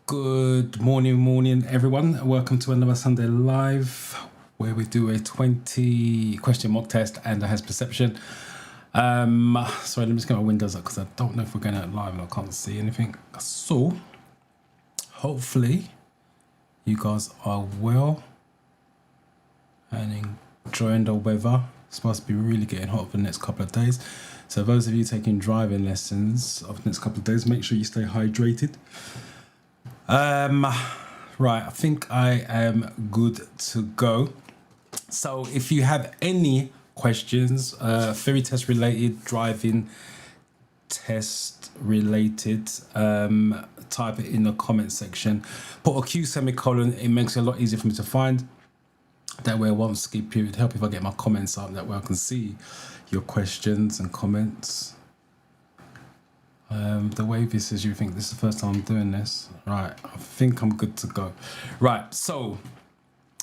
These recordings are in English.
Good morning, everyone. Welcome to another Sunday Live, where we do a 20 question mock test and a has perception. Sorry, let me just get my windows up because I don't know if we're going out live and I can't see anything. So, hopefully, you guys are well and enjoying the weather. It's supposed to be really getting hot for the next couple of days. So, those of you taking driving lessons over the next couple of days, make sure you stay hydrated. Right, I think I am good to go. So if you have any questions, theory test related, driving test related, type it in the comment section. Put a Q semicolon, it makes it a lot easier for me to find. That way I won't skip you. It'd help if I get my comments up, that way I can see your questions and comments. The way this is, you think this is the first time I'm doing this. Right, I think I'm good to go. Right, so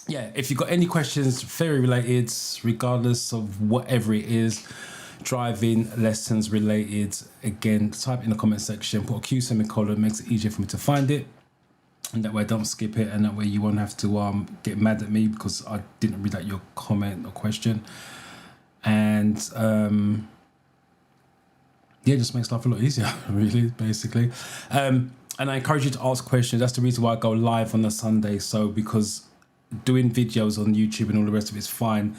yeah, if you've got any questions theory related, regardless of whatever it is, driving lessons related, again, type in the comment section, put a Q semicolon, makes it easier for me to find it, and that way I don't skip it, and that way you won't have to get mad at me because I didn't read out your comment or question. And yeah, it just makes life a lot easier, really, basically. And I encourage you to ask questions. That's the reason why I go live on a Sunday. So because doing videos on YouTube and all the rest of it's fine,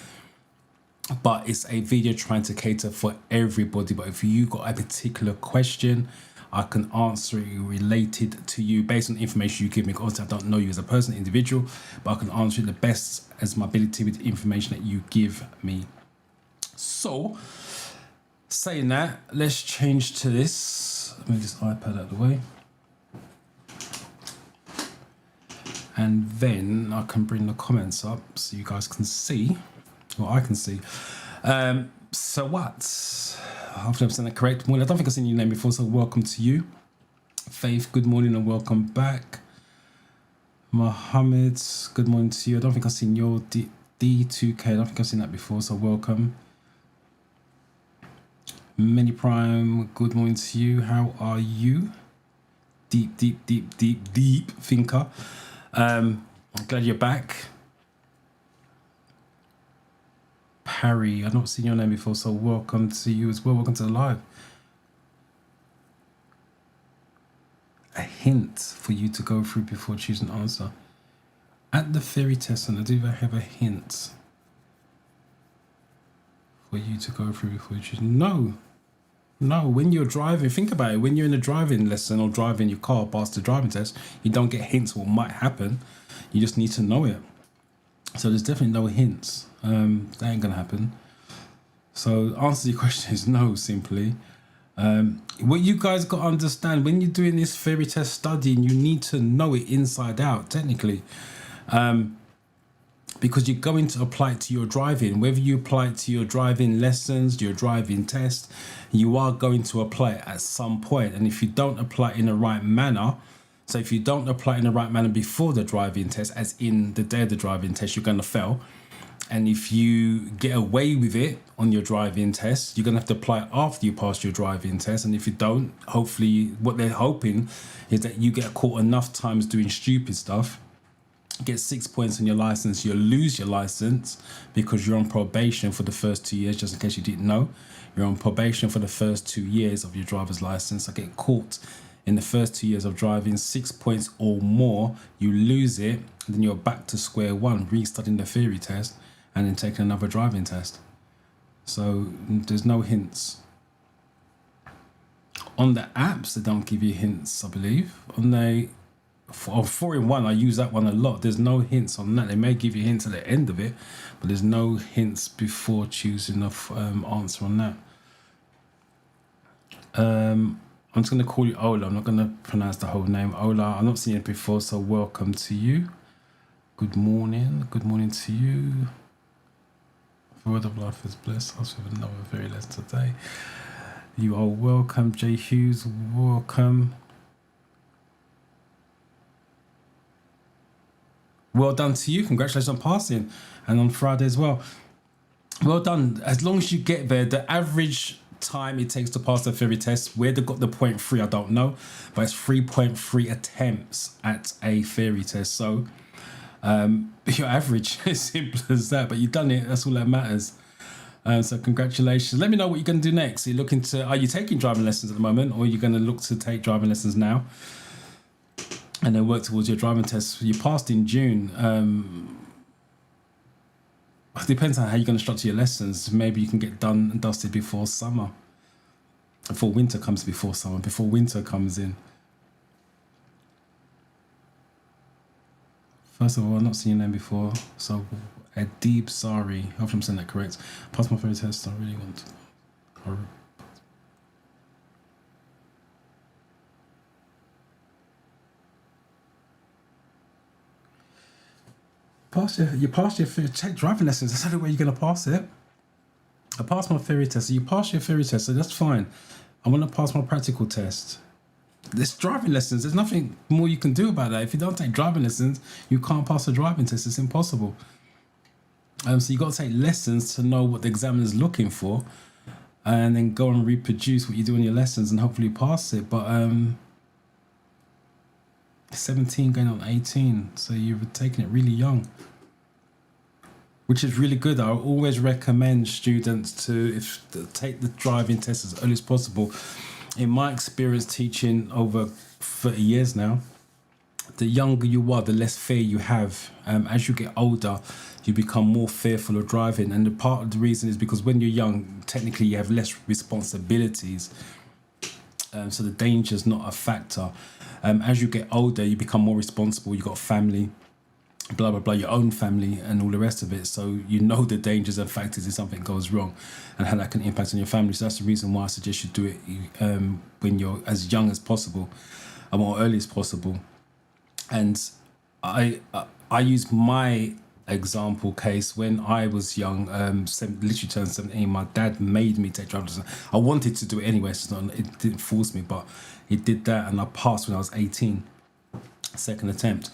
but it's a video trying to cater for everybody. But if you got a particular question, I can answer it related to you based on the information you give me. Obviously, I don't know you as a person, individual, but I can answer it the best as my ability with the information that you give me. So, saying that, let's change to this. Let me move this iPad out of the way. And then I can bring the comments up so you guys can see, or I can see. So what? Hopefully I'm saying that correct. Well, I don't think I've seen your name before, so welcome to you. Faith, good morning and welcome back. Mohammed, good morning to you. I don't think I've seen your D2K. I don't think I've seen that before, so welcome. Many Prime, good morning to you. How are you? Deep thinker. I'm glad you're back. Parry, I've not seen your name before, so welcome to you as well. Welcome to the live. A hint for you to go through before choosing an answer. At the theory test, and I do have a hint for you to go through before you choose. No, when you're driving, think about it. When you're in a driving lesson or driving your car past the driving test, you don't get hints what might happen. You just need to know it. So there's definitely no hints. That ain't gonna happen. So answer to your question is no, simply. What you guys got to understand, when you're doing this theory test studying, you need to know it inside out, technically. Because you're going to apply it to your driving. Whether you apply it to your driving lessons, your driving test, you are going to apply it at some point. And if you don't apply it in the right manner, so if you don't apply it in the right manner before the driving test, as in the day of the driving test, you're going to fail. And if you get away with it on your driving test, you're going to have to apply it after you pass your driving test. And if you don't, hopefully what they're hoping is that you get caught enough times doing stupid stuff, get 6 points on your license, you'll lose your license because you're on probation for the first 2 years, just in case you didn't know. You're on probation for the first 2 years of your driver's license. I get caught in the first 2 years of driving, 6 points or more, you lose it, and then you're back to square one, restudying the theory test, and then taking another driving test. So there's no hints. On the apps, they don't give you hints, I believe. On the 4-in-1, I use that one a lot. There's no hints on that. They may give you hints at the end of it, but there's no hints before choosing an answer on that. I'm just going to call you Ola. I'm not going to pronounce the whole name. Ola, I've not seen it before, so welcome to you. Good morning. Good morning to you. The word of life is blessed us with another very lesson today. You are welcome, Jay Hughes. Welcome. Well done to you. Congratulations on passing, and on Friday as well. Well done. As long as you get there, the average time it takes to pass the theory test. Where they got the 0.3, I don't know, but it's 3.3 attempts at a theory test. So your average is simple as that, but you've done it. That's all that matters. So congratulations. Let me know what you're going to do next. Are you taking driving lessons at the moment, or are you going to look to take driving lessons now and then work towards your driving test? You passed in June. It depends on how you're going to structure your lessons. Maybe you can get done and dusted before summer. Before winter comes in. First of all, I've not seen your name before. So, Adib Sari. Hopefully I'm saying that correct. Pass my theory test. I really want to. You passed your take driving lessons. That's the only way you're going to pass it. I passed my theory test. So you passed your theory test, so that's fine. I want to pass my practical test. There's driving lessons. There's nothing more you can do about that. If you don't take driving lessons, you can't pass a driving test. It's impossible. So you got to take lessons to know what the examiner's looking for, and then go and reproduce what you do in your lessons and hopefully pass it. But 17 going on 18, so you're taking it really young, which is really good. I always recommend students to take the driving test as early as possible. In my experience teaching over 30 years now, the younger you are, the less fear you have. As you get older, you become more fearful of driving, and the part of the reason is because when you're young, technically you have less responsibilities, so the danger is not a factor. As you get older, you become more responsible. You got family, blah blah blah, your own family, and all the rest of it. So you know the dangers and factors if something goes wrong, and how that can impact on your family. So that's the reason why I suggest you do it when you're as young as possible, or early as possible. And I use my example case. When I was young, literally turned 17, my dad made me take driver's license. I wanted to do it anyway, so it didn't force me, but he did that, and I passed when I was 18, second attempt.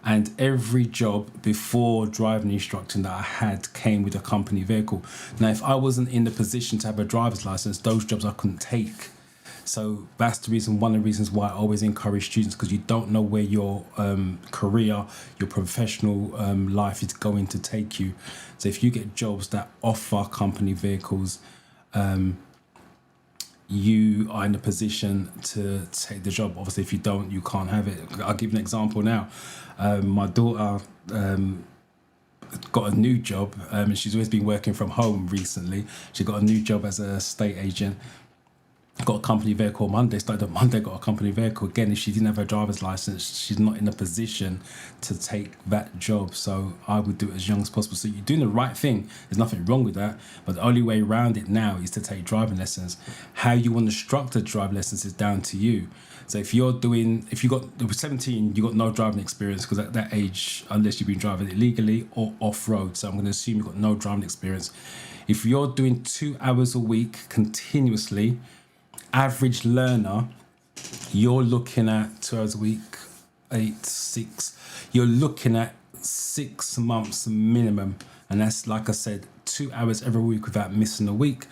And every job before driving instructing that I had came with a company vehicle. Now, if I wasn't in the position to have a driver's license, those jobs I couldn't take. So that's the reason, one of the reasons why I always encourage students, because you don't know where your career, your professional life is going to take you. So if you get jobs that offer company vehicles, you are in a position to take the job. Obviously, if you don't, you can't have it. I'll give you an example now. My daughter got a new job, and she's always been working from home recently. She got a new job as a estate agent. Got a company vehicle Monday, started on Monday, got a company vehicle. Again, if she didn't have her driver's license, she's not in a position to take that job. So I would do it as young as possible. So you're doing the right thing. There's nothing wrong with that. But the only way around it now is to take driving lessons. How you want to structure driving lessons is down to you. So if you got 17, you got no driving experience, because at that age, unless you've been driving illegally or off-road. So I'm going to assume you've got no driving experience. If you're doing 2 hours a week continuously, average learner, you're looking at 2 hours a week, 8, 6. You're looking at 6 months minimum. And that's, like I said, 2 hours every week without missing a week.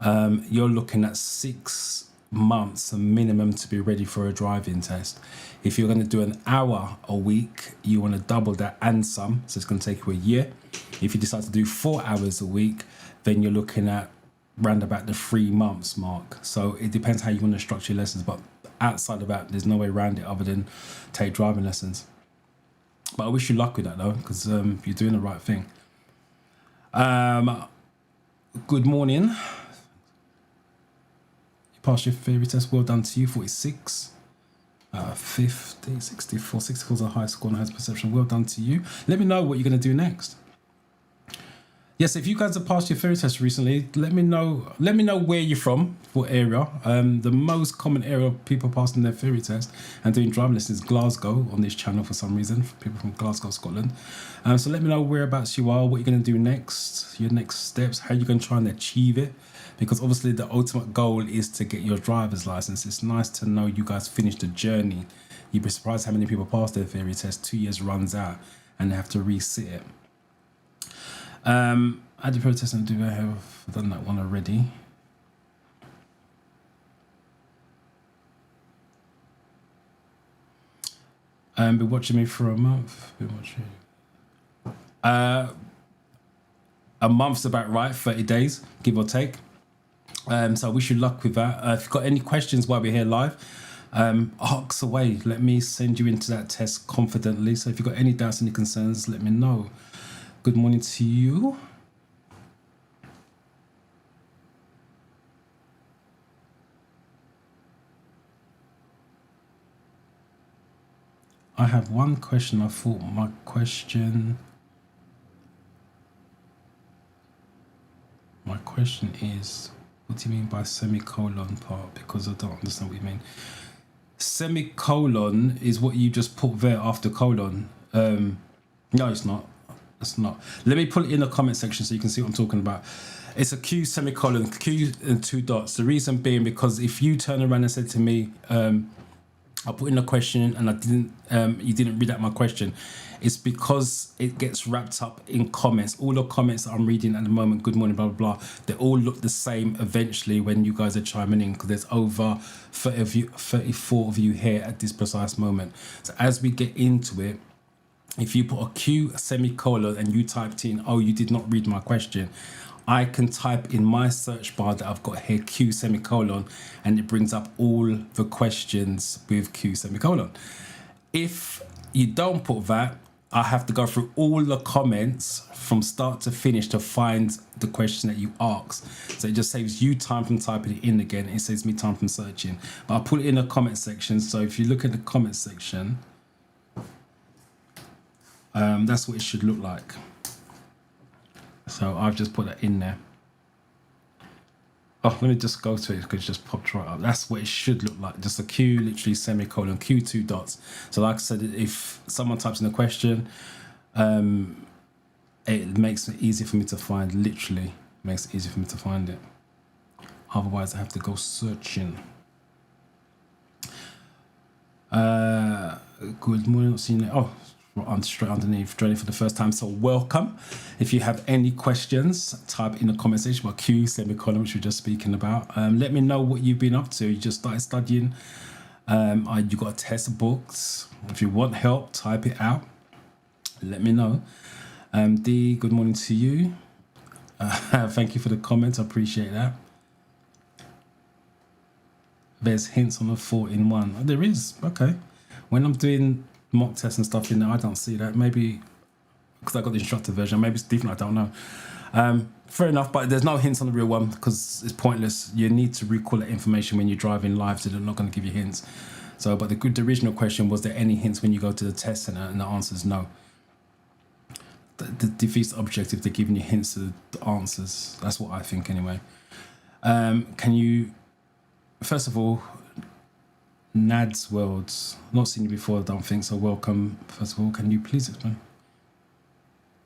You're looking at 6 months minimum to be ready for a driving test. If you're going to do an hour a week, you want to double that and some. So it's going to take you a year. If you decide to do 4 hours a week, then you're looking at round about the 3 months mark. So it depends how you want to structure your lessons, but outside of that, there's no way around it other than take driving lessons. But I wish you luck with that though, because you're doing the right thing. Good morning. You passed your theory test. Well done to you. 46, 50, 64. 64 is a high score and highest perception. Well done to you. Let me know what you're going to do next. Yes, if you guys have passed your theory test recently, let me know. Let me know where you're from, what area. The most common area of people passing their theory test and doing driving lessons is Glasgow on this channel for some reason, for people from Glasgow, Scotland. So let me know whereabouts you are, what you're going to do next, your next steps, how you're going to try and achieve it. Because obviously the ultimate goal is to get your driver's license. It's nice to know you guys finished the journey. You'd be surprised how many people pass their theory test, 2 years runs out, and they have to resit it. I did protest and do I have done that one already? Been watching me for a month. Been watching. A month's about right, 30 days, give or take. So I wish you luck with that. If you've got any questions while we're here live, ask away. Let me send you into that test confidently. So if you've got any doubts, any concerns, let me know. Good morning to you. I have one question. I thought my question is, what do you mean by semicolon part? Because I don't understand what you mean. Semicolon is what you just put there after colon. No, it's not. It's not. Let me put it in the comment section so you can see what I'm talking about. It's a Q semicolon, Q and 2 dots. The reason being because if you turn around and said to me, I put in a question and I didn't, you didn't read out my question. It's because it gets wrapped up in comments. All the comments that I'm reading at the moment, good morning, blah, blah, blah, they all look the same eventually when you guys are chiming in, because there's over 34 of you here at this precise moment. So as we get into it, if you put a Q semicolon and you typed in, oh, you did not read my question, I can type in my search bar that I've got here Q semicolon, and it brings up all the questions with Q semicolon. If you don't put that, I have to go through all the comments from start to finish to find the question that you asked. So it just saves you time from typing it in again. It saves me time from searching. But I'll put it in the comment section. So if you look at the comment section, that's what it should look like. So I've just put that in there. Oh, let me just go to it because it just popped right up. That's what it should look like. Just a Q, literally semicolon, Q 2 dots. So like I said, if someone types in a question, it makes it easy for me to find, literally makes it easy for me to find it. Otherwise I have to go searching. Good morning, not seeing it. Oh, I'm straight underneath, joining for the first time, so welcome. If you have any questions, type in the comment section about Q semicolon, which we're just speaking about. Let me know what you've been up to. You just started studying, you got a test booked. If you want help, type it out, let me know. D, good morning to you. Thank you for the comments, I appreciate that. There's hints on the 4-in-1. Oh, there is, okay. When I'm doing mock tests and stuff in there, I don't see that. Maybe because I got the instructor version, maybe it's different, I don't know. Fair enough, but there's no hints on the real one because it's pointless. You need to recall that information when you're driving live, so they're not going to give you hints. So, but the original question, was there any hints when you go to the test center? And the answer is no. That defeats the objective. They're giving you hints to the answers. That's what I think anyway. Can you, first of all, Nad's Worlds, not seen you before, I don't think, so welcome. First of all, can you please explain?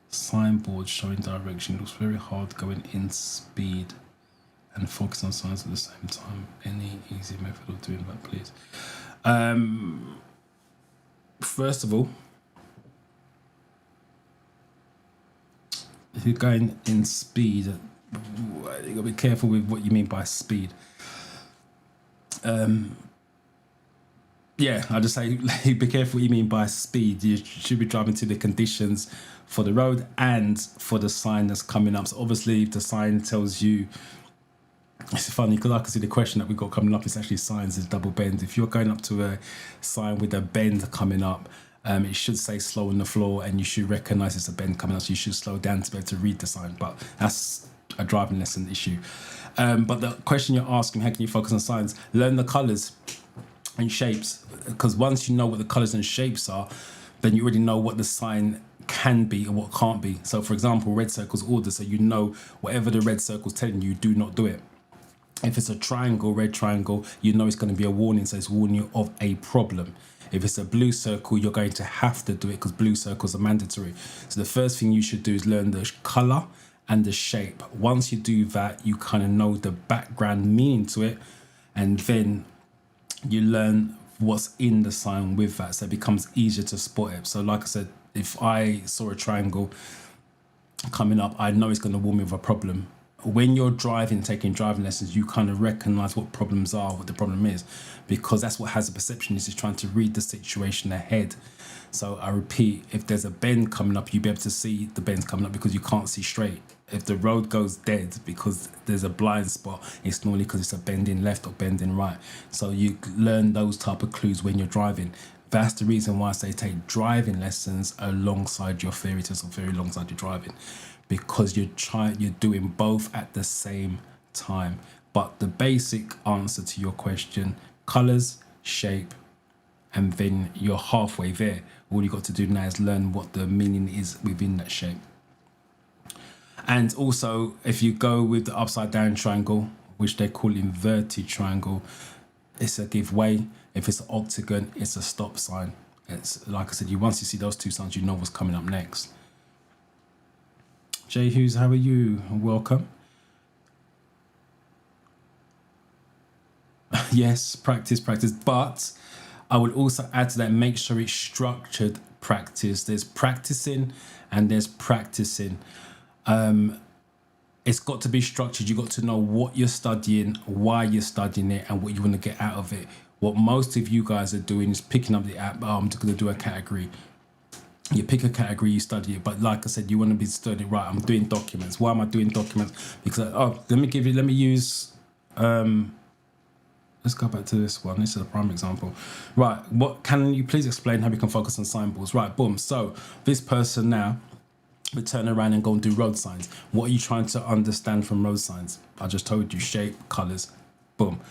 Signboard showing direction. It looks very hard going in speed and focus on signs at the same time. Any easy method of doing that, please? First of all, if you're going in speed, you gotta be careful with what you mean by speed. Yeah, I'll just say, be careful what you mean by speed. You should be driving to the conditions for the road and for the sign that's coming up. So obviously, if the sign tells you, it's funny because I can see the question that we've got coming up. It's actually signs is double bend. If you're going up to a sign with a bend coming up, it should say slow on the floor, and you should recognize it's a bend coming up. So you should slow down to be able to read the sign. But that's a driving lesson issue. But the question you're asking, how can you focus on signs? Learn the colors and shapes, because once you know what the colors and shapes are, then you already know what the sign can be and what can't be. So for example, red circle's order, so you know whatever the red circle's telling you, do not do it. If it's a triangle, red triangle, you know it's going to be a warning, so it's warning you of a problem. If it's a blue circle, you're going to have to do it because blue circles are mandatory. So the first thing you should do is learn the color and the shape. Once you do that, you kind of know the background meaning to it, and then you learn what's in the sign with that, so it becomes easier to spot it. So like I said, if I saw a triangle coming up, I know it's going to warn me of a problem. when you're driving, taking driving lessons, you kind of recognize what problems are, what the problem is, because that's what has a perception is trying to read the situation ahead. So I repeat, if there's a bend coming up, you'll be able to see the bends coming up because you can't see straight. If the road goes dead because there's a blind spot, it's normally because it's a bending left or bending right. So you learn those type of clues when you're driving. That's the reason why I say take driving lessons alongside your theory test or theory alongside your driving, because you're doing both at the same time. But the basic answer to your question, colors, shape, and then you're halfway there. All you got to do now is learn what the meaning is within that shape. And also, if you go with the upside down triangle, which they call inverted triangle, it's a give way. If it's an octagon, it's a stop sign. It's like I said, once you see those two signs, you know what's coming up next. Jay Hughes, how are you? Welcome. Yes, practice. But I would also add to that, make sure it's structured practice. There's practicing and there's practicing. It's got to be structured. You've got to know what you're studying, why you're studying it, and what you want to get out of it. What most of you guys are doing is picking up the app. Oh, I'm just going to do a category. You pick a category, you study it. But like I said, you want to be studying, right, I'm doing documents. Why am I doing documents? Because, let me use, let's go back to this one. This is a prime example. Right, can you please explain how we can focus on signboards? Right, boom. So this person now, we turn around and go and do road signs. What are you trying to understand from road signs? I just told you, shape, colors, boom.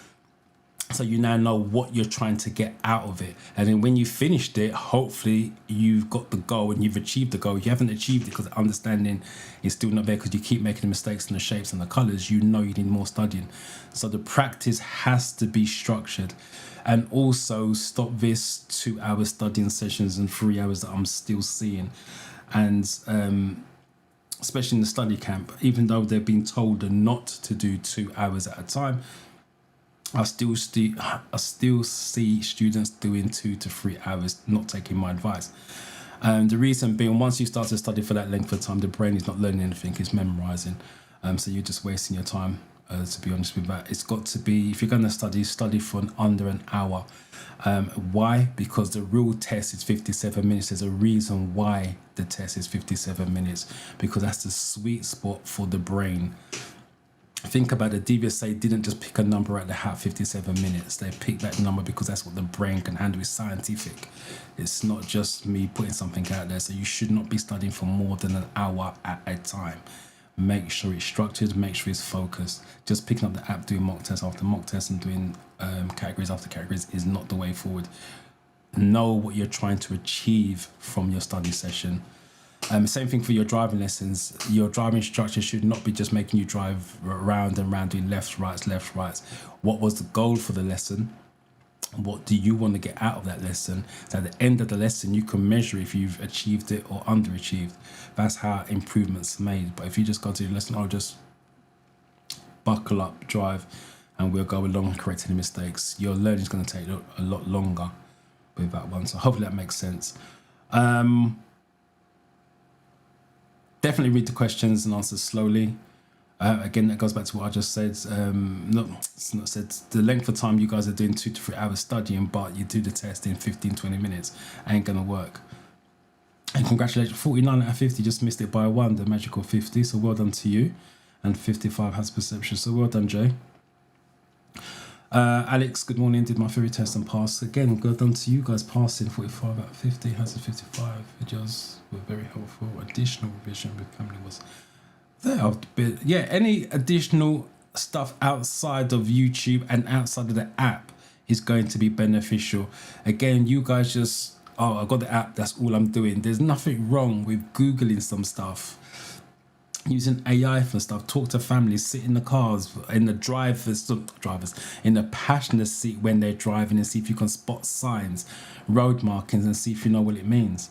So you now know what you're trying to get out of it. And then when you finished it, hopefully you've got the goal and you've achieved the goal. If you haven't achieved it because the understanding is still not there because you keep making mistakes in the shapes and the colors, you know you need more studying. So the practice has to be structured. And also stop this 2 hour studying sessions and 3 hours that I'm still seeing. And especially in the study camp, even though they've been told not to do 2 hours at a time, I still see students doing 2 to 3 hours, not taking my advice. The reason being, once you start to study for that length of time, the brain is not learning anything, it's memorizing. So you're just wasting your time, to be honest with that. It's got to be, if you're going to study for under an hour. Why? Because the real test is 57 minutes. There's a reason why the test is 57 minutes, because that's the sweet spot for the brain. Think about it, DVSA didn't just pick a number at the hat, 57 minutes. They picked that number because that's what the brain can handle. It's scientific. It's not just me putting something out there. So you should not be studying for more than an hour at a time. Make sure it's structured, make sure it's focused. Just picking up the app, doing mock test after mock test and doing categories after categories is not the way forward. Know what you're trying to achieve from your study session. Same thing for your driving lessons. Your driving structure should not be just making you drive round and round doing left, rights. What was the goal for the lesson? What do you want to get out of that lesson? So at the end of the lesson, you can measure if you've achieved it or underachieved. That's how improvements are made. But if you just go to the lesson, I'll just buckle up, drive, and we'll go along and correct any mistakes. Your learning is going to take a lot longer with that one. So hopefully that makes sense. Definitely read the questions and answers slowly. Again, that goes back to what I just said. It's not said. The length of time you guys are doing 2 to 3 hours studying, but you do the test in 15-20 minutes. Ain't gonna work. And congratulations, 49 out of 50 just missed it by 1, the magical 50. So well done to you. And 55 has perception. So well done, Jay. Alex, good morning. Did my theory test and passed. Again, well done to you guys passing. 45 out of 50 has a 55. Videos were very helpful. Additional revision with family was there. But yeah, any additional stuff outside of YouTube and outside of the app is going to be beneficial. Again, you guys just, I got the app, that's all I'm doing. There's nothing wrong with Googling some stuff. Using AI for stuff, talk to families, sit in the cars, in the drivers, in the passenger seat when they're driving and see if you can spot signs, road markings and see if you know what it means.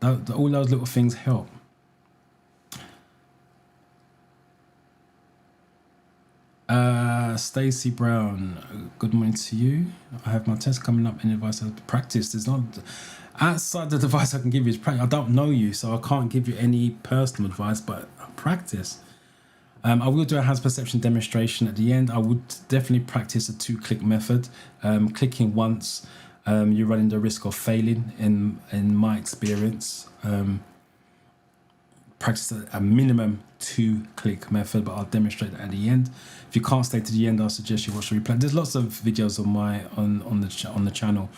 All those little things help. Stacey Brown, good morning to you. I have my test coming up. Any advice to practice? There's not outside the advice I can give you is practice. I don't know you, so I can't give you any personal advice, but practice. I will do a hazard perception demonstration at the end. I would definitely practice a 2-click method. Clicking once, you're running the risk of failing in my experience. Practice a minimum 2-click method, but I'll demonstrate that at the end. If you can't stay to the end, I'll suggest you watch the replay. There's lots of videos on the channel,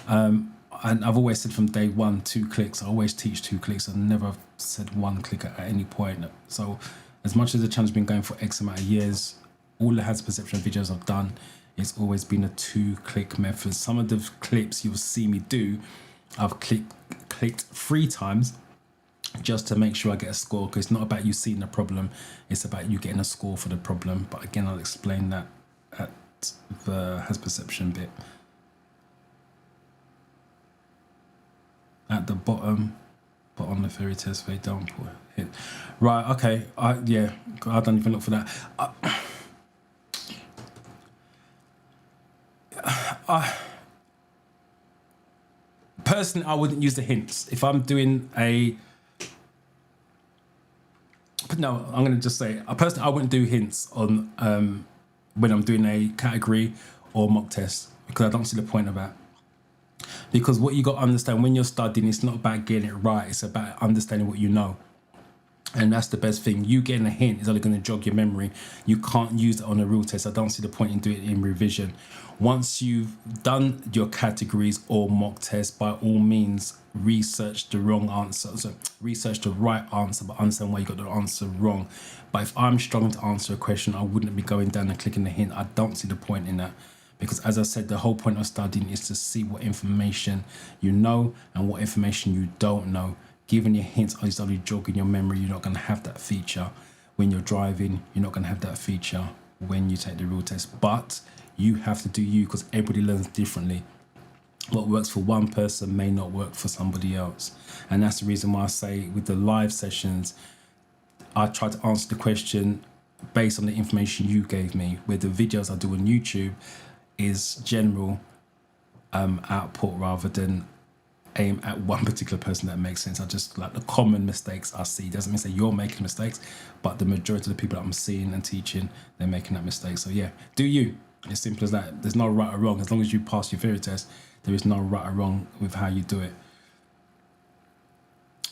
and I've always said from day one 2 clicks. I always teach 2 clicks. I've never said 1 click at any point. So as much as the channel's been going for X amount of years, all the hazard perception videos I've done, it's always been a 2-click method. Some of the clips you'll see me do, I've clicked 3 times just to make sure I get a score, because it's not about you seeing the problem, it's about you getting a score for the problem. But again, I'll explain that at the hazard perception bit. At the bottom, but on the theory test they don't put it. Right, okay, I don't even look for that. Personally, I wouldn't use the hints. If I'm doing no, I'm going to just say, personally, I wouldn't do hints on when I'm doing a category or mock test, because I don't see the point of that. Because what you got to understand when you're studying, it's not about getting it right, it's about understanding what you know. And that's the best thing. You getting a hint is only going to jog your memory. You can't use it on a real test. I don't see the point in doing it in revision. Once you've done your categories or mock test, by all means, research the wrong answer. So research the right answer, but understand why you got the answer wrong. But if I'm struggling to answer a question, I wouldn't be going down and clicking the hint. I don't see the point in that. Because as I said, the whole point of studying is to see what information you know and what information you don't know. Giving you hints is only jogging your memory. You're not going to have that feature when you're driving. You're not going to have that feature when you take the real test. But you have to do you, because everybody learns differently. What works for one person may not work for somebody else. And that's the reason why I say with the live sessions, I try to answer the question based on the information you gave me. With the videos I do on YouTube is general output rather than aim at one particular person. That makes sense. I just like the common mistakes I see. Doesn't mean that you're making mistakes, but the majority of the people that I'm seeing and teaching, they're making that mistake. So yeah, do you. It's simple as that. There's no right or wrong. As long as you pass your theory test, there is no right or wrong with how you do it.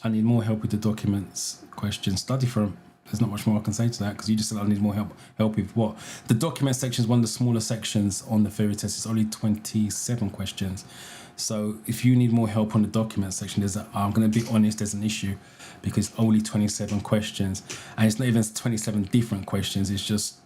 I need more help with the documents question. Study for them. There's not much more I can say to that, because you just said I need more help. Help with what? The document section is one of the smaller sections on the theory test. It's only 27 questions. So if you need more help on the document section, I'm going to be honest, there's an issue, because only 27 questions, and it's not even 27 different questions. It's just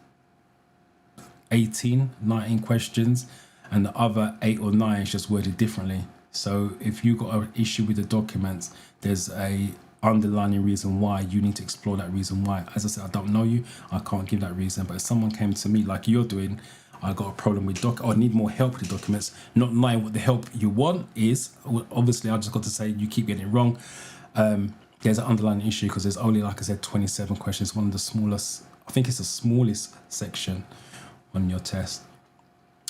19 questions, and the other 8 or 9 is just worded differently. So if you got an issue with the documents, there's a underlying reason why. You need to explore that reason why. As I said, I don't know you, I can't give that reason. But if someone came to me like you're doing, I got a problem with or I need more help with the documents, not knowing what the help you want is, well, obviously I just got to say you keep getting it wrong. There's an underlying issue, because there's only, like I said, 27 questions. One of the smallest, I think it's the smallest section on your test.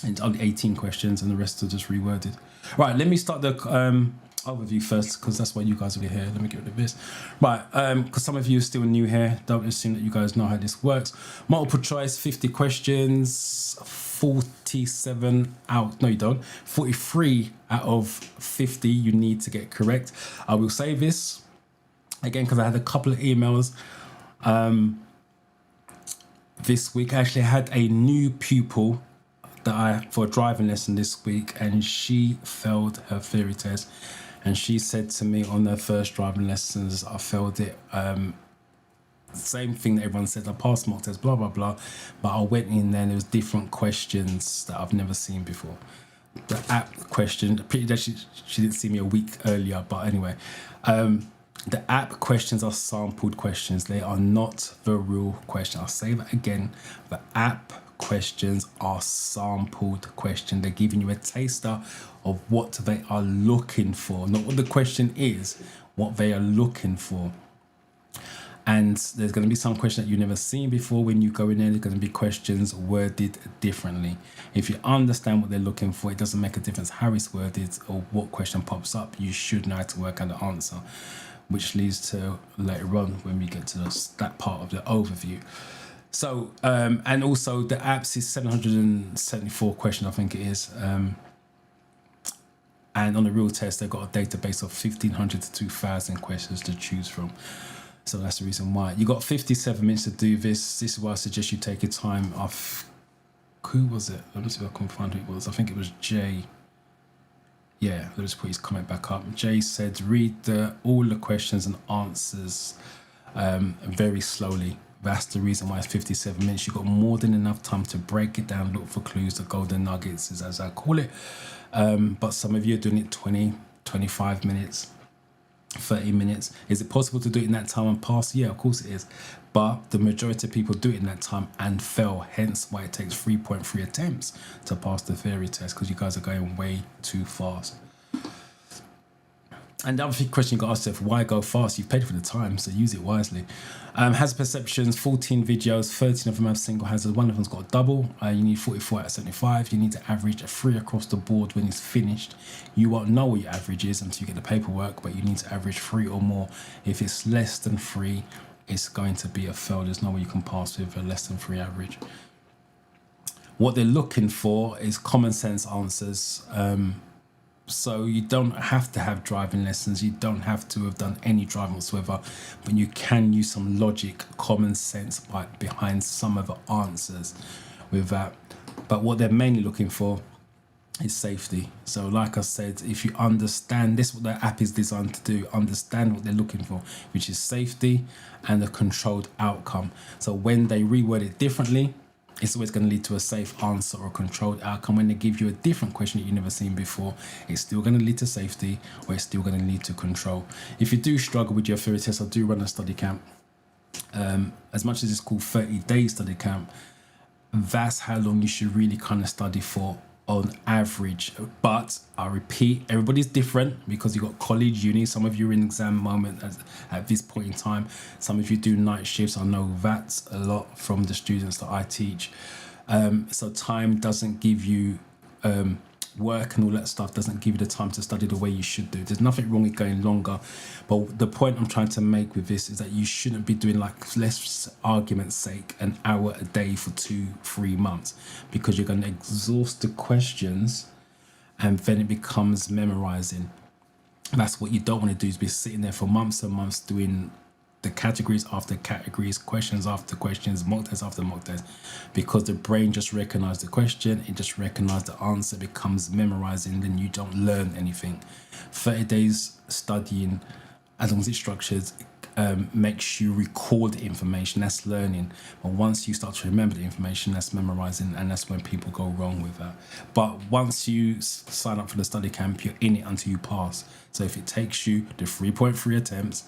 And it's only 18 questions, and the rest are just reworded. Right, let me start the overview first, because that's why you guys are here. Let me get rid of this. Right, because some of you are still new here, don't assume that you guys know how this works. Multiple choice, 50 questions, 47 out, no you don't, 43 out of 50 you need to get correct. I will save this, again, because I had a couple of emails this week. I actually had a new pupil for a driving lesson this week, and she failed her theory test. And she said to me on her first driving lessons, I failed it. Same thing that everyone said, I passed mock test, blah, blah, blah. But I went in there and there was different questions that I've never seen before. The app question, she didn't see me a week earlier, but anyway. The app questions are sampled questions. They are not the real question. I'll say that again. The app questions are sampled questions. They're giving you a taster of what they are looking for, not what the question is, what they are looking for. And there's going to be some questions that you've never seen before. When you go in there, there's going to be questions worded differently. If you understand what they're looking for, it doesn't make a difference how it's worded or what question pops up. You should know how to work out the answer, which leads to later on when we get to that part of the overview. So, and also the apps is 774 questions, I think it is. And on the real test, they've got a database of 1,500 to 2,000 questions to choose from. So that's the reason why. You got 57 minutes to do this. This is why I suggest you take your time off. Who was it? Let me see if I can find who it was. I think it was Jay. Yeah, let's put his comment back up. Jay said, read all the questions and answers very slowly. That's the reason why it's 57 minutes. You've got more than enough time to break it down, look for clues, the golden nuggets, is as I call it. But some of you are doing it 20, 25 minutes, 30 minutes. Is it possible to do it in that time and pass? Yeah, of course it is. But the majority of people do it in that time and fail. Hence why it takes 3.3 attempts to pass the theory test, because you guys are going way too fast. And the other question you got to ask yourself, why go fast? You've paid for the time, so use it wisely. Hazard perceptions, 14 videos, 13 of them have single hazard, one of them's got a double. You need 44 out of 75. You need to average a 3 across the board when it's finished. You won't know what your average is until you get the paperwork, but you need to average 3 or more. If it's less than 3, it's going to be a fail. There's no way you can pass with a less than 3 average. What they're looking for is common sense answers. So you don't have to have driving lessons. You don't have to have done any driving whatsoever, but you can use some logic, common sense behind some of the answers with that. But what they're mainly looking for is safety. So like I said, if you understand this, what the app is designed to do, understand what they're looking for, which is safety and a controlled outcome. So when they reword it differently, it's always going to lead to a safe answer or a controlled outcome. When they give you a different question that you've never seen before, it's still going to lead to safety, or it's still going to lead to control. If you do struggle with your theory test, I do run a study camp. As much as it's called 30-day study camp, that's how long you should really kind of study for on average. But I repeat, everybody's different, because you've got college, uni, some of you are in exam moment at this point in time. Some of you do night shifts. I know that a lot from the students that I teach. So time doesn't give you work, and all that stuff doesn't give you the time to study the way you should do. There's nothing wrong with going longer, but the point I'm trying to make with this is that you shouldn't be doing, like, let's argument's sake, an hour a day for 2-3 months, because you're going to exhaust the questions and then it becomes memorizing. That's what you don't want to do, is be sitting there for months and months doing the categories after categories, questions after questions, mock test after mock test, because the brain just recognizes the question, it just recognizes the answer, becomes memorizing, then you don't learn anything. 30 days studying, as long as it's structured, makes you recall the information. That's learning. But once you start to remember the information, that's memorizing, and that's when people go wrong with that. But once you sign up for the study camp, you're in it until you pass. So if it takes you the 3.3 attempts,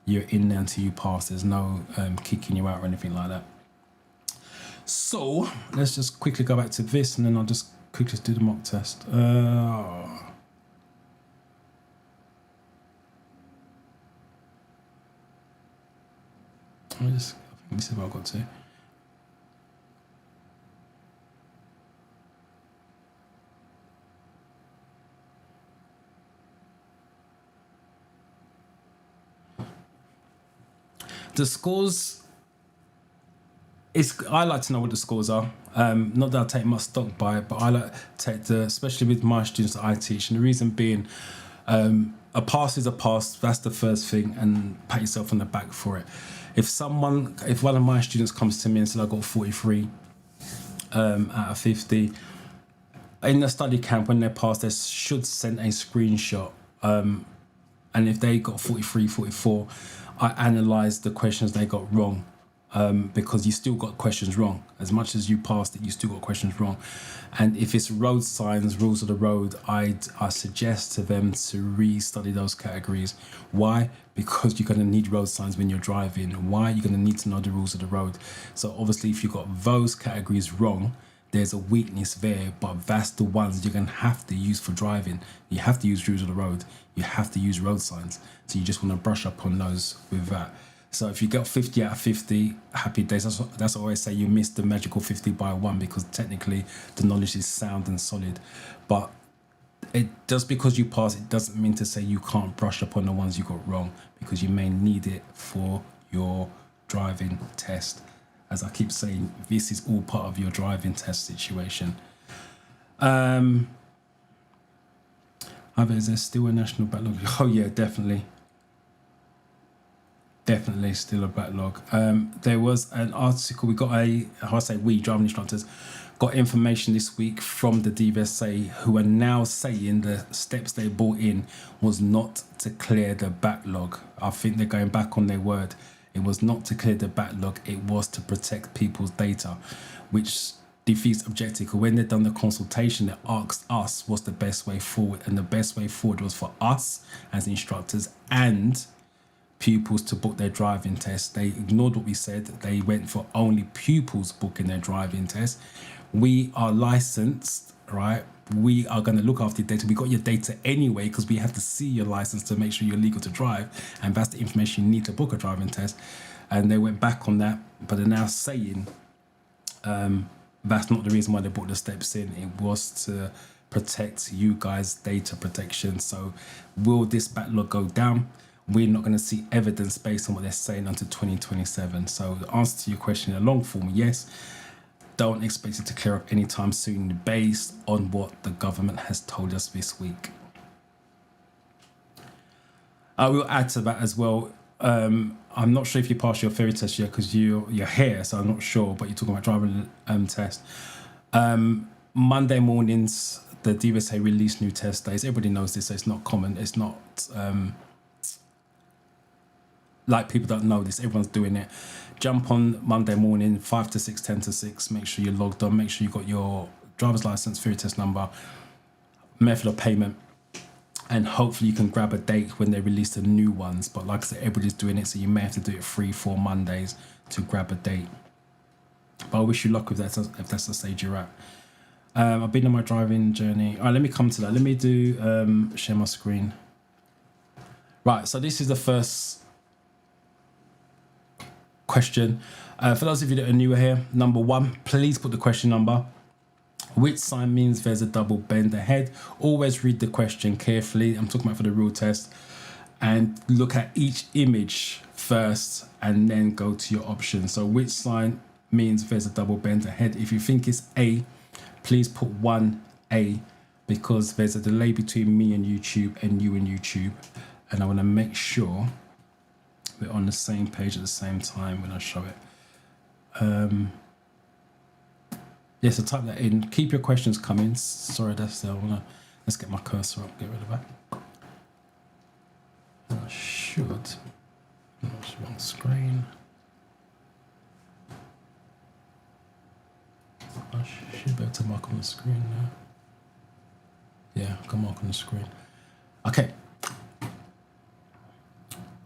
you're in there until you pass. There's no kicking you out or anything like that. So let's just quickly go back to this, and then I'll just quickly do the mock test. Let me see what I've got to. The scores, I like to know what the scores are. Not that I take much stock by it, but I like to take especially with my students that I teach. And the reason being, a pass is a pass. That's the first thing, and pat yourself on the back for it. If one of my students comes to me and says, I got 43 out of 50, in the study camp, when they pass, they should send a screenshot. And if they got 43, 44, I analyse the questions they got wrong, because you still got questions wrong. As much as you passed it, you still got questions wrong. And if it's road signs, rules of the road, I suggest to them to re-study those categories. Why? Because you're going to need road signs when you're driving. Why? You're going to need to know the rules of the road. So obviously, if you got those categories wrong, there's a weakness there, but that's the ones you're going to have to use for driving. You have to use rules of the road. You have to use road signs. So you just want to brush up on those with that. So if you got 50 out of 50, happy days. That's what I always say. You missed the magical 50 by 1, because technically the knowledge is sound and solid. But just because you pass, it doesn't mean to say you can't brush up on the ones you got wrong, because you may need it for your driving test. as I keep saying, this is all part of your driving test situation. Is there still a national backlog? Oh yeah, definitely still a backlog. There was an article, we got we driving instructors got information this week from the DVSA, who are now saying the steps they brought in was not to clear the backlog. I think they're going back on their word. It was not to clear the backlog, it was to protect people's data, which defeats objective. When they've done the consultation, they asked us what's the best way forward, and the best way forward was for us as instructors and pupils to book their driving test. They ignored what we said. They went for only pupils booking their driving test. We are licensed, right? We are going to look after your data. We got your data anyway because we have to see your license to make sure you're legal to drive, and that's the information you need to book a driving test. And they went back on that, but they're now saying that's not the reason why they brought the steps in. It was to protect you guys' data protection. So will this backlog go down? We're not going to see evidence based on what they're saying until 2027. So the answer to your question in a long form, yes. Don't expect it to clear up anytime soon based on what the government has told us this week. I will add to that as well. I'm not sure if you passed your theory test yet because you're here, so I'm not sure, but you're talking about driving test. Monday mornings, the DVSA release new test days. Everybody knows this, so it's not common. It's not like people don't know this. Everyone's doing it. Jump on Monday morning, 5 to 6, 10 to 6. Make sure you're logged on. Make sure you got your driver's license, theory test number, method of payment, and hopefully you can grab a date when they release the new ones. But like I said, everybody's doing it, so you may have to do it 3-4 Mondays to grab a date. But I wish you luck with that if that's the stage you're at. I've been on my driving journey. All right, let me come to that. Let me do share my screen. Right, so this is the first question. For those of you that are newer here, number 1, please put the question number. Which sign means there's a double bend ahead? Always read the question carefully. I'm talking about for the real test. And look at each image first and then go to your option. So which sign means there's a double bend ahead? If you think it's A, please put 1A, because there's a delay between me and YouTube and you and YouTube. And I want to make sure we're on the same page at the same time when I show it. Yeah, so type that in. Keep your questions coming. Sorry, that's there. Let's get my cursor up, get rid of that. I should. Wrong screen. I should be able to mark on the screen now. Yeah, I can mark on the screen. Okay.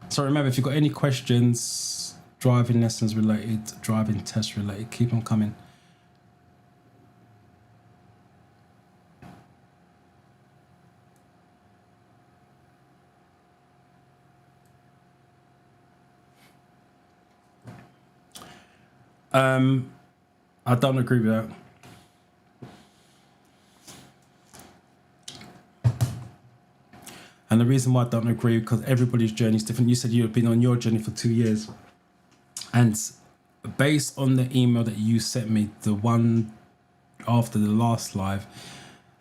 So remember, if you've got any questions, driving lessons related, driving test related, keep them coming. I don't agree with that. And the reason why I don't agree, because everybody's journey is different. You said you've been on your journey for 2 years. And based on the email that you sent me, the one after the last live,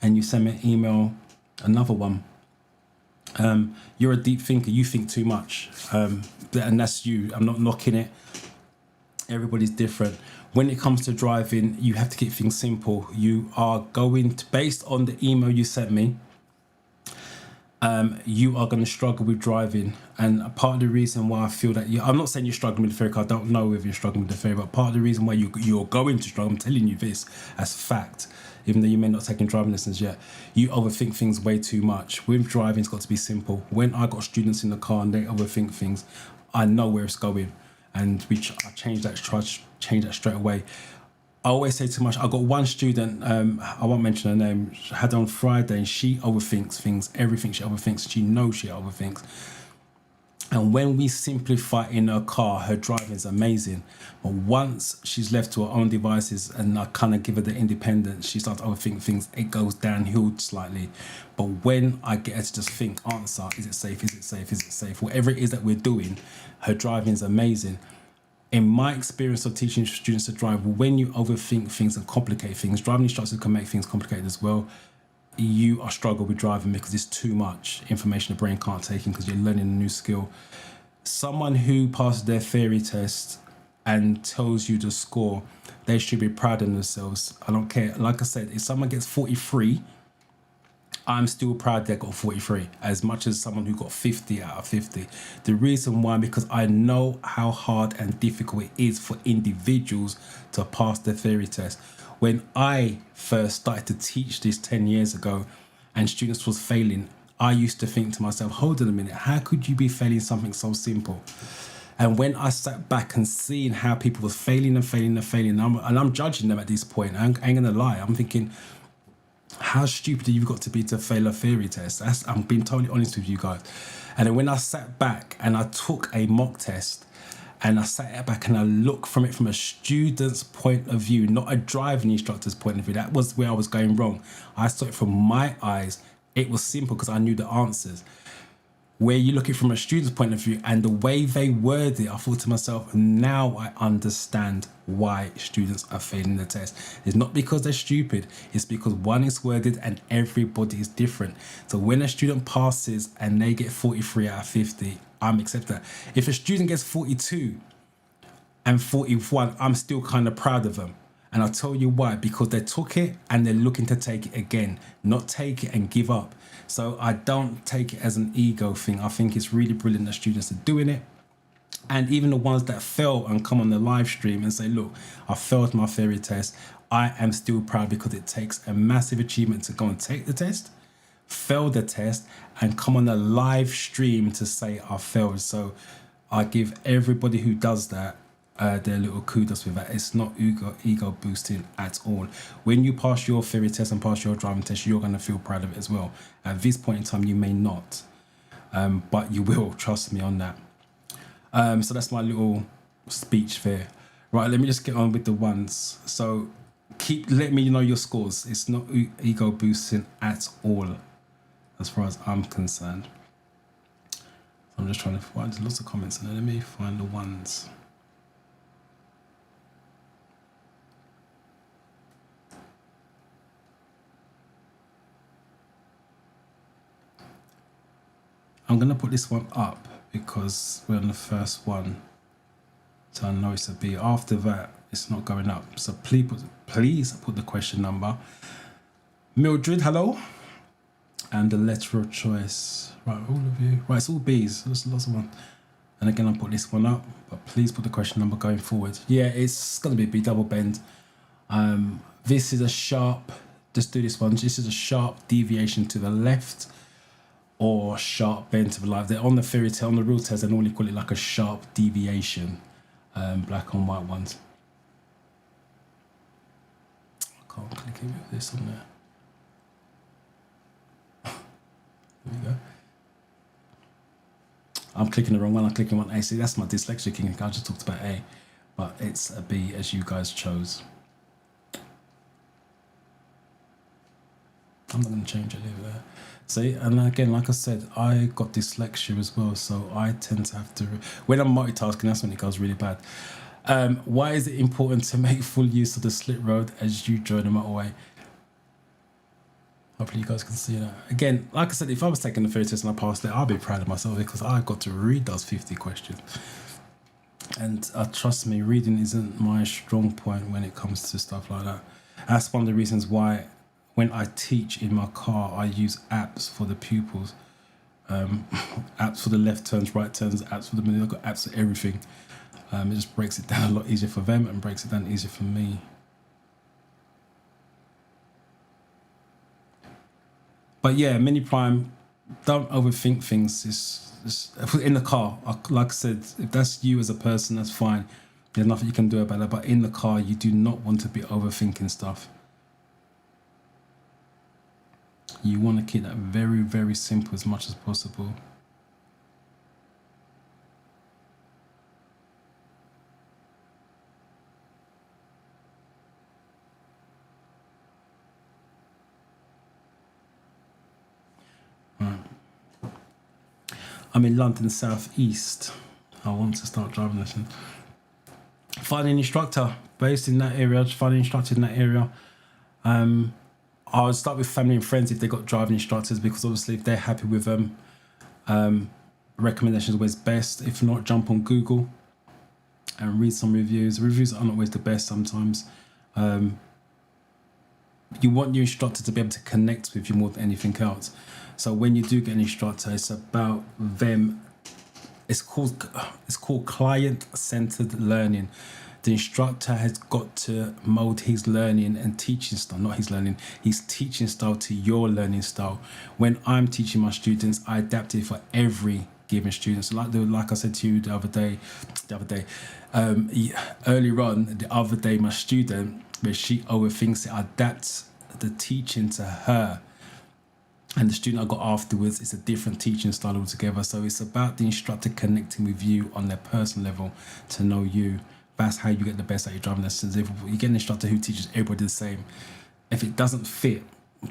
and you sent me an email, another one, you're a deep thinker. You think too much. And that's you. I'm not knocking it. Everybody's different. When it comes to driving, you have to keep things simple. You are going to, based on the email you sent me, you are going to struggle with driving. And part of the reason why I feel that I'm not saying you're struggling with the theory, because I don't know if you're struggling with the theory, but part of the reason why you're going to struggle, I'm telling you this as fact, even though you may not taking driving lessons yet, you overthink things way too much. With driving, it's got to be simple. When I got students in the car and they overthink things, I know where it's going. And I changed that straight away. I always say too much. I got one student, I won't mention her name, had on Friday, and she overthinks things, everything she overthinks. She knows she overthinks. And when we simplify in her car, her driving is amazing. But once she's left to her own devices and I kind of give her the independence, she starts overthinking things, it goes downhill slightly. But when I get her to just think, answer, is it safe, is it safe, is it safe? Whatever it is that we're doing, her driving is amazing. In my experience of teaching students to drive, when you overthink things and complicate things, driving instructors can make things complicated as well. You are struggle with driving because it's too much information the brain can't take in because you're learning a new skill. Someone who passes their theory test and tells you the score, they should be proud of themselves. I don't care. Like I said, if someone gets 43, I'm still proud they got 43 as much as someone who got 50 out of 50. The reason why, because I know how hard and difficult it is for individuals to pass the theory test. When I first started to teach this 10 years ago and students was failing, I used to think to myself, hold on a minute, how could you be failing something so simple? And when I sat back and seeing how people was failing and failing and failing, and I'm judging them at this point, I ain't gonna lie, I'm thinking, how stupid have you got to be to fail a theory test? I'm being totally honest with you guys. And then when I sat back and I took a mock test and I sat back and I looked from it from a student's point of view, not a driving instructor's point of view, that was where I was going wrong. I saw it from my eyes. It was simple because I knew the answers. Where you look at it from a student's point of view and the way they word it, I thought to myself, now I understand why students are failing the test. It's not because they're stupid, it's because one is worded and everybody is different. So when a student passes and they get 43 out of 50, I'm accepting that. If a student gets 42 and 41, I'm still kind of proud of them. And I'll tell you why, because they took it and they're looking to take it again, not take it and give up. So I don't take it as an ego thing. I think it's really brilliant that students are doing it. And even the ones that fail and come on the live stream and say, look, I failed my theory test, I am still proud because it takes a massive achievement to go and take the test, fail the test, and come on a live stream to say I failed. So I give everybody who does that their little kudos with that. It's not ego boosting at all. When you pass your theory test and pass your driving test, you're going to feel proud of it as well. At this point in time, you may not, but you will, trust me on that. So that's my little speech there. Right, let me just get on with the ones. So let me know your scores. It's not ego boosting at all, as far as I'm concerned. I'm just trying to find lots of comments, and let me find the ones. I'm going to put this one up because we're on the first one. So I know it's a B. After that, it's not going up. So please put the question number. Mildred, hello. And the letter of choice. Right, all of you. Right, it's all B's. There's lots of ones. And again, I'll put this one up. But please put the question number going forward. Yeah, it's going to be a B, double bend. This is a sharp, just do this one. This is a sharp deviation to the left, or sharp bend to the right. They're on the theory test, on the real test, they normally call it like a sharp deviation. Black on white ones. I can't click it with this on there. There we go. I'm clicking the wrong one, I'm clicking on A. See, that's my dyslexia king. I just talked about A, but it's a B as you guys chose. I'm not going to change it over there. See, and again, like I said, I got dyslexia as well, so I tend to have to, when I'm multitasking, that's when it goes really bad. Why is it important to make full use of the slit road as you join the motorway? Hopefully you guys can see that. Again, like I said, if I was taking the theory test and I passed it, I'd be proud of myself because I got to read those 50 questions. And trust me, reading isn't my strong point when it comes to stuff like that. That's one of the reasons why when I teach in my car, I use apps for the pupils. Apps for the left turns, right turns, apps for the middle. I've got apps for everything. It just breaks it down a lot easier for them and breaks it down easier for me. But yeah, mini prime, don't overthink things. It's in the car, like I said, if that's you as a person, that's fine. There's nothing you can do about it. But in the car, you do not want to be overthinking stuff. You want to keep that very, very simple as much as possible. Right. I'm in London South East. I want to start driving lesson. Find an instructor based in that area. Just find an instructor in that area. I would start with family and friends if they got driving instructors, because obviously if they're happy with them, recommendations are always best. If not, jump on Google and read some reviews. Reviews are not always the best sometimes. You want your instructor to be able to connect with you more than anything else. So when you do get an instructor, it's about them. It's called client-centered learning. The instructor has got to mold his learning and teaching style, not his learning, his teaching style to your learning style. When I'm teaching my students, I adapt it for every given student. So like I said to you the other day, earlier on, the other day, my student, where she overthinks it, I adapt the teaching to her. And the student I got afterwards, it's a different teaching style altogether. So it's about the instructor connecting with you on their personal level to know you. That's how you get the best at your driving lessons. If you get an instructor who teaches everybody the same, if it doesn't fit,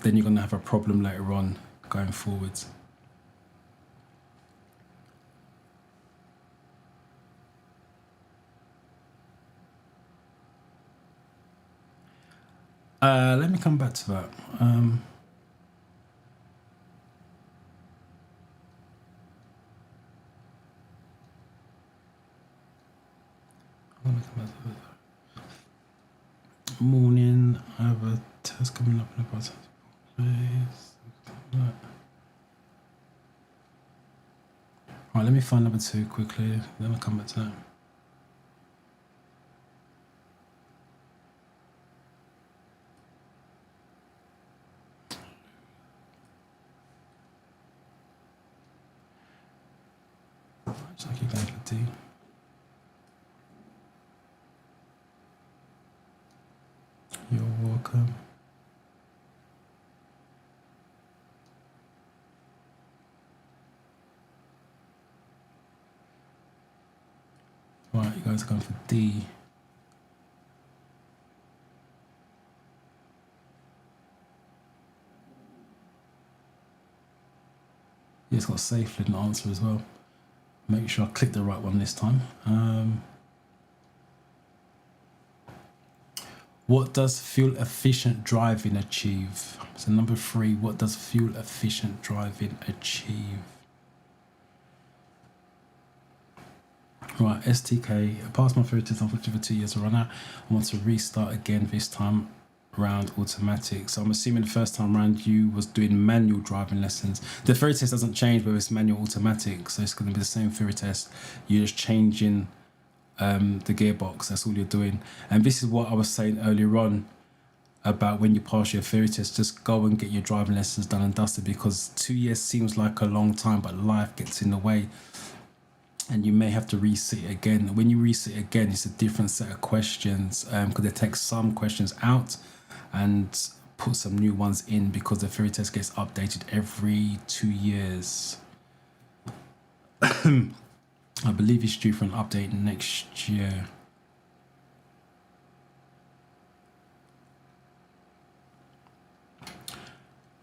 then you're going to have a problem later on going forwards. Let me come back to that. Morning, I have a test coming up in about 10 days. Right, let me find number 2 quickly, then I'll come back to that. So I keep going for D. You're welcome. Right, you guys are going for D. Yeah, it's got safely an answer as well. Make sure I click the right one this time. What does fuel efficient driving achieve? So number 3, what does fuel efficient driving achieve? Right, STK, I passed my theory test unfortunately for 2 years to run out. I want to restart again, this time round automatic. So I'm assuming the first time round you was doing manual driving lessons. The theory test doesn't change, but it's manual automatic, so it's going to be the same theory test. You're just changing the gearbox, that's all you're doing. And this is what I was saying earlier on about when you pass your theory test, just go and get your driving lessons done and dusted, because 2 years seems like a long time, but life gets in the way and you may have to resit it again. When you resit it again, it's a different set of questions, because they take some questions out and put some new ones in, because the theory test gets updated every 2 years. I believe it's due for an update next year.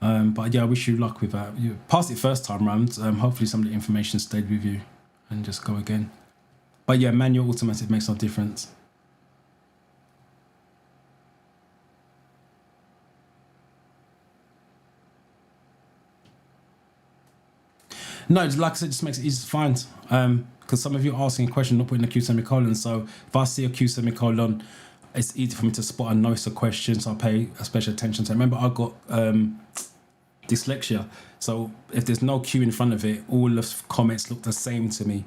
But yeah, I wish you luck with that. You passed it first time round. Hopefully some of the information stayed with you and just go again. But yeah, manual automatic makes no difference. No, like I said, it just makes it easy to find. Because some of you are asking a question, not putting a Q semicolon. So if I see a Q semicolon, it's easy for me to spot and notice a question, so I pay a special attention to it. Remember, I got dyslexia, so if there's no Q in front of it, all the comments look the same to me.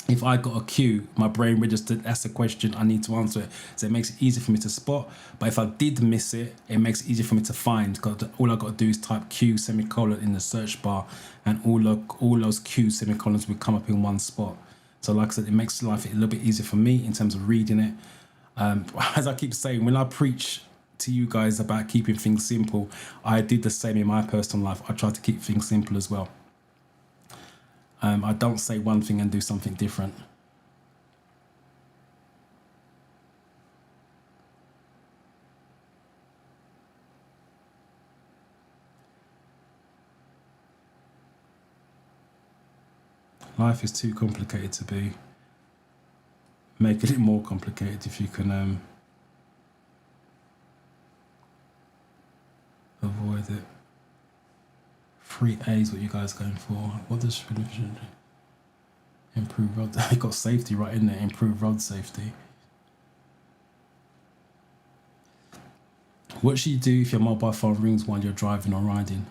If I got a Q, my brain registered that's a question, I need to answer it. So it makes it easy for me to spot. But if I did miss it, it makes it easy for me to find, because all I got to do is type Q semicolon in the search bar, and all those Q semicolons will come up in one spot. So like I said, it makes life a little bit easier for me in terms of reading it. As I keep saying, when I preach to you guys about keeping things simple, I did the same in my personal life. I try to keep things simple as well. I don't say one thing and do something different. Life is too complicated to be. make it more complicated if you can avoid it. 3A is what you guys are going for. What does revision do? Improve road. I got safety right in there. Improve road safety. What should you do if your mobile phone rings while you're driving or riding?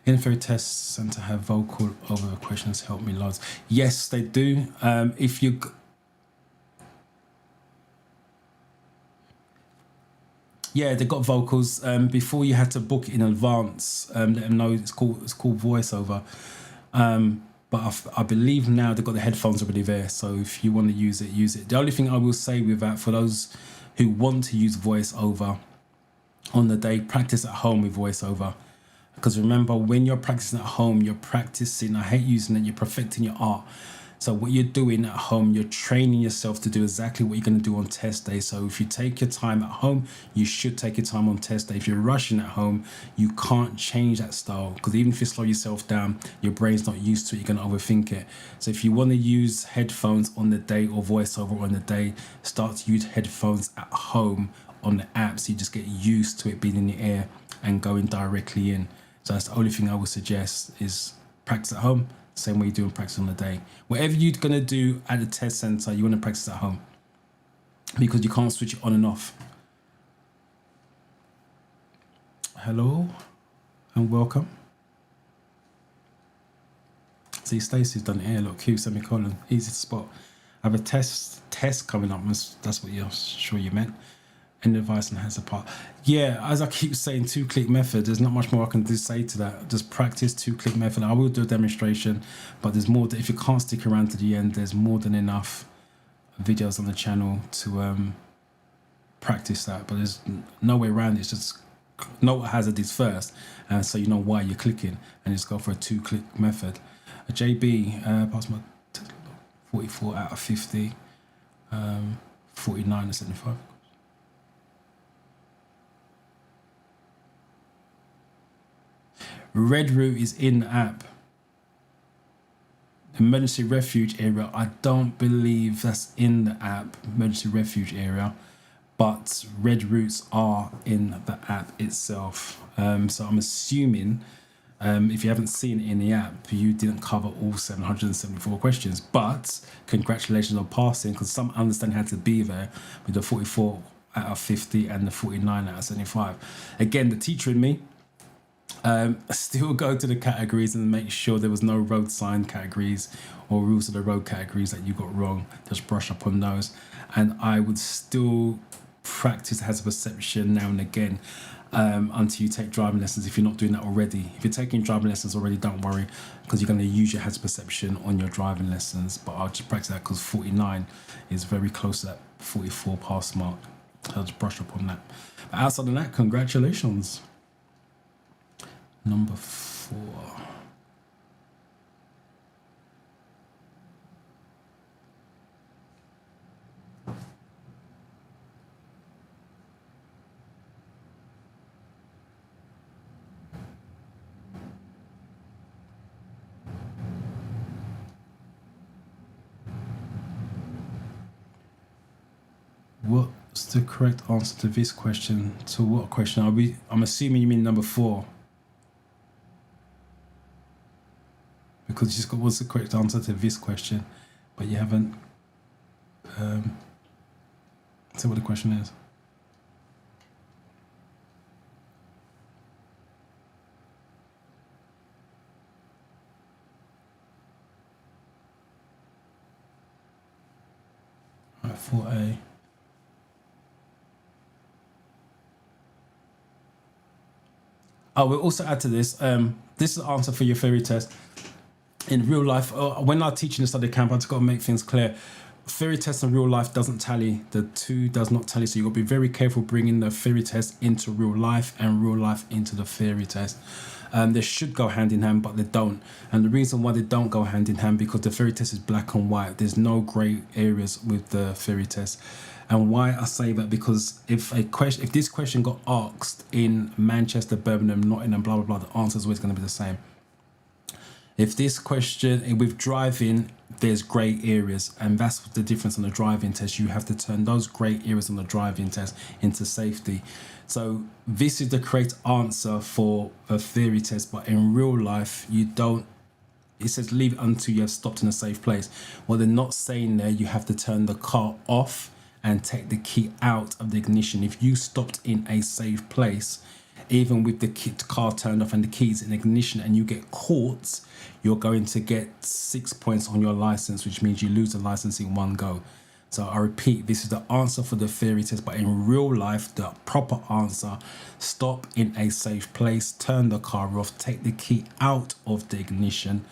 Info test centre have vocal over questions help me loads. Yes, they do. If you yeah, they got vocals. Before you had to book it in advance. Let them know it's called voiceover. But I believe now they've got the headphones already there. So if you want to use it, use it. The only thing I will say with that, for those who want to use voiceover on the day, practice at home with voiceover. Because remember, when you're practicing at home, you're practicing, I hate using it, you're perfecting your art. So what you're doing at home, you're training yourself to do exactly what you're going to do on test day. So if you take your time at home, you should take your time on test day. If you're rushing at home, you can't change that style, because even if you slow yourself down, your brain's not used to it, you're going to overthink it. So if you want to use headphones on the day or voiceover on the day, start to use headphones at home on the app, so you just get used to it being in the air and going directly in. So that's the only thing I would suggest, is practice at home, same way you're doing practice on the day. Whatever you're going to do at the test centre, you want to practice at home, because you can't switch it on and off. Hello and welcome. See, Stacey's done it here. Look, Q semicolon, easy to spot. I have a test coming up. That's what you're sure you meant. Any advice on has a part? Yeah, as I keep saying, 2-click method. There's not much more I can say to that. Just practice 2-click method. I will do a demonstration, but there's more. If you can't stick around to the end, there's more than enough videos on the channel to practice that. But there's no way around it. It's just know what hazard is first, and so you know why you're clicking, and just go for a 2-click method. A JB, pass my 44 out of 50, 49 to 75. Red route is in the app. Emergency refuge area, I don't believe that's in the app, emergency refuge area, but red routes are in the app itself. So I'm assuming if you haven't seen it in the app, you didn't cover all 774 questions, but congratulations on passing, because some understand how to be there with the 44 out of 50 and the 49 out of 75. Again, the teacher in me, still go to the categories and make sure there was no road sign categories or rules of the road categories that you got wrong. Just brush up on those, and I would still practice hazard perception now and again until you take driving lessons, if you're not doing that already. If you're taking driving lessons already, don't worry, because you're going to use your hazard perception on your driving lessons. But I'll just practice that because 49 is very close to that 44 pass mark. I'll just brush up on that. But outside of that, congratulations. Number 4. What's the correct answer to this question? To what question? I'm assuming you mean number 4. Because you just got what's the correct answer to this question, but you haven't say what the question is. All right, 4A. Oh, we'll also add to this. This is the answer for your theory test. In real life, when I'm teaching the study camp, I've just got to make things clear. Theory test and real life doesn't tally. The two does not tally. So you've got to be very careful bringing the theory test into real life and real life into the theory test. They should go hand in hand, but they don't. And the reason why they don't go hand in hand, because the theory test is black and white. There's no grey areas with the theory test. And why I say that, because if this question got asked in Manchester, Birmingham, Nottingham, blah, blah, blah, the answer is always going to be the same. If this question with driving, there's grey areas, and that's the difference on the driving test. You have to turn those grey areas on the driving test into safety. So this is the correct answer for a theory test, but in real life, you don't. It says leave it until you have stopped in a safe place. Well, they're not saying there you have to turn the car off and take the key out of the ignition. If you stopped in a safe place, even with the car turned off and the keys in ignition, and you get caught, you're going to get 6 points on your license, which means you lose the license in one go. So I repeat, this is the answer for the theory test, but in real life, the proper answer: stop in a safe place, turn the car off, take the key out of the ignition,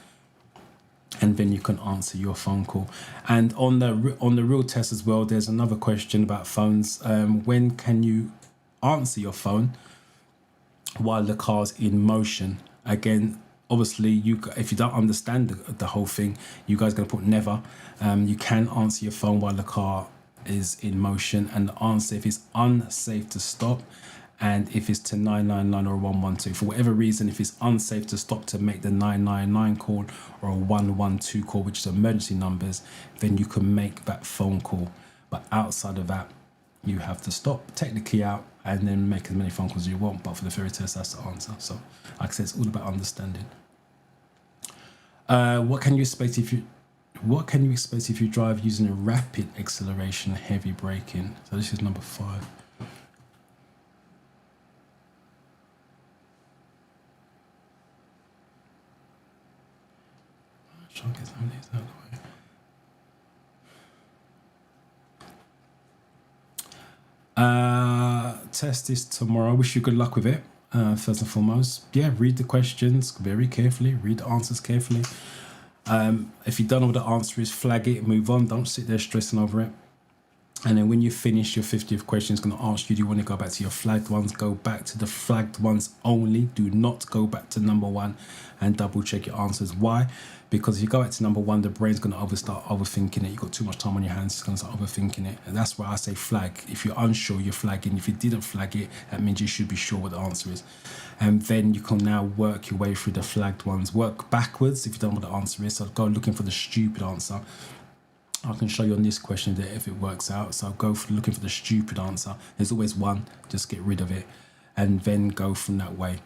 and then you can answer your phone call. And on the real test as well, there's another question about phones. When can you answer your phone while the car's in motion? Again, obviously, if you don't understand the whole thing, you guys are going to put never. You can answer your phone while the car is in motion, and the answer, if it's unsafe to stop, and if it's to 999 or 112, for whatever reason, if it's unsafe to stop to make the 999 call or a 112 call, which is emergency numbers, then you can make that phone call. But outside of that, you have to stop, take the key out, and then make as many phone calls as you want. But for the theory test, that's the answer. So, like I said, it's all about understanding. What can you expect if you drive using a rapid acceleration, heavy braking? So this is number 5. Try and get some of these out of the way. Test this tomorrow. Wish you good luck with it. First and foremost, yeah, read the questions very carefully, read the answers carefully. If you don't know what the answer is, flag it, move on. Don't sit there stressing over it. And then when you finish your 50th question, it's going to ask you, do you want to go back to your flagged ones? Go back to the flagged ones only. Do not go back to number 1 and double check your answers. Why? Because if you go back to number 1, the brain's going to start overthinking it. You've got too much time on your hands, it's going to start overthinking it. And that's why I say flag. If you're unsure, you're flagging. If you didn't flag it, that means you should be sure what the answer is. And then you can now work your way through the flagged ones. Work backwards if you don't know what the answer is. So go looking for the stupid answer. I can show you on this question that if it works out. So go for looking for the stupid answer. There's always one. Just get rid of it, and then go from that way.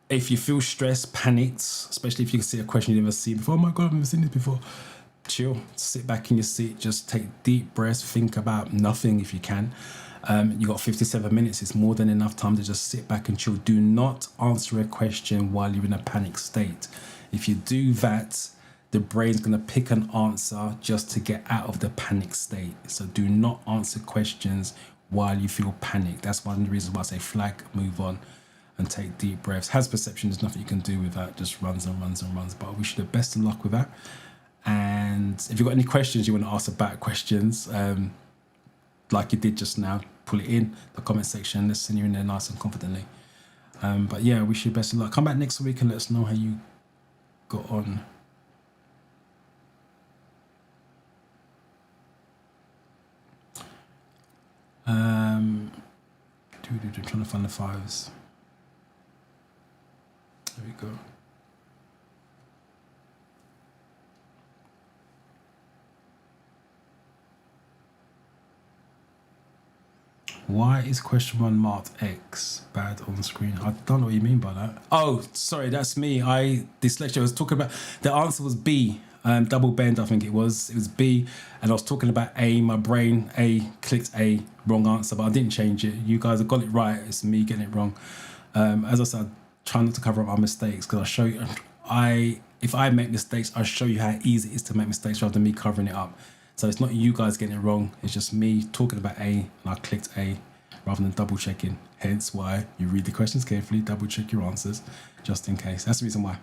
If you feel stressed, panicked, especially if you can see a question you've never seen before. Oh my God, I've never seen this before. Chill. Sit back in your seat. Just take deep breaths. Think about nothing if you can. You got 57 minutes. It's more than enough time to just sit back and chill. Do not answer a question while you're in a panic state. If you do that, the brain's going to pick an answer just to get out of the panic state. So do not answer questions while you feel panicked. That's one of the reasons why I say flag, move on, and take deep breaths. Has perception, there's nothing you can do with that. Just runs and runs and runs. But I wish you the best of luck with that. And if you've got any questions you want to ask about questions, like you did just now, pull it in the comment section. Let's send you in there nice and confidently. But yeah, I wish you the best of luck. Come back next week and let us know how you got on. Trying to find the 5s. There we go. Why is question 1 marked X bad on screen? I don't know what you mean by that. Oh, sorry, that's me. Dyslexia. I was talking about, the answer was B. Double bend, I think it was. It was B, and I was talking about A. My brain, A, clicked A, wrong answer, but I didn't change it. You guys have got it right. It's me getting it wrong. As I said, try not to cover up my mistakes, because I show you. If I make mistakes, I show you how easy it is to make mistakes rather than me covering it up. So it's not you guys getting it wrong. It's just me talking about A, and I clicked A rather than double checking. Hence why you read the questions carefully, double check your answers, just in case. That's the reason why.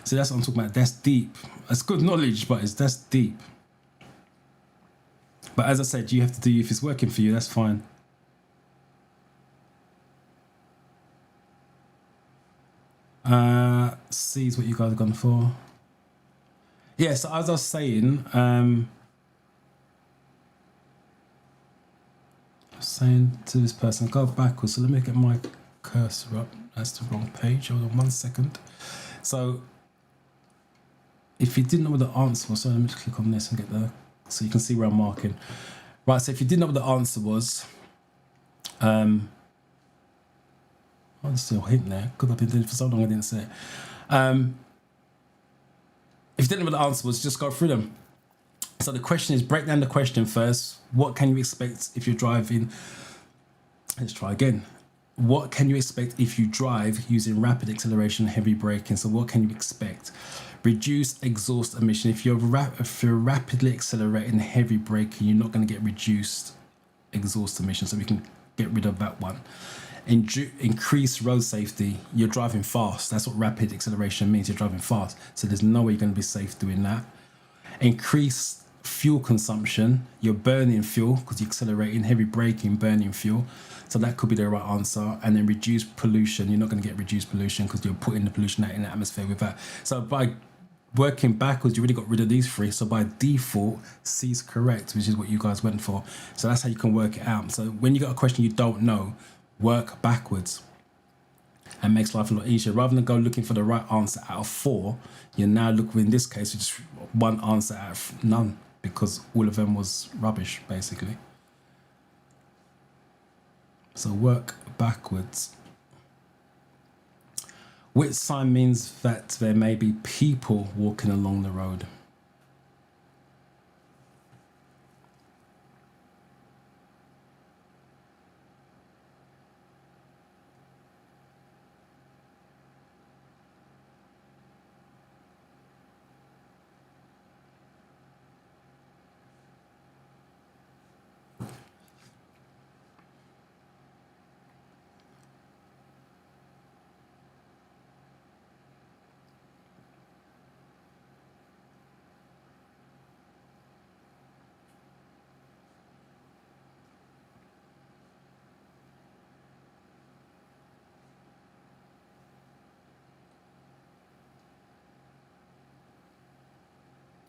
So that's what I'm talking about. That's deep. It's good knowledge, but that's deep. But as I said, you have to do, if it's working for you, that's fine. C is what you guys have gone for. Yeah, so as I was saying, to this person, go backwards. So let me get my cursor up. That's the wrong page. Hold on 1 second. So if you didn't know what the answer was, so let me just click on this and get the, so you can see where I'm marking. Right, so if you didn't know what the answer was, oh, there's still a hint there, because I've been doing it for so long I didn't say it. If you didn't know what the answer was, just go through them. So the question is, break down the question first. What can you expect if you're driving? Let's try again. What can you expect if you drive using rapid acceleration and heavy braking? So what can you expect? Reduce exhaust emission. If you're rapidly accelerating heavy braking, you're not going to get reduced exhaust emission. So we can get rid of that one. Increase road safety. You're driving fast. That's what rapid acceleration means. You're driving fast. So there's no way you're going to be safe doing that. Increase fuel consumption. You're burning fuel because you're accelerating, heavy braking, burning fuel. So that could be the right answer. And then reduce pollution. You're not going to get reduced pollution because you're putting the pollution out in the atmosphere with that. So by working backwards, you already got rid of these three. So by default, C is correct, which is what you guys went for. So that's how you can work it out. So when you got a question you don't know, work backwards. And makes life a lot easier. Rather than go looking for the right answer out of 4, you're now looking, in this case, just one answer out of none, because all of them was rubbish, basically. So work backwards. Which sign means that there may be people walking along the road?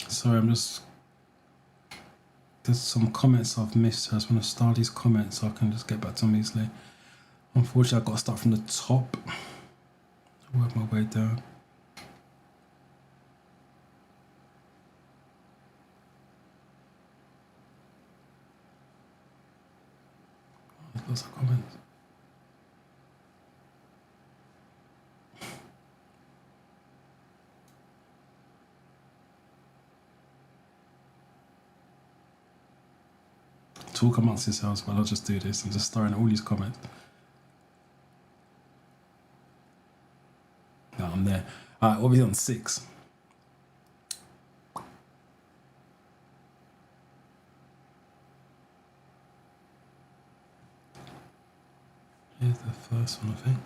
Sorry, there's some comments I've missed. I just want to start these comments so I can just get back to them easily. Unfortunately, I've got to start from the top. Work my way down. There's lots of comments. Talk amongst yourselves while I'll just do this. I'm just starting all these comments. No, I'm there. All right, what are we on? 6. Here's the first one, I think.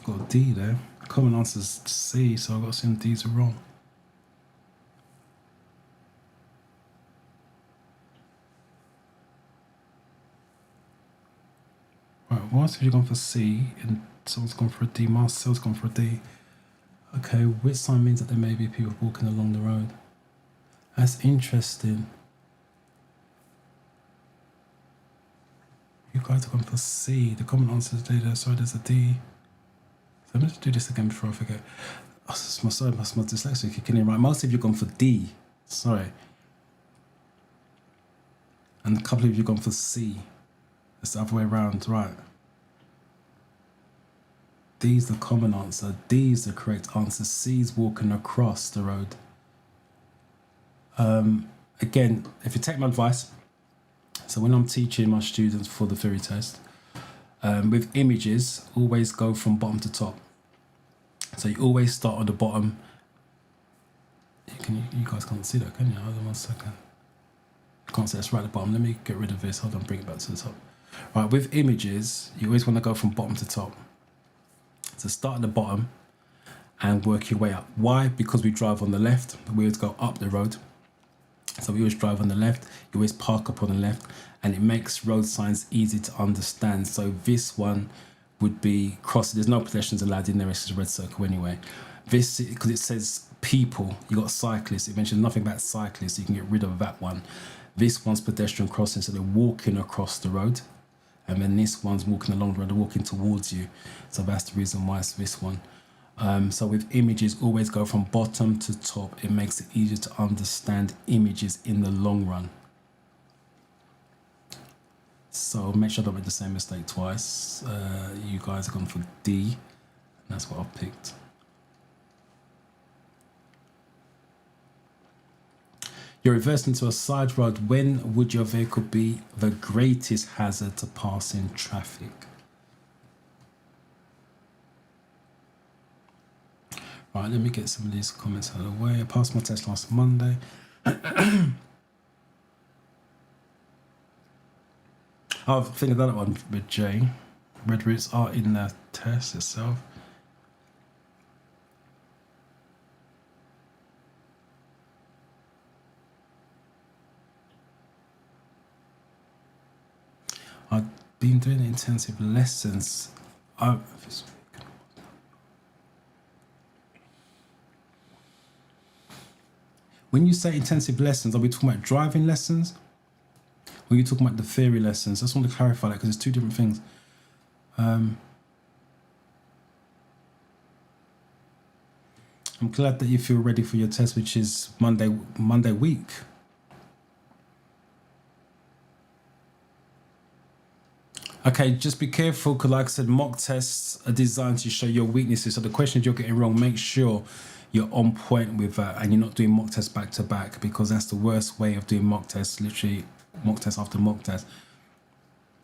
Got a D there. Common answer's C, so I've got to assume D's are wrong. Right, why have you gone for C and someone's gone for a D? Marcel's gone for a D. Okay, which sign means that there may be people walking along the road? That's interesting. You guys have gone for C. The common answer is D there, so there's a D. So I'm going to do this again before I forget. Oh, sorry, my dyslexia kicking in. Right, most of you have gone for D. Sorry. And a couple of you have gone for C. It's the other way around, right. D's the common answer. D's the correct answer. C's walking across the road. Again, if you take my advice, so when I'm teaching my students for the theory test, with images, always go from bottom to top. So you always start on the bottom You guys can't see that, can you? Hold on 1 second. Can't see that's right at the bottom. Let me get rid of this. Hold on, bring it back to the top. Right, with images, you always want to go from bottom to top. So start at the bottom and work your way up. Why? Because we drive on the left. We always go up the road. So we always drive on the left. You always park up on the left, and it makes road signs easy to understand. So this one would be crossing. There's no pedestrians allowed in there. It's just a red circle anyway. This, because it says people, you got cyclists. It mentions nothing about cyclists. So you can get rid of that one. This one's pedestrian crossing, so they're walking across the road. And then this one's walking along the road, they're walking towards you. So that's the reason why it's this one. So with images, always go from bottom to top. It makes it easier to understand images in the long run. So make sure I don't make the same mistake twice. You guys are gone for D, and that's what I've picked. You're reversing to a side road. When would your vehicle be the greatest hazard to passing traffic? Right, let me get some of these comments out of the way. I passed my test last Monday. I think I've done that one with Jay. Red roots are in the test itself. I've been doing intensive lessons. When you say intensive lessons, are we talking about driving lessons? Or are you talking about the theory lessons? I just want to clarify that because it's two different things. I'm glad that you feel ready for your test, which is Monday week. Okay, just be careful because, like I said, mock tests are designed to show your weaknesses. So the questions you're getting wrong, make sure you're on point with that and you're not doing mock tests back to back, because that's the worst way of doing mock tests, literally mock test after mock test.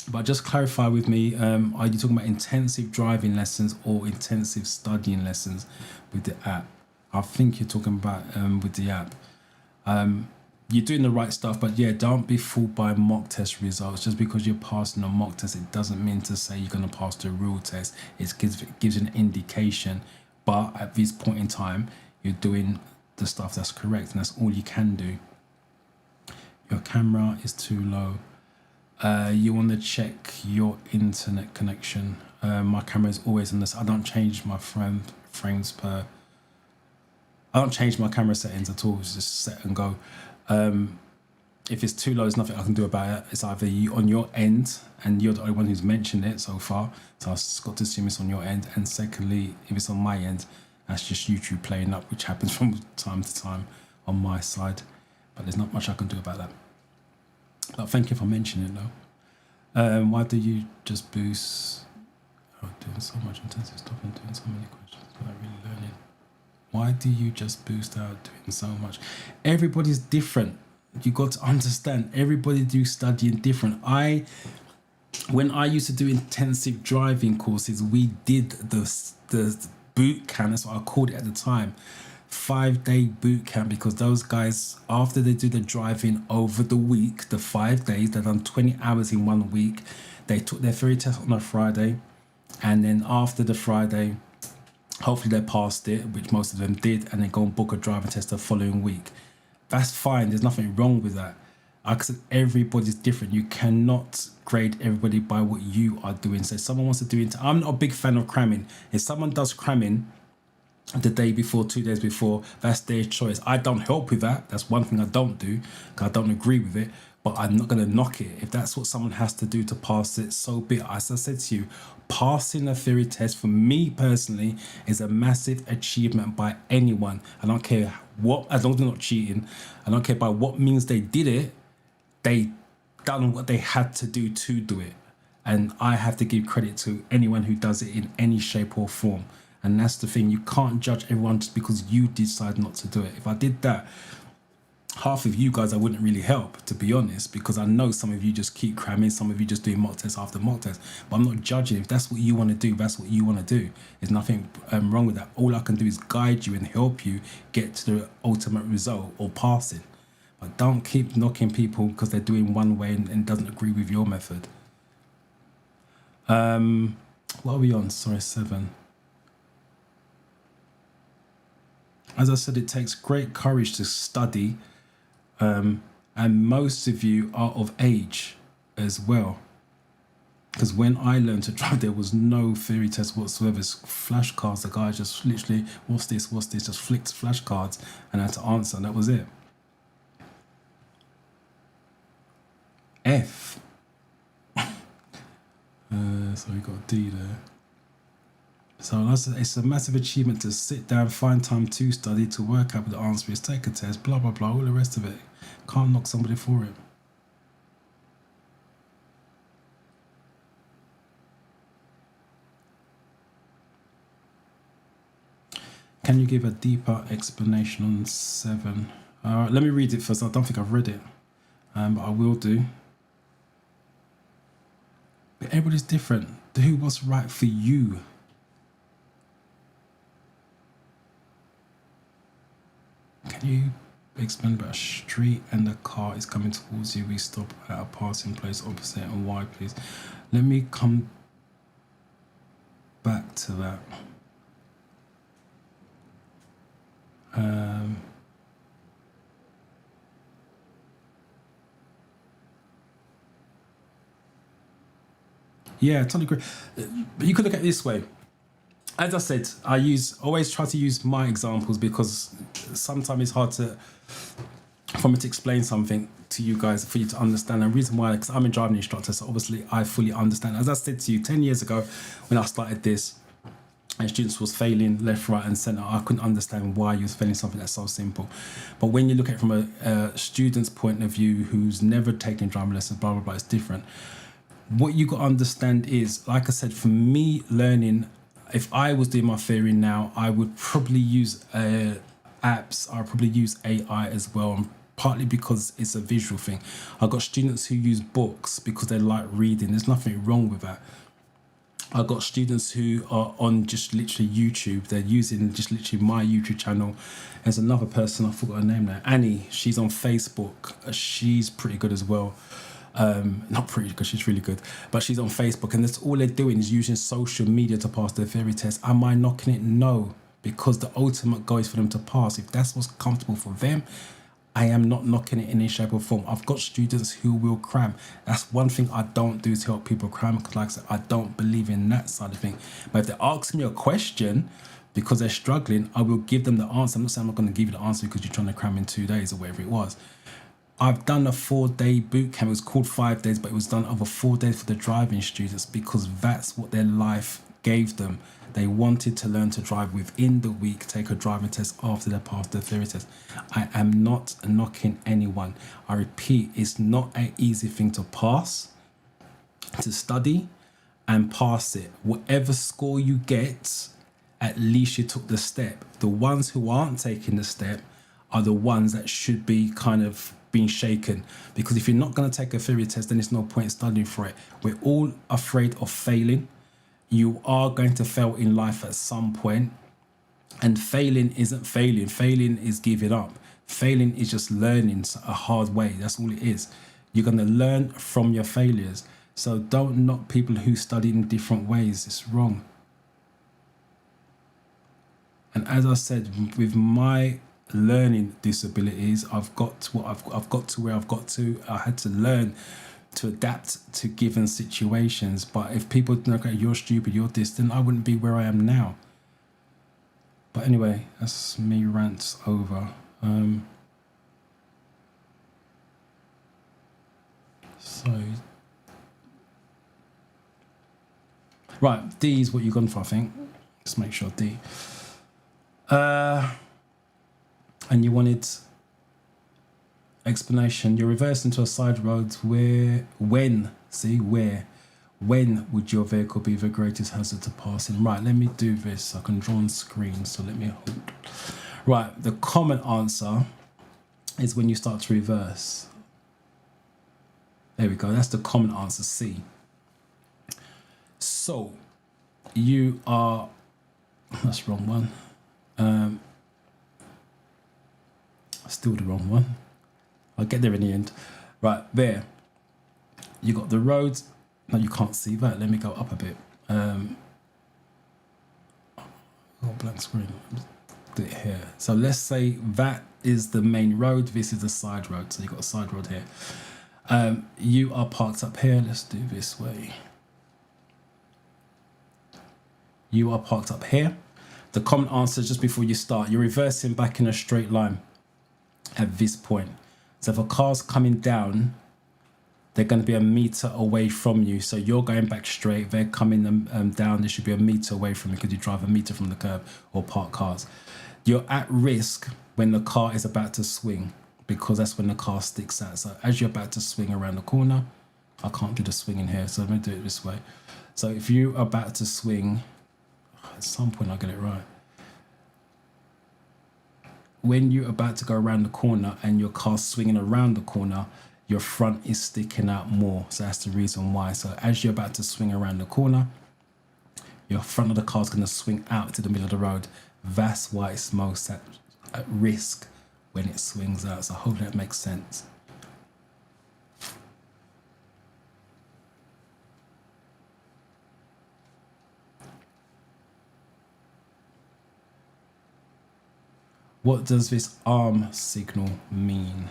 But just clarify with me, are you talking about intensive driving lessons or intensive studying lessons with the app? I think you're talking about with the app. You're doing the right stuff, but yeah, don't be fooled by mock test results. Just because you're passing a mock test, it doesn't mean to say you're going to pass the real test. It gives you an indication, but at this point in time, you're doing the stuff that's correct, and that's all you can do. Your camera is too low. You want to check your internet connection. My camera is always on this. I don't change my frames per. I don't change my camera settings at all. It's just set and go. If it's too low, there's nothing I can do about it. It's either you on your end, and you're the only one who's mentioned it so far, so I've just got to assume it's on your end. And secondly, if it's on my end, that's just YouTube playing up, which happens from time to time on my side, but there's not much I can do about that. But thank you for mentioning it though. Why do you just boost? Oh, doing so much intensive stuff and doing so many questions without really learning. Why do you just boost out doing so much? Everybody's different. You got to understand, everybody do studying different. When I used to do intensive driving courses, we did the boot camp. That's what I called it at the time. 5-day boot camp, because those guys, after they do the driving over the week, the 5 days, they've done 20 hours in 1 week. They took their theory test on a Friday, and then after the Friday, hopefully they passed it, which most of them did, and then go and book a driving test the following week. That's fine. There's nothing wrong with that. Like I said, everybody's different. You cannot grade everybody by what you are doing. So if someone wants to do it, I'm not a big fan of cramming. If someone does cramming the day before, 2 days before, that's their choice. I don't help with that. That's one thing I don't do, because I don't agree with it. But I'm not going to knock it. If that's what someone has to do to pass it, so be it. As I said to you, passing a theory test for me personally is a massive achievement by anyone. I don't care what, as long as they're not cheating, I don't care by what means they did it, they done what they had to do it. And I have to give credit to anyone who does it in any shape or form. And that's the thing, you can't judge everyone just because you decide not to do it. If I did that, half of you guys I wouldn't really help, to be honest, because I know some of you just keep cramming, some of you just doing mock test after mock test. But I'm not judging. If that's what you want to do, that's what you want to do. There's nothing wrong with that. All I can do is guide you and help you get to the ultimate result or passing. But don't keep knocking people because they're doing one way and doesn't agree with your method. What are we on? Sorry, 7. As I said, it takes great courage to study. And most of you are of age as well. Because when I learned to drive, there was no theory test whatsoever. It's flashcards. The guy just literally, what's this, just flicked flashcards and I had to answer, and that was it. F. So we got D there. So it's a massive achievement to sit down, find time to study, to work out what the answer is, take a test, blah, blah, blah, all the rest of it. Can't knock somebody for it. Can you give a deeper explanation on 7? Let me read it first. I don't think I've read it, but I will do. But everybody's different. Do what's right for you. Can you explain about a street and a car is coming towards you? We stop at a passing place opposite and why, please? Let me come back to that. Yeah, totally agree. But you could look at it this way. As I said, always try to use my examples because sometimes it's hard for me to explain something to you guys for you to understand. And the reason why, because I'm a driving instructor, so obviously I fully understand. As I said to you 10 years ago when I started this, and students was failing left, right, and centre, I couldn't understand why you was failing something that's so simple. But when you look at it from a student's point of view who's never taken driving lessons, blah, blah, blah, it's different. What you got to understand is, like I said, for me learning, if I was doing my theory now, I would probably use apps. I'll probably use AI as well, and partly because it's a visual thing. I've got students who use books because they like reading. There's nothing wrong with that. I've got students who are on just literally YouTube. They're using just literally my YouTube channel. There's another person, I forgot her name now, Annie. She's on Facebook. She's pretty good as well. Not pretty, because she's really good, but she's on Facebook, and that's all they're doing is using social media to pass their theory test. Am I knocking it? No, because the ultimate goal is for them to pass. If that's what's comfortable for them, I am not knocking it in any shape or form. I've got students who will cram. That's one thing I don't do, is help people cram, because like I said, I don't believe in that side of thing. But if they ask me a question because they're struggling, I will give them the answer. I'm not saying I'm not going to give you the answer because you're trying to cram in 2 days or whatever it was. I've done a 4-day boot camp. It was called 5 days, but it was done over 4 days for the driving students because that's what their life gave them. They wanted to learn to drive within the week, take a driving test after they passed their theory test. I am not knocking anyone. I repeat, it's not an easy thing to pass, to study and pass it. Whatever score you get, at least you took the step. The ones who aren't taking the step are the ones that should be kind of being shaken, because if you're not going to take a theory test, then there's no point studying for it. We're all afraid of failing. You are going to fail in life at some point, and failing isn't failing. Failing is giving up. Failing is just learning a hard way. That's all it is. You're going to learn from your failures. So don't knock people who study in different ways. It's wrong. And as I said, with my learning disabilities, I've got to where I've got to. I had to learn to adapt to given situations. But if people think, okay, you're stupid, you're this, then I wouldn't be where I am now. But anyway, that's me rants over. Right, D is what you've gone for, I think. Just make sure D. And you wanted explanation. You're reversing to a side road when would your vehicle be the greatest hazard to passing? Right, let me do this. I can draw on screen, so let me hold. Right, the common answer is when you start to reverse. There we go. That's the common answer, C. So you are, that's the wrong one. Still the wrong one. I'll get there in the end. Right, there. You got the roads. No, you can't see that. Let me go up a bit. Oh, blank screen. Do it here. So let's say that is the main road. This is the side road. So you've got a side road here. You are parked up here. Let's do this way. You are parked up here. The common answer just before you start, you're reversing back in a straight line at this point. So if a car's coming down, they're going to be a meter away from you. So you're going back straight. They're coming down. They should be a meter away from you because you drive a meter from the curb or park cars. You're at risk when the car is about to swing because that's when the car sticks out. So as you're about to swing around the corner, I can't do the swing in here, so I'm going to do it this way. So if you're about to swing, at some point I'll get it right. When you're about to go around the corner and your car's swinging around the corner, your front is sticking out more. So that's the reason why. So as you're about to swing around the corner, your front of the car is going to swing out to the middle of the road. That's why it's most at risk when it swings out. So I hope that makes sense. What does this arm signal mean?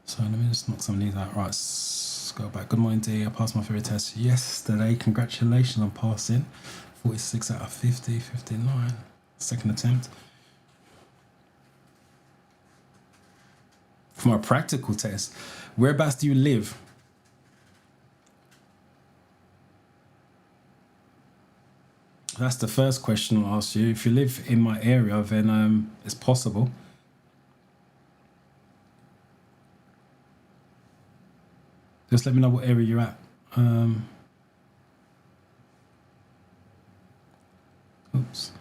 So let me just knock some of these out. Right, let's go back. Good morning, D. I passed my theory test yesterday. Congratulations on passing. 46 out of 50, 59. Second attempt. For my practical test, whereabouts do you live? That's the first question I'll ask you. If you live in my area, then it's possible. Just let me know what area you're at. Oops.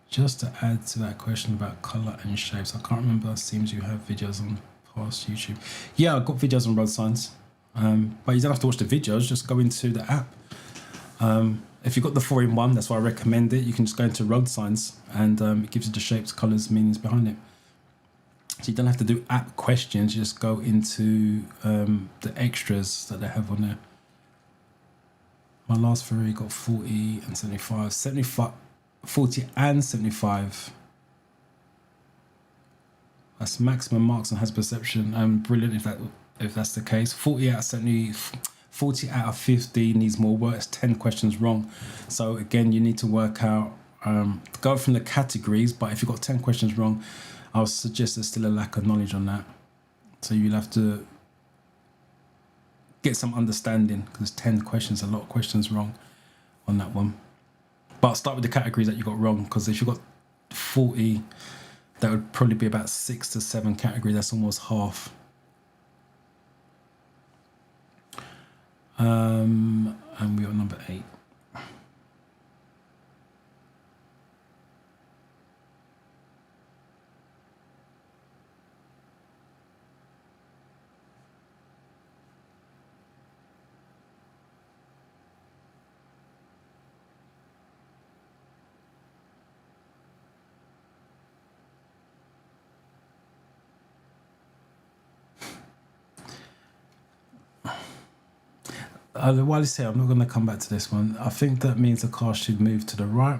Just to add to that question about colour and shapes, I can't remember. It seems you have videos on past YouTube. Yeah, I've got videos on road signs. But you don't have to watch the videos, just go into the app. If you've got the 4-in-1, that's why I recommend it. You can just go into road signs and it gives you the shapes, colours, meanings behind it. So you don't have to do app questions, you just go into the extras that they have on there. My last theory got 40 and 75. 40 and 75. That's maximum marks on has perception. Brilliant if that's the case. 40 out of 70, 40 out of 50 needs more work. It's 10 questions wrong. So again, you need to work out, go from the categories, but if you've got 10 questions wrong, I would suggest there's still a lack of knowledge on that. So you'll have to get some understanding because 10 questions, a lot of questions wrong on that one. But start with the categories that you got wrong, because if you've got 40, that would probably be about 6 to 7 categories. That's almost half. And we're on number 8. While it's here, I'm not going to come back to this one. I think that means the car should move to the right.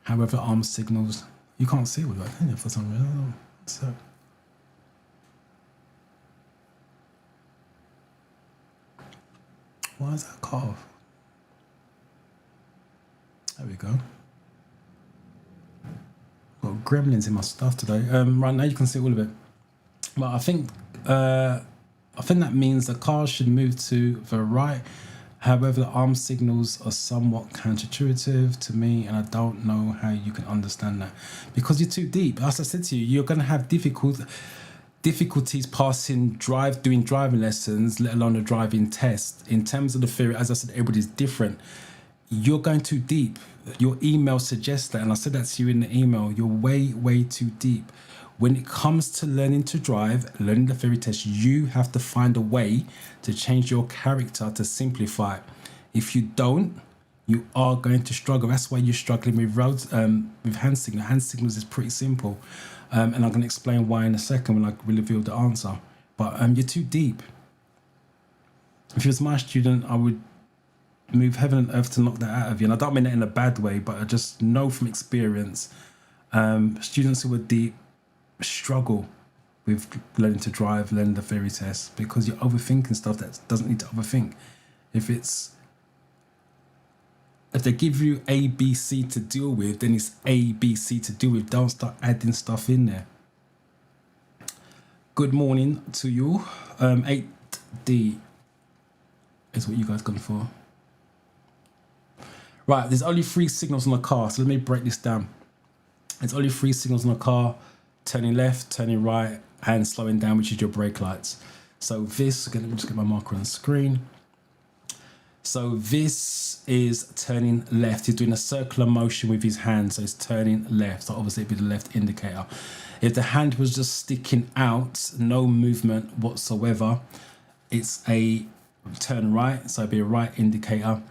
However, arm signals, you can't see with that, can you, for some reason? So, why is that cut off? There we go. Got gremlins in my stuff today. Right now you can see all of it. But I think that means the car should move to the right. However, the arm signals are somewhat counterintuitive to me, and I don't know how you can understand that because you're too deep. As I said to you, you're going to have difficulties doing driving lessons, let alone a driving test. In terms of the theory, as I said, everybody's different. You're going too deep. Your email suggests that, and I said that to you in the email. You're way too deep. When it comes to learning to drive, learning the theory test, you have to find a way to change your character to simplify it. If you don't, you are going to struggle. That's why you're struggling with with hand signals. Hand signals is pretty simple, and I'm going to explain why in a second when I reveal the answer. But you're too deep. If you was my student, I would move heaven and earth to knock that out of you. And I don't mean that in a bad way, but I just know from experience, students who are deep struggle with learning to drive, learning the theory test, because you're overthinking stuff that doesn't need to overthink. If they give you A, B, C to deal with, then it's A, B, C to deal with. Don't start adding stuff in there. Good morning to you. 8D is what you guys gone for. Right, there's only 3 signals on the car, so let me break this down. There's only 3 signals on the car: turning left, turning right, and slowing down, which is your brake lights. So this, again, let me just get my marker on the screen. So this is turning left. He's doing a circular motion with his hand, so it's turning left. So obviously it'd be the left indicator. If the hand was just sticking out, no movement whatsoever, it's a turn right, so it'd be a right indicator.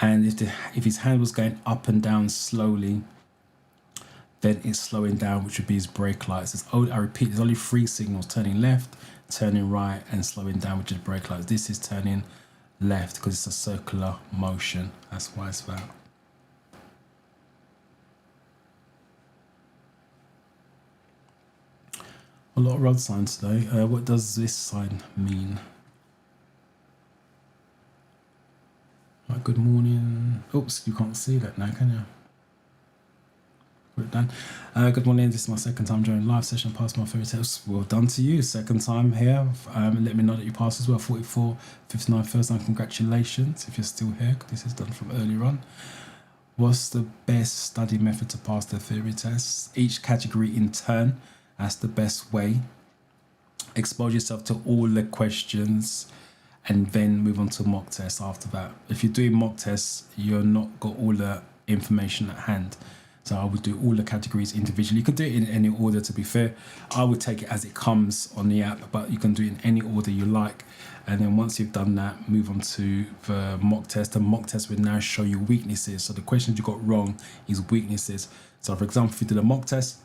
And if his hand was going up and down slowly, then it's slowing down, which would be his brake lights. I repeat, there's only 3 signals: turning left, turning right, and slowing down, which is brake lights. This is turning left because it's a circular motion. That's why it's that. A lot of road signs today. What does this sign mean? Right, good morning. Oops, you can't see that now, can you? Put it down. Good morning. This is my second time joining live session. Passed my theory test. Well done to you. Second time here. Let me know that you passed as well. 44, 59 first time. Congratulations if you're still here. This is done from earlier on. What's the best study method to pass the theory tests? Each category in turn. That's the best way. Expose yourself to all the questions and then move on to mock tests after that. If you're doing mock tests, you're not got all the information at hand. So I would do all the categories individually. You can do it in any order, to be fair. I would take it as it comes on the app, but you can do it in any order you like. And then once you've done that, move on to the mock test. The mock test will now show you weaknesses. So the questions you got wrong is weaknesses. So for example, if you did a mock test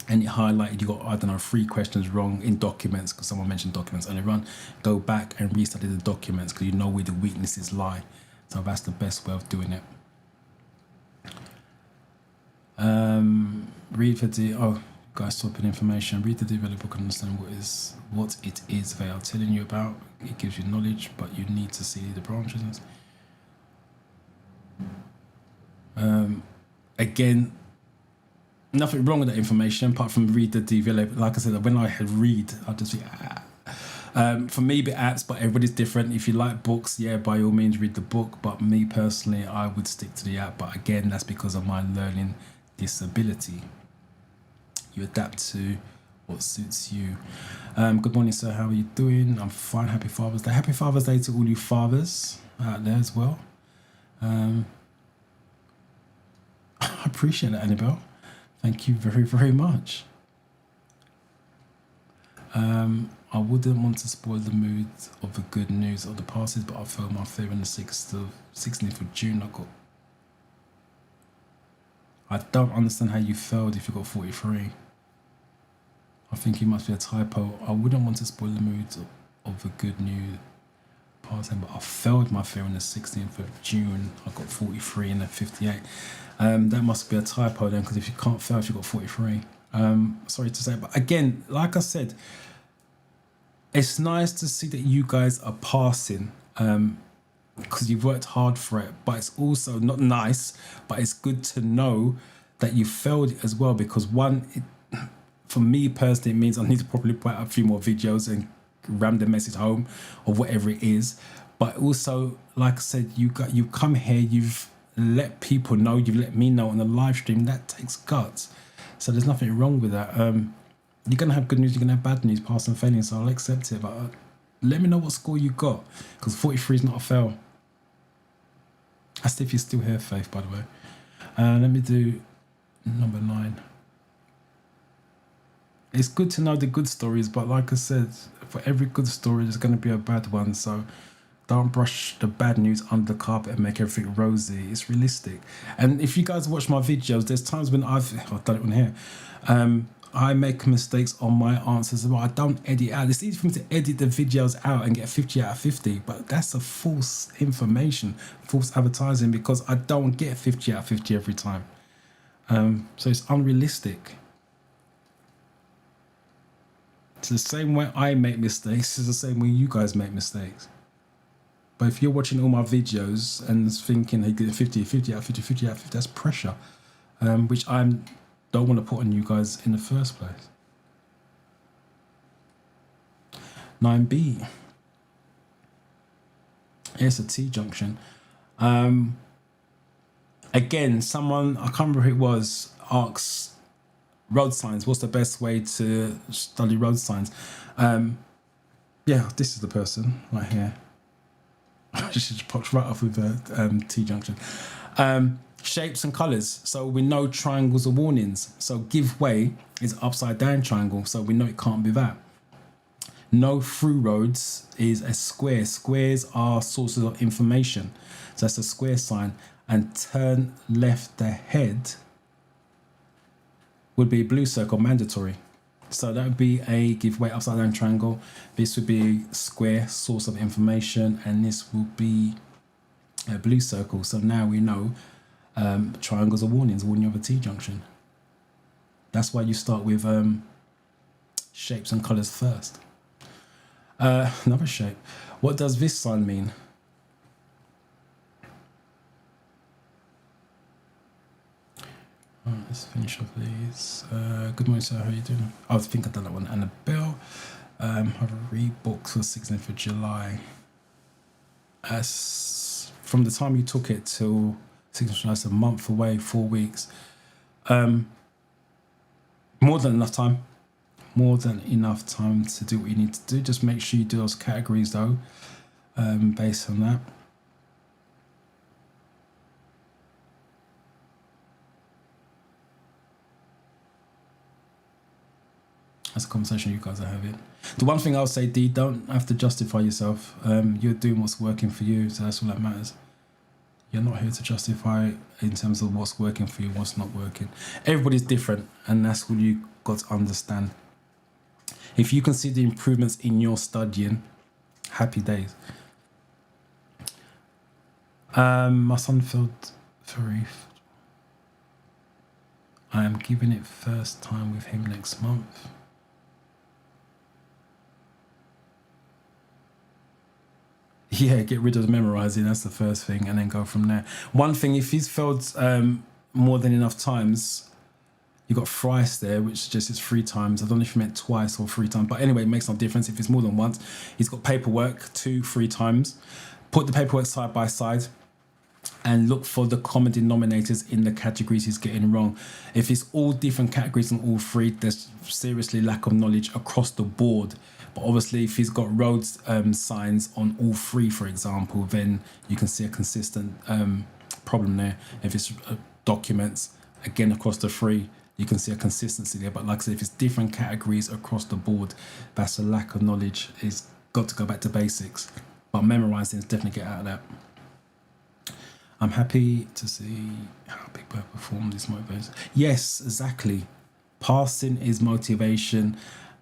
and it highlighted you got, I don't know, 3 questions wrong in documents, because someone mentioned documents earlier on, go back and restudy the documents because you know where the weaknesses lie. So that's the best way of doing it. Read the guys, swapping information. Read the developer book and understand what it is they are telling you about. It gives you knowledge, but you need to see the branches. Again, nothing wrong with that information apart from read the developer. Like I said, when I had read, I'll just be for me, the apps, but everybody's different. If you like books, yeah, by all means read the book. But me personally, I would stick to the app. But again, that's because of my learning disability. You adapt to what suits you. Good morning, sir. How are you doing? I'm fine. Happy Father's Day. Happy Father's Day to all you fathers out there as well. I appreciate it, Annabelle. Thank you very, very much. I wouldn't want to spoil the mood of the good news of the passes, but I failed my theory on the 16th of June. I don't understand how you failed if you got 43. I think it must be a typo. I wouldn't want to spoil the mood of the good news passing, but I failed my theory on the 16th of June. I got 43 and then 58. That must be a typo then, because if you can't fail if you got 43. Sorry to say, but again, like I said, it's nice to see that you guys are passing because you've worked hard for it, but it's also not nice, but it's good to know that you failed it as well, because for me personally, it means I need to probably put out a few more videos and ram the message home or whatever it is. But also, like I said, you've come here, you've let people know, you've let me know on the live stream. That takes guts. So there's nothing wrong with that. You're gonna have good news, you're gonna have bad news, pass and failing. So I'll accept it. But let me know what score you got, because 43 is not a fail. That's if you're still here, Faith, by the way. Let me do number 9. It's good to know the good stories, but like I said, for every good story, there's going to be a bad one. So don't brush the bad news under the carpet and make everything rosy. It's realistic. And if you guys watch my videos, there's times when I've done it on here. I make mistakes on my answers. Well, I don't edit out. It's easy for me to edit the videos out and get 50 out of 50, but that's a false information, false advertising, because I don't get 50 out of 50 every time. So it's unrealistic. It's the same way I make mistakes. It's the same way you guys make mistakes. But if you're watching all my videos and thinking, hey, get 50 out of 50, 50 out of 50, that's pressure, which I don't want to put on you guys in the first place. 9B. It's a T-junction. Again, someone, I can't remember who it was, asks, road signs, what's the best way to study road signs? Yeah, this is the person right here. She just pops right off with a T-junction. Shapes and colours. So we know triangles are warnings. So give way is upside down triangle. So we know it can't be that. No through roads is a square. Squares are sources of information. So that's a square sign. And turn left ahead would be blue circle, mandatory. So that would be a give way upside down triangle. This would be a square, source of information, and this will be a blue circle. So now we know triangles are warnings, warning of a T-junction. That's why you start with shapes and colours first. Another shape. What does this sign mean? Let's finish off these. Good morning, sir. How are you doing? I think I've done that one. Annabelle. Have a rebook for 16th of July. As from the time you took it till 16th of July, it's a month away, 4 weeks. More than enough time. More than enough time to do what you need to do. Just make sure you do those categories though, based on that. That's a conversation you guys are having. The one thing I'll say, D, don't have to justify yourself. You're doing what's working for you, so that's all that matters. You're not here to justify in terms of what's working for you, what's not working. Everybody's different, and that's what you got to understand. If you can see the improvements in your studying, happy days. My son felt very... I am giving it first time with him next month. Yeah, get rid of the memorizing. That's the first thing, and then go from there. One thing, if he's failed more than enough times, you got thrice there, which suggests it's 3 times. I don't know if you meant twice or 3 times, but anyway, it makes no difference if it's more than once. He's got paperwork 2, 3 times. Put the paperwork side by side and look for the common denominators in the categories he's getting wrong. If it's all different categories in all 3, there's seriously lack of knowledge across the board. But obviously, if he's got road signs on all 3, for example, then you can see a consistent problem there. If it's documents, again, across the 3, you can see a consistency there. But like I said, if it's different categories across the board, that's a lack of knowledge. It's got to go back to basics. But memorizing is definitely get out of that. I'm happy to see how Big Bird performed this motivation. Yes, exactly. Passing is motivation,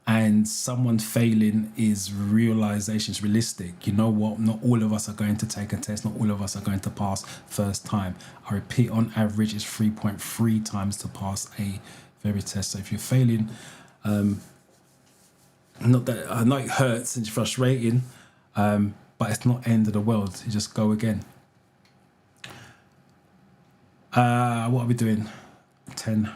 and someone failing is realization. It's realistic. You know what? Not all of us are going to take a test. Not all of us are going to pass first time. I repeat, on average, it's 3.3 times to pass a very test. So if you're failing, not that I know it hurts and it's frustrating, but it's not end of the world. You just go again. What are we doing? 10.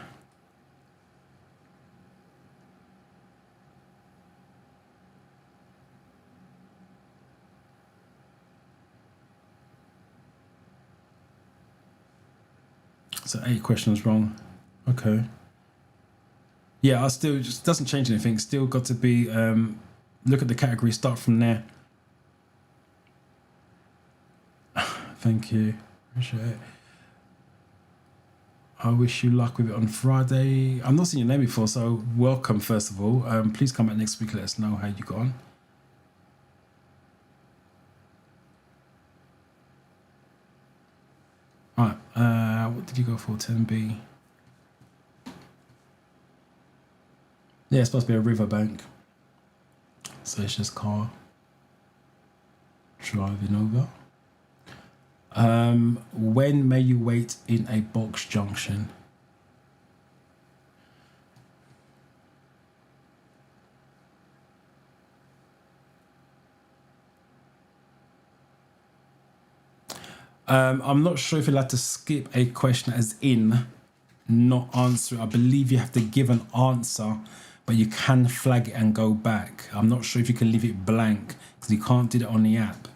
So 8 questions wrong. Okay. Yeah, I still just doesn't change anything. Still got to be look at the category, start from there. Thank you. Appreciate it. I wish you luck with it on Friday. I've not seen your name before, so welcome first of all. Please come back next week, let us know how you got on. Alright, what did you go for? 10B. Yeah, it's supposed to be a riverbank. So it's just car driving over. When may you wait in a box junction? I'm not sure if you're allowed to skip a question as in not answer it. I believe you have to give an answer, but you can flag it and go back. I'm not sure if you can leave it blank because you can't do that on the app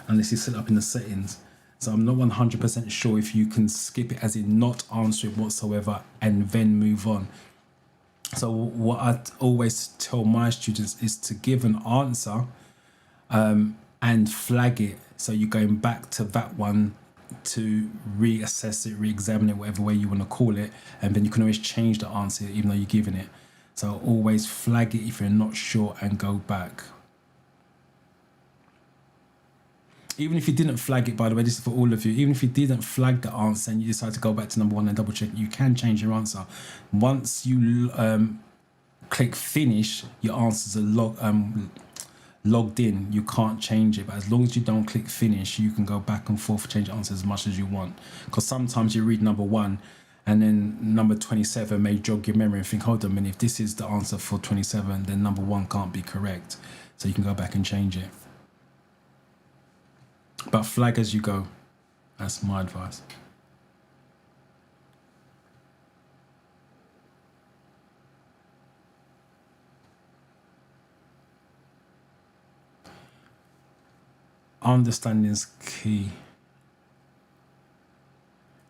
unless you set it up in the settings. So I'm not 100% sure if you can skip it as in not answer it whatsoever and then move on. So what I always tell my students is to give an answer and flag it. So you're going back to that one to reassess it, re-examine it, whatever way you want to call it. And then you can always change the answer even though you're giving it. So always flag it if you're not sure and go back. Even if you didn't flag it, by the way, this is for all of you. Even if you didn't flag the answer and you decide to go back to number 1 and double check, you can change your answer. Once you click finish, your answers are logged in. You can't change it, but as long as you don't click finish, you can go back and forth, change the answer as much as you want. Because sometimes you read number 1 and then number 27 may jog your memory and think, hold on a minute, if this is the answer for 27, then number 1 can't be correct. So you can go back and change it. But flag as you go. That's my advice. Understanding is key.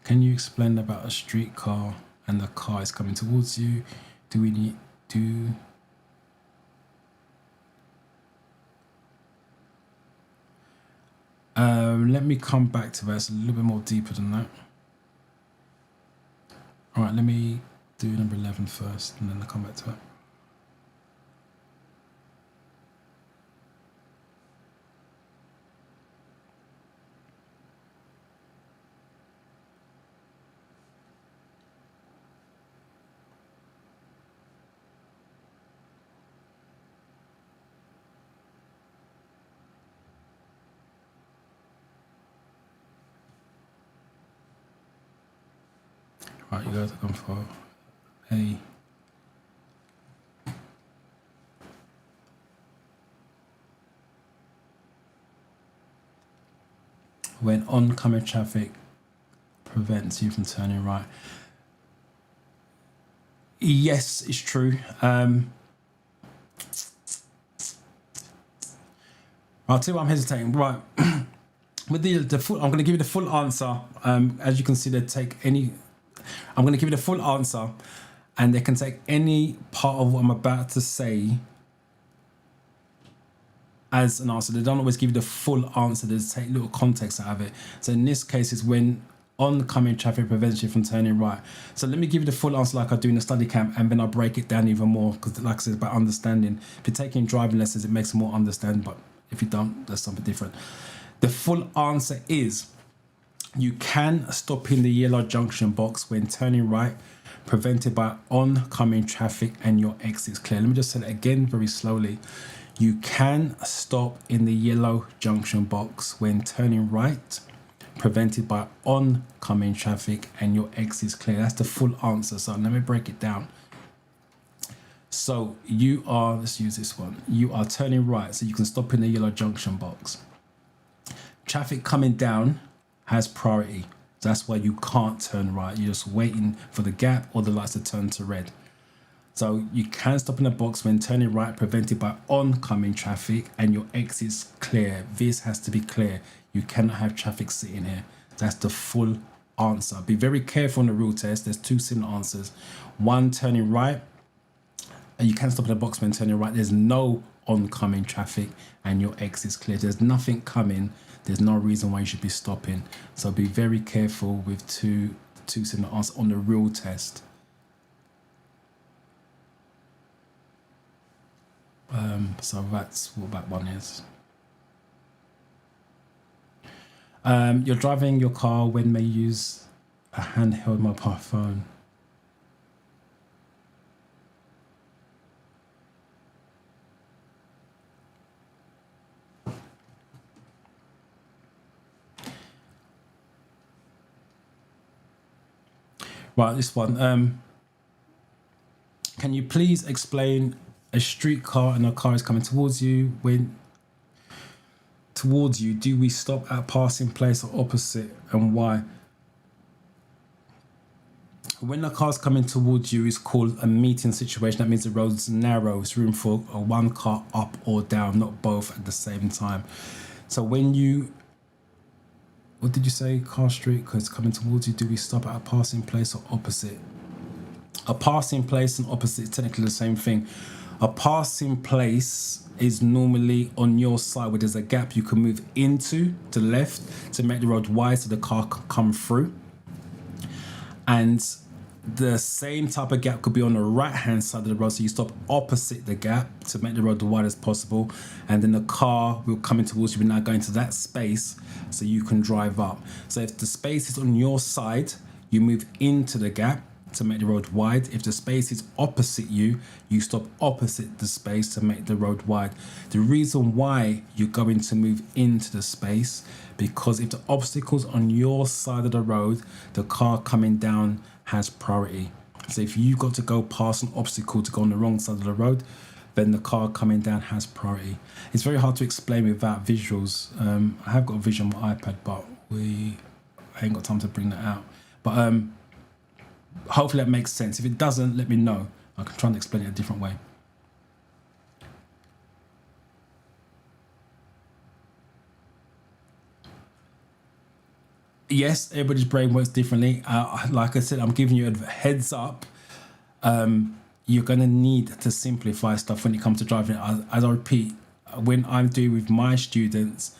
Can you explain about a streetcar and the car is coming towards you? Do we need to... let me come back to that. It's a little bit more deeper than that. All right, let me do number 11 first and then I'll come back to it. Right, you guys are going for A. When oncoming traffic prevents you from turning right. Yes, it's true. I'll tell you why I'm hesitating. Right. With the full, I'm going to give you the full answer. As you can see, they take any... I'm going to give you the full answer and they can take any part of what I'm about to say as an answer. They don't always give you the full answer. They just take little context out of it. So in this case, it's when oncoming traffic prevents you from turning right. So let me give you the full answer like I do in the study camp and then I'll break it down even more because like I said, it's about understanding. If you're taking driving lessons, it makes it more understand, but if you don't, that's something different. The full answer is... you can stop in the yellow junction box when turning right, prevented by oncoming traffic and your exit's clear. Let me just say that again very slowly. You can stop in the yellow junction box when turning right, prevented by oncoming traffic and your exit's clear. That's the full answer. So let me break it down. So you are, let's use this one. You are turning right, so you can stop in the yellow junction box. Traffic coming down has priority. That's why you can't turn right. You're just waiting for the gap or the lights to turn to red. So you can stop in the box when turning right, prevented by oncoming traffic and your exit's clear. This has to be clear. You cannot have traffic sitting here. That's the full answer. Be very careful on the rule test. There's two similar answers. One, turning right, and you can stop at the box when turning right. There's no oncoming traffic and your exit's clear. There's nothing coming. There's no reason why you should be stopping. So be very careful with two similar answers on the rule test. So that's what that one is. You're driving your car when may use a handheld mobile phone. Right, this one. Can you please explain a street car and a car is coming towards you? When towards you, do we stop at passing place or opposite, and why? When the car's coming towards you, is called a meeting situation. That means the road's narrow. It's room for one car up or down, not both at the same time. So when you, what did you say? Car street, because it's coming towards you. Do we stop at a passing place or opposite? A passing place and opposite is technically the same thing. A passing place is normally on your side where there's a gap you can move into to the left to make the road wide so the car can come through. And the same type of gap could be on the right hand side of the road, so you stop opposite the gap to make the road as wide as possible, and then the car will come in towards you and now go into that space so you can drive up. So if the space is on your side, you move into the gap to make the road wide. If the space is opposite you, you stop opposite the space to make the road wide. The reason why you're going to move into the space, because if the obstacle's on your side of the road, the car coming down has priority. So if you've got to go past an obstacle to go on the wrong side of the road, then the car coming down has priority. It's very hard to explain without visuals. I have got a vision on my iPad, but I ain't got time to bring that out. But hopefully that makes sense. If it doesn't, let me know. I can try and explain it a different way. Yes, everybody's brain works differently. Like I said, I'm giving you a heads up. You're going to need to simplify stuff when it comes to driving. As I repeat, when I'm doing with my students,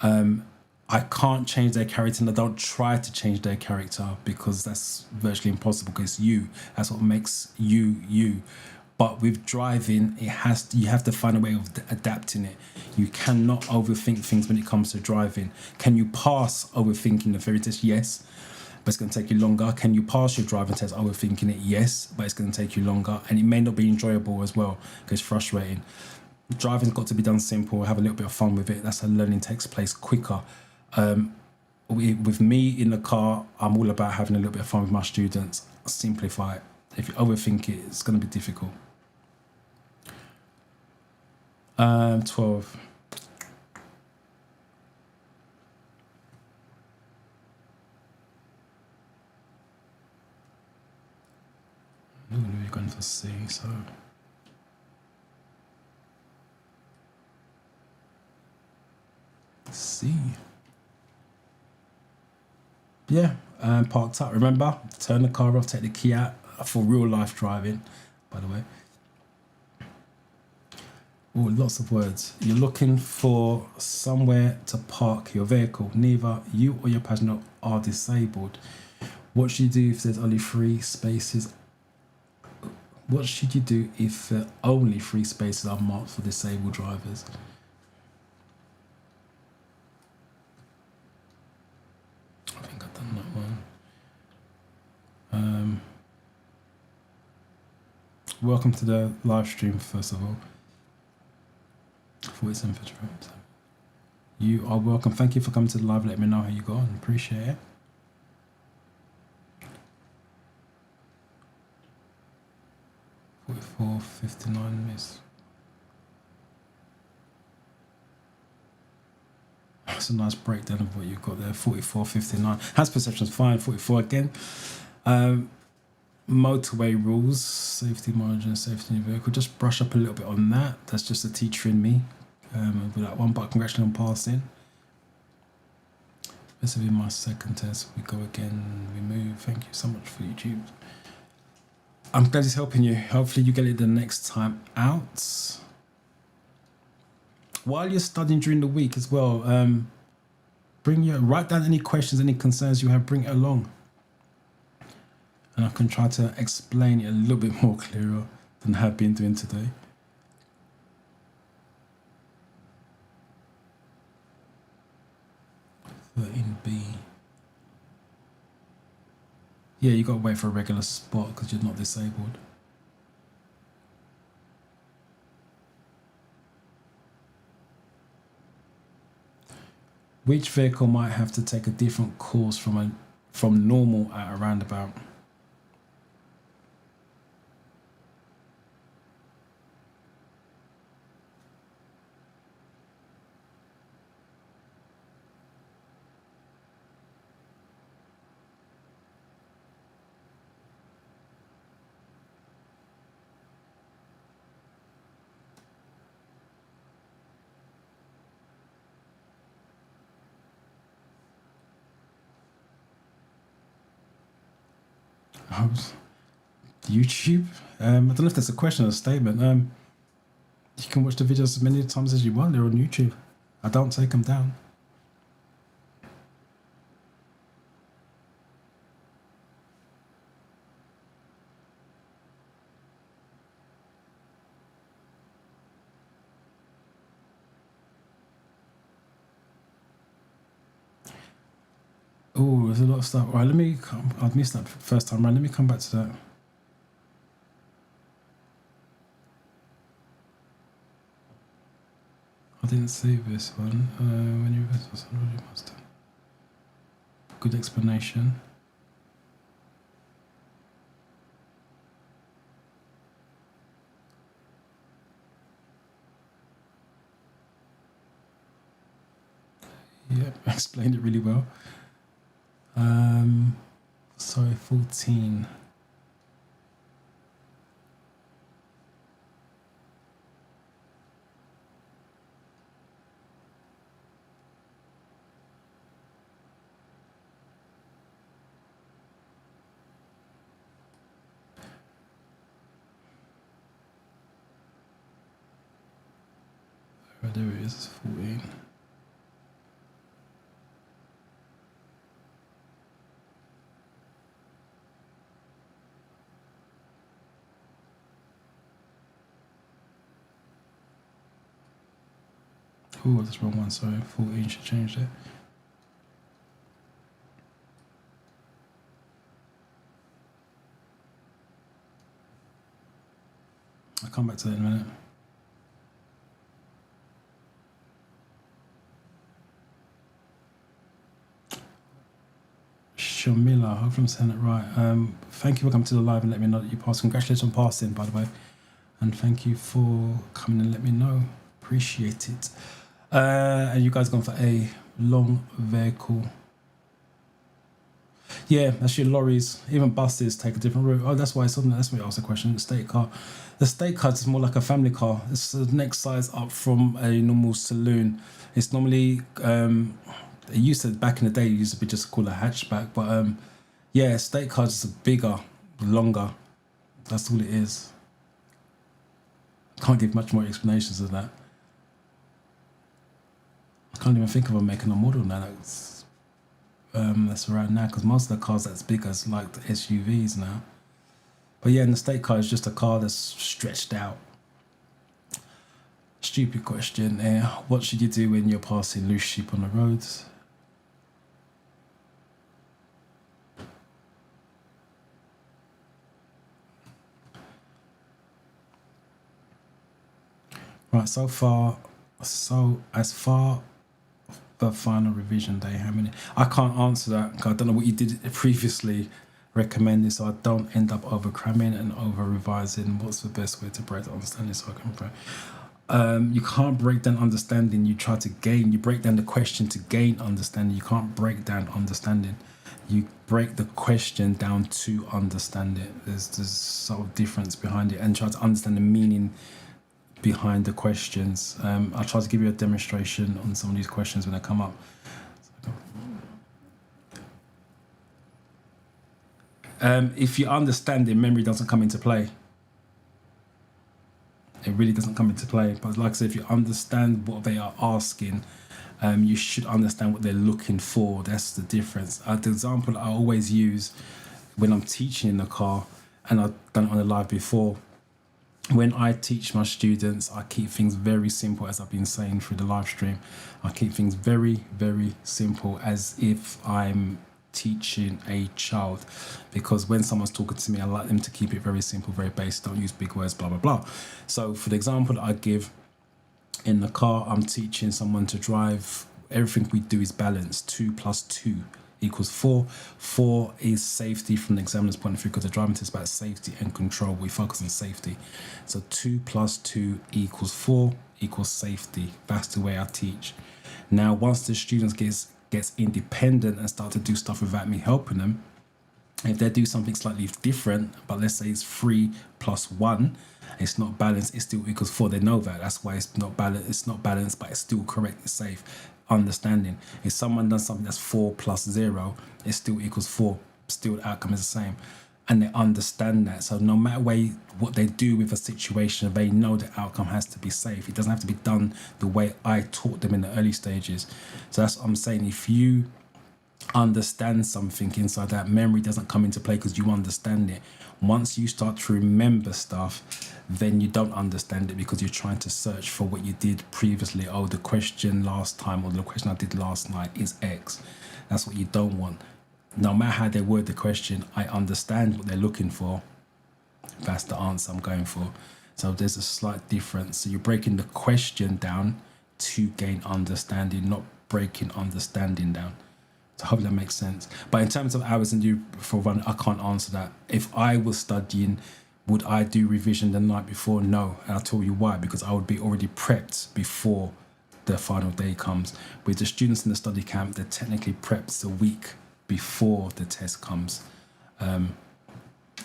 I can't change their character, and I don't try to change their character because that's virtually impossible, because that's what makes you. But with driving, you have to find a way of adapting it. You cannot overthink things when it comes to driving. Can you pass overthinking the theory test? Yes, but it's going to take you longer. Can you pass your driving test overthinking it? Yes, but it's going to take you longer, and it may not be enjoyable as well because it's frustrating. Driving's got to be done simple. Have a little bit of fun with it. That's how learning takes place quicker. With me in the car, I'm all about having a little bit of fun with my students. Simplify it. If you overthink it, it's going to be difficult. 12. We're going for C, so C. Yeah, parked up. Remember, turn the car off, take the key out for real life driving, by the way. Oh, lots of words. You're looking for somewhere to park your vehicle. Neither you or your passenger are disabled. What should you do if there's only 3 spaces? What should you do if only 3 spaces are marked for disabled drivers? I think I've done that one. Welcome to the live stream, first of all. 47 for trips. You are welcome. Thank you for coming to the live. Let me know how you got on. Appreciate it. $44.59 miss. That's a nice breakdown of what you've got there. 44.59. Has perception's fine. 44 again. Motorway rules, safety margin, safety in your vehicle. Just brush up a little bit on that. That's just a teacher in me with that one, but congratulations on passing. This will be my second test. We go again, we move. Thank you so much for YouTube. I'm glad it's helping you. Hopefully you get it the next time out. While you're studying during the week as well, write down any questions, any concerns you have, bring it along. And I can try to explain it a little bit more clearer than I have been doing today. B. Yeah, you got to wait for a regular spot because you're not disabled. Which vehicle might have to take a different course from normal at a roundabout? YouTube. I don't know if that's a question or a statement. You can watch the videos as many times as you want. They're on YouTube. I don't take them down. Oh, there's a lot of stuff. All right, I missed that first time around. Let me come back to that. I didn't see this one. When you must. Good explanation. Yep, explained it really well. Sorry, 14. There it is, 14. Oh, that's the wrong one, sorry. 14 should change that. I'll come back to that in a minute. Shamila, hopefully I'm saying it right. Thank you for coming to the live and let me know that you passed. Congratulations on passing, by the way. And thank you for coming and let me know. Appreciate it. And you guys gone for a long vehicle. Yeah, that's your lorries. Even buses take a different route. Oh, that's why it's on. That's why I asked the question. The state car. The state car is more like a family car. It's the next size up from a normal saloon. It's normally it used to, back in the day, it used to be just called a hatchback, but yeah, state cars is bigger, longer. That's all it is. Can't give much more explanations of that. I can't even think of a make and a model now that's around now, because most of the cars that's big as like the SUVs now. But yeah, and the state car is just a car that's stretched out. Stupid question. What should you do when you're passing loose sheep on the roads? Right, so as far the final revision day, how many? I can't answer that because I don't know what you did previously recommended, so I don't end up over cramming and over revising. What's the best way to break down understanding so I can break? You can't break down understanding. You break down the question to gain understanding. You can't break down understanding. You break the question down to understand it. There's sort of difference behind it, and try to understand the meaning behind the questions. I'll try to give you a demonstration on some of these questions when they come up. If you understand it, memory doesn't come into play. It really doesn't come into play. But like I said, if you understand what they are asking, you should understand what they're looking for. That's the difference. The example I always use when I'm teaching in the car, and I've done it on the live before, when I teach my students, I keep things very simple, as I've been saying through the live stream. I keep things very, very simple, as if I'm teaching a child, because when someone's talking to me, I like them to keep it very simple, very basic. Don't use big words, blah blah blah. So for the example that I give, in the car, I'm teaching someone to drive. Everything we do is balance. 2 + 2 = 4. 4 is safety from the examiner's point of view, because the driving test is about safety and control. We focus on safety. So 2 + 2 = 4 = safety. That's the way I teach. Now, once the students gets independent and start to do stuff without me helping them, if they do something slightly different, but let's say it's 3 + 1, it's not balanced, it still equals 4. They know that. That's why it's not balanced. It's not balanced, but it's still correct. It's safe. Understanding. If someone does something that's 4 + 0, it still equals 4. Still, the outcome is the same, and they understand that. So no matter what they do with a situation, they know the outcome has to be safe. It doesn't have to be done the way I taught them in the early stages. So that's what I'm saying. If you understand something inside, that memory doesn't come into play because you understand it. Once you start to remember stuff, then you don't understand it, because you're trying to search for what you did previously. Oh, the question last time, or the question I did last night is X. That's what you don't want. No matter how they word the question, I understand what they're looking for. That's the answer I'm going for. So there's a slight difference. So you're breaking the question down to gain understanding, not breaking understanding down. So I hope that makes sense. But in terms of hours and do for run, I can't answer that. If I was studying, would I do revision the night before? No. And I'll tell you why. Because I would be already prepped before the final day comes. With the students in the study camp, they're technically prepped a week before the test comes.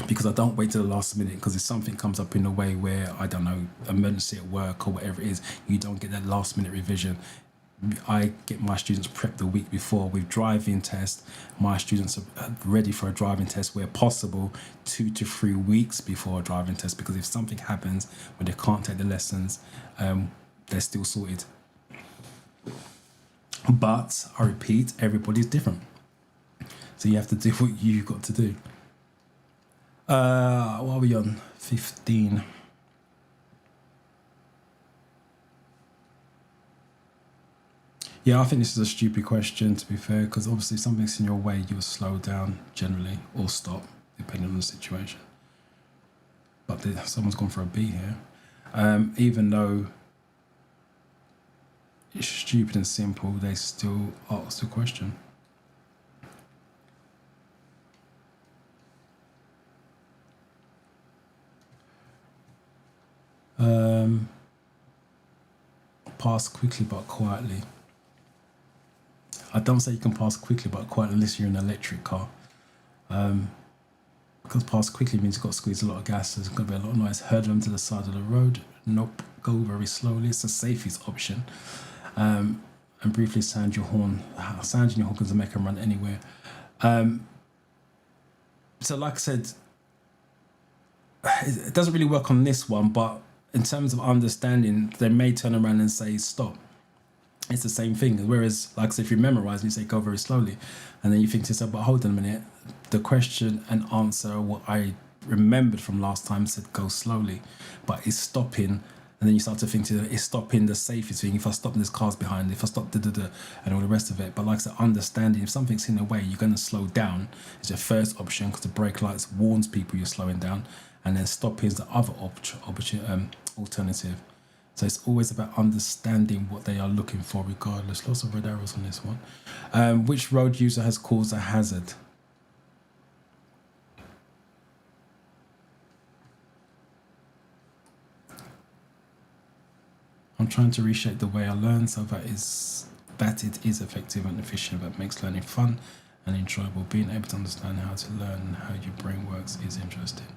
Because I don't wait till the last minute, because if something comes up in a way where, I don't know, emergency at work or whatever it is, you don't get that last minute revision. I get my students prepped the week before. With driving tests, my students are ready for a driving test where possible 2 to 3 weeks before a driving test, because if something happens where they can't take the lessons, they're still sorted. But I repeat, everybody's different, so you have to do what you've got to do. What are we on? 15. Yeah, I think this is a stupid question, to be fair, because obviously if something's in your way, you'll slow down generally, or stop, depending on the situation. But someone's gone for a B here. Even though it's stupid and simple, they still ask the question. Pass quickly but quietly. I don't say you can pass quickly but quietly unless you're in an electric car. Because pass quickly means you've got to squeeze a lot of gas. There's going to be a lot of noise. Hurdle them to the side of the road. Nope. Go very slowly. It's the safest option. And briefly sound your horn. Sounding your horn can make them run anywhere. So like I said, it doesn't really work on this one, but in terms of understanding, they may turn around and say stop. It's the same thing. Whereas, like I said, if you memorize, you say go very slowly, and then you think to yourself, but hold on a minute, the question and answer, what I remembered from last time said go slowly, but it's stopping, and then you start to think it's stopping the safest thing. If I stop, there's cars behind. If I stop, and all the rest of it. But like I said, understanding, if something's in the way, you're going to slow down. It's your first option, because the brake lights warns people you're slowing down, and then stopping is the other alternative. So it's always about understanding what they are looking for regardless. Lots of red arrows on this one. Which road user has caused a hazard? I'm trying to reshape the way I learn so that it is effective and efficient, but makes learning fun and enjoyable. Being able to understand how to learn and how your brain works is interesting.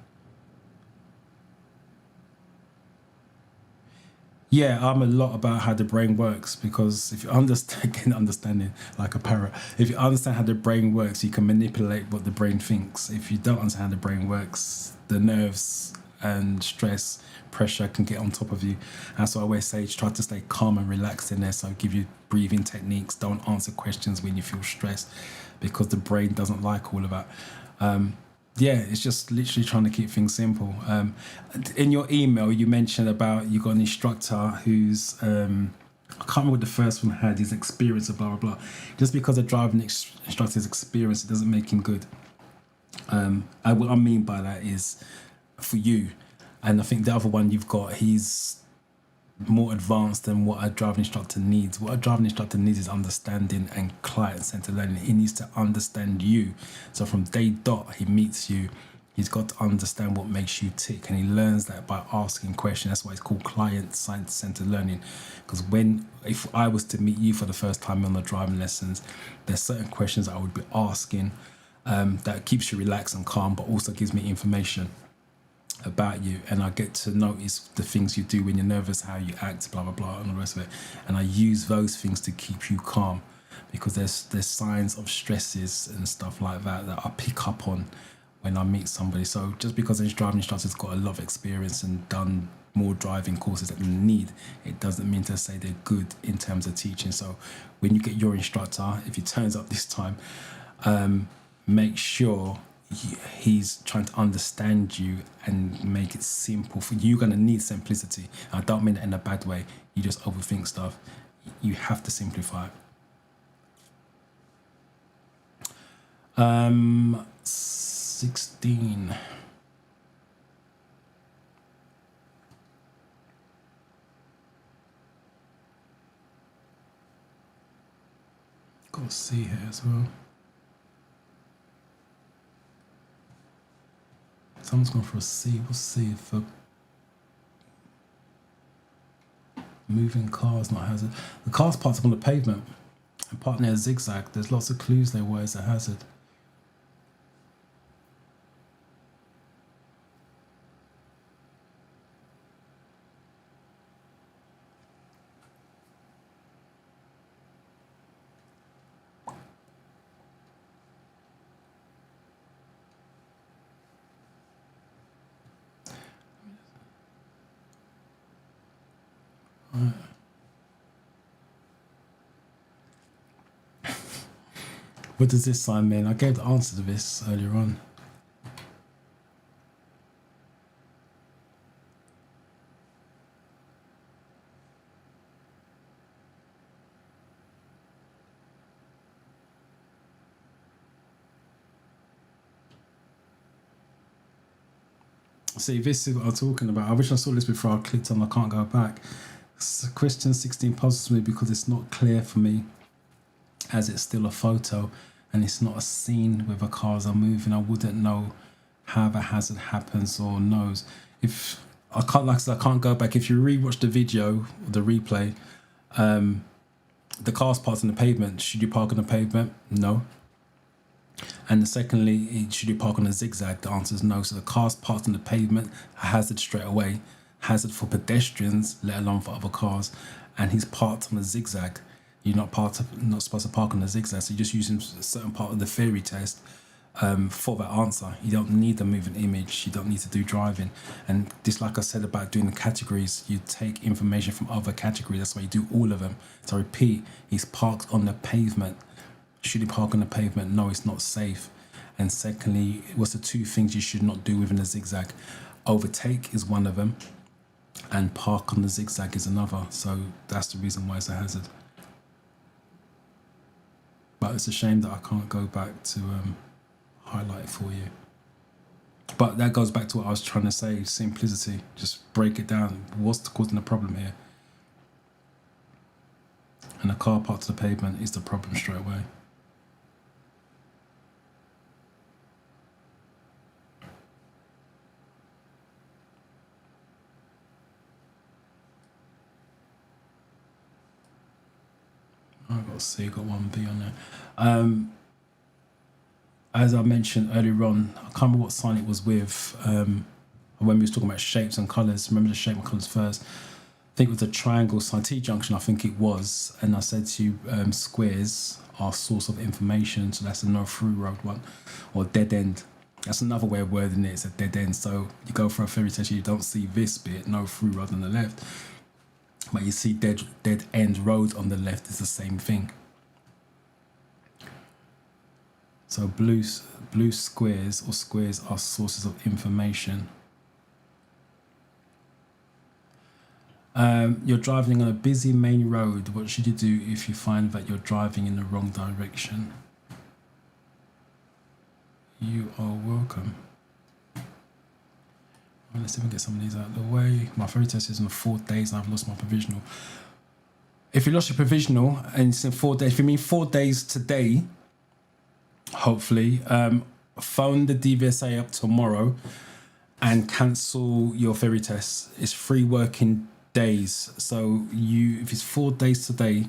Yeah, I'm a lot about how the brain works, because if you understand, again, understanding like a parrot, if you understand how the brain works, you can manipulate what the brain thinks. If you don't understand how the brain works, the nerves and stress, pressure can get on top of you. And so I always say, try to stay calm and relaxed in there. So I give you breathing techniques. Don't answer questions when you feel stressed, because the brain doesn't like all of that. Yeah, it's just literally trying to keep things simple. In your email, you mentioned about you got an instructor who's I can't remember what the first one had, his experience of blah blah blah. Just because a driving instructor's experience, it doesn't make him good. What I mean by that is for you, and I think the other one you've got, he's more advanced than what a driving instructor needs. What a driving instructor needs is understanding and client-centered learning. He needs to understand you. So from day dot, he meets you. He's got to understand what makes you tick, and he learns that by asking questions. That's why it's called client-centered learning. Because if I was to meet you for the first time on the driving lessons, there's certain questions I would be asking that keeps you relaxed and calm, but also gives me information about you, and I get to notice the things you do when you're nervous, how you act, blah blah blah, and the rest of it. And I use those things to keep you calm, because there's signs of stresses and stuff like that that I pick up on when I meet somebody. So just because this driving instructor's got a lot of experience and done more driving courses that they need, it doesn't mean to say they're good in terms of teaching. So when you get your instructor, if he turns up this time, make sure he's trying to understand you and make it simple for you. You're going to need simplicity. I don't mean it in a bad way. You just overthink stuff. You have to simplify it. 16. Got C here as well. Someone's gone for a C. What's C for? Moving cars, not hazard. The car's parked up on the pavement and parked near a zigzag. There's lots of clues there why it's a hazard. What does this sign mean? I gave the answer to this earlier on. See, this is what I'm talking about. I wish I saw this before I clicked on. I can't go back. Question 16 puzzles me because it's not clear for me, as it's still a photo and it's not a scene where the cars are moving. I wouldn't know how the hazard happens or knows. If I can't, like I said, I can't go back. If you rewatch the video, the replay, the car's parked on the pavement. Should you park on the pavement? No. And secondly, should you park on a zigzag? The answer is no. So the car's parked on the pavement, a hazard straight away. Hazard for pedestrians, let alone for other cars. And he's parked on a zigzag. You're not supposed to park on a zigzag. So you're just using a certain part of the theory test for that answer. You don't need the moving image. You don't need to do driving. And just like I said about doing the categories, you take information from other categories. That's why you do all of them. So I repeat, he's parked on the pavement. Should he park on the pavement? No, it's not safe. And secondly, what's the two things you should not do within a zigzag? Overtake is one of them, and park on the zigzag is another. So that's the reason why it's a hazard. But it's a shame that I can't go back to highlight it for you. But that goes back to what I was trying to say, simplicity. Just break it down. What's causing the problem here? And a car parked to the pavement is the problem straight away. I've got C, got 1B on there. As I mentioned earlier on, I can't remember what sign it was with, when we was talking about shapes and colours. Remember the shape and colours first. think it was a triangle sign, T-junction, I think it was. And I said to you, squares are source of information. So that's a no through road one, or dead end. That's another way of wording it. It's a dead end. So you go for a ferry test, you don't see this bit, no through road on the left, but you see dead end road on the left. Is the same thing. So blue squares or squares are sources of information. You're driving on a busy main road. What should you do if you find that you're driving in the wrong direction? You are welcome. Well, let's see if we can get some of these out of the way. My ferry test is in 4 days and I've lost my provisional. If you lost your provisional and it's in 4 days, if you mean 4 days today, hopefully, phone the DVSA up tomorrow and cancel your ferry test. It's 3 working days. So if it's 4 days today,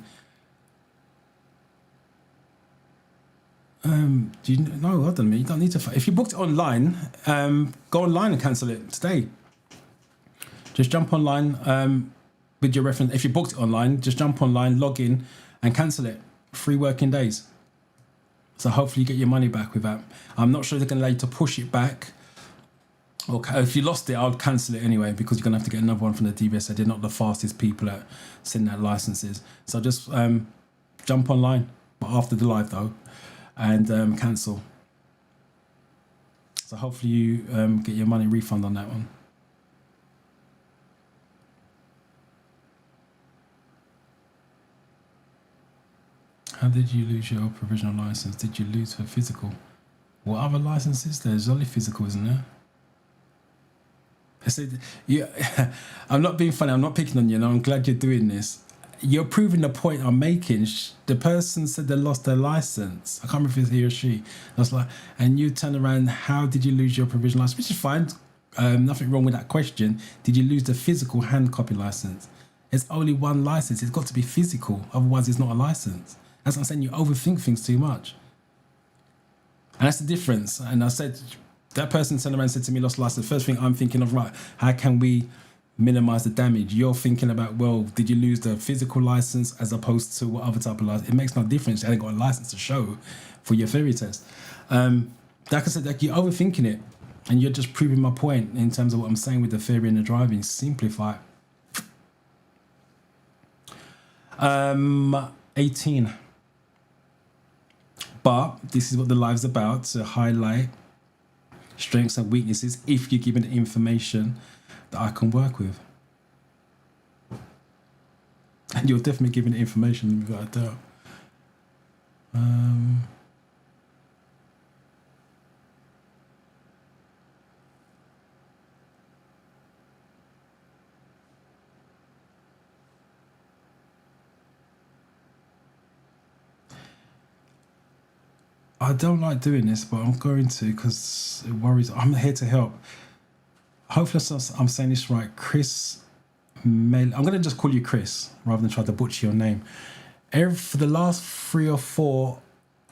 do you know? I don't know. You don't need to. If you booked it online, go online and cancel it today. Just jump online with your reference. If you booked it online, just jump online, log in, and cancel it. 3 working days. So hopefully you get your money back with that. I'm not sure they're going to allow you to push it back. Or if you lost it, I'll cancel it anyway, because you're going to have to get another one from the DVSA. They're not the fastest people at sending out licenses. So just jump online, but after the live though, and cancel. So hopefully you get your money refund on that one. How did you lose your provisional license? Did you lose for physical? What other licenses? There's only physical, isn't there? I said, yeah, I'm not being funny. I'm not picking on you. And I'm glad you're doing this. You're proving the point I'm making. The person said they lost their license. I can't remember if it's he or she. I was like, and you turn around, how did you lose your provisional license? Which is fine. Nothing wrong with that question. Did you lose the physical hand copy license? It's only one license. It's got to be physical. Otherwise, it's not a license. That's what I'm saying. You overthink things too much. And that's the difference. And I said, that person turned around and said to me, lost license. First thing I'm thinking of, right, how can we minimize the damage? You're thinking about, well, did you lose the physical license as opposed to what other type of license? It makes no difference. You haven't got a license to show for your ferry test. Like I said, like, you're overthinking it, and you're just proving my point in terms of what I'm saying with the ferry and the driving. Simplify. 18. But this is what the live's about, to highlight strengths and weaknesses if you're given information that I can work with. And you're definitely given information without a doubt. I don't like doing this, but I'm going to, because it worries. I'm here to help. Hopefully I'm saying this right. Chris I'm going to just call you Chris rather than try to butcher your name. For the last 3 or 4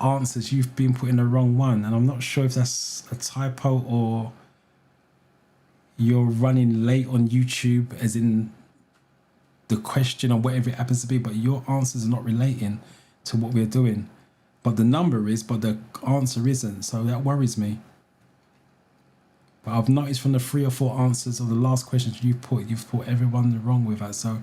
answers, you've been putting the wrong one. And I'm not sure if that's a typo or you're running late on YouTube, as in the question or whatever it happens to be, but your answers are not relating to what we're doing. But the number is, but the answer isn't. So that worries me. But I've noticed from the 3 or 4 answers of the last questions you've put everyone wrong with that. So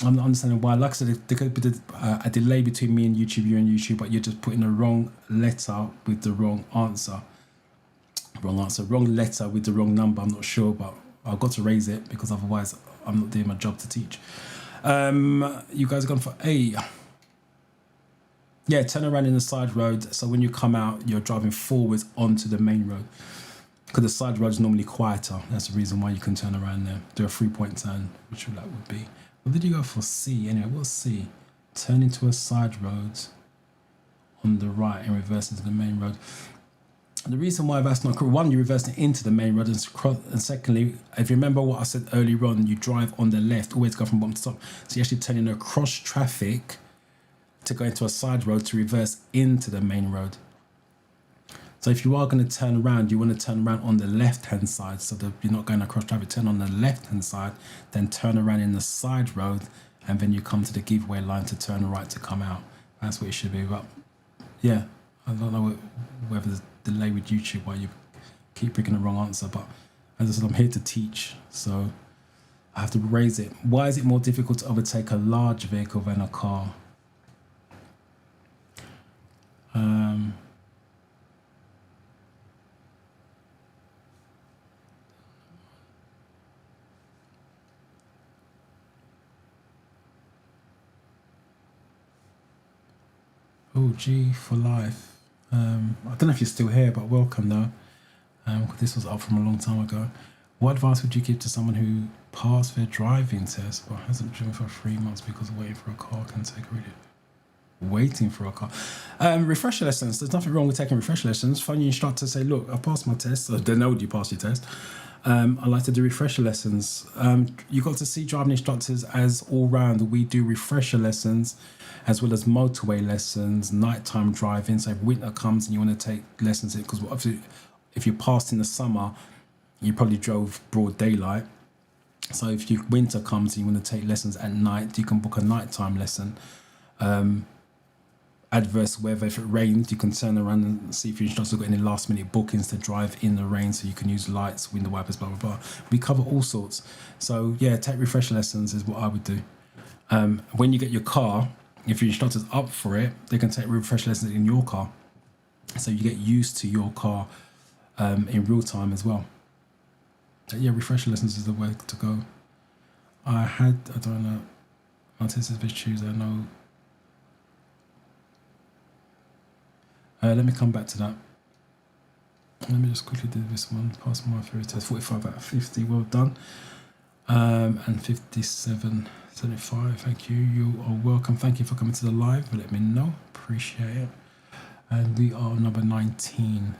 I'm not understanding why. Like I said, there could be a delay between me and YouTube, you and YouTube, but you're just putting the wrong letter with the wrong answer. Wrong letter with the wrong number. I'm not sure, but I've got to raise it because otherwise I'm not doing my job to teach. You guys are gone for A. Yeah, turn around in the side road. So when you come out, you're driving forwards onto the main road. Because the side road is normally quieter. That's the reason why you can turn around there. Do a 3-point turn, which that would be. What did you go for? C. Anyway, what's C? Turn into a side road on the right and reverse into the main road. And the reason why that's not correct, one, you're reversing into the main road, and secondly, if you remember what I said earlier on, you drive on the left, always go from bottom to top. So you're actually turning across traffic to go into a side road to reverse into the main road. So if you are going to turn around, you want to turn around on the left-hand side, so that you're not going across traffic. Turn on the left-hand side, then turn around in the side road, and then you come to the giveaway line to turn right to come out. That's what it should be. But yeah, I don't know whether there's a delay with YouTube why you keep picking the wrong answer. But as I said, I'm here to teach, so I have to raise it. Why is it more difficult to overtake a large vehicle than a car? Oh, G for life. I don't know if you're still here, but welcome though. This was up from a long time ago. What advice would you give to someone who passed their driving test but hasn't driven for 3 months because waiting for a car can take a really waiting for a car? Refresher lessons. There's nothing wrong with taking refresher lessons. Phone your instructor, say, look, I passed my test. So they know you passed your test. I like to do refresher lessons. You got to see driving instructors as all round. We do refresher lessons as well as motorway lessons, nighttime driving. So if winter comes and you want to take lessons, because obviously if you passed in the summer, you probably drove broad daylight. So if winter comes and you want to take lessons at night, you can book a nighttime lesson. Adverse weather, if it rains, you can turn around and see if your instructor's got any last minute bookings to drive in the rain, so you can use lights, window wipers, blah blah blah. We cover all sorts. So yeah, take refresher lessons is what I would do. When you get your car, if your instructor's up for it, they can take refresher lessons in your car, so you get used to your car in real time as well. Yeah, refresher lessons is the way to go. I don't know, my test is this Tuesday, I know. Let me come back to that. Let me just quickly do this one. Pass my theory test, 45 out of 50, well done. And 57, 75, thank you. You are welcome. Thank you for coming to the live. Let me know, appreciate it. And we are number 19.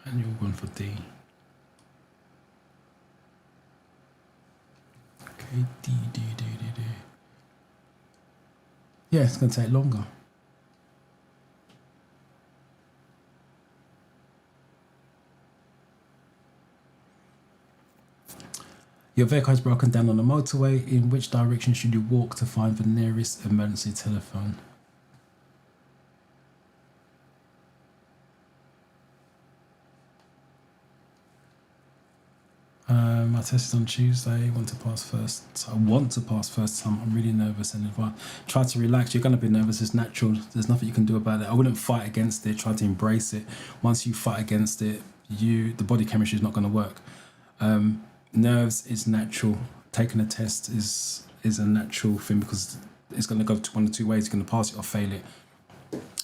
And you're going for D. Okay, D. Yeah, it's going to take longer. Your vehicle has broken down on the motorway. In which direction should you walk to find the nearest emergency telephone? My test is on Tuesday. I want to pass first. I'm really nervous and if I try to relax, you're going to be nervous. It's natural. There's nothing you can do about it. I wouldn't fight against it. Try to embrace it. Once you fight against it, the body chemistry is not going to work. Nerves is natural. Taking a test is a natural thing because it's going to go one of two ways. You're going to pass it or fail it.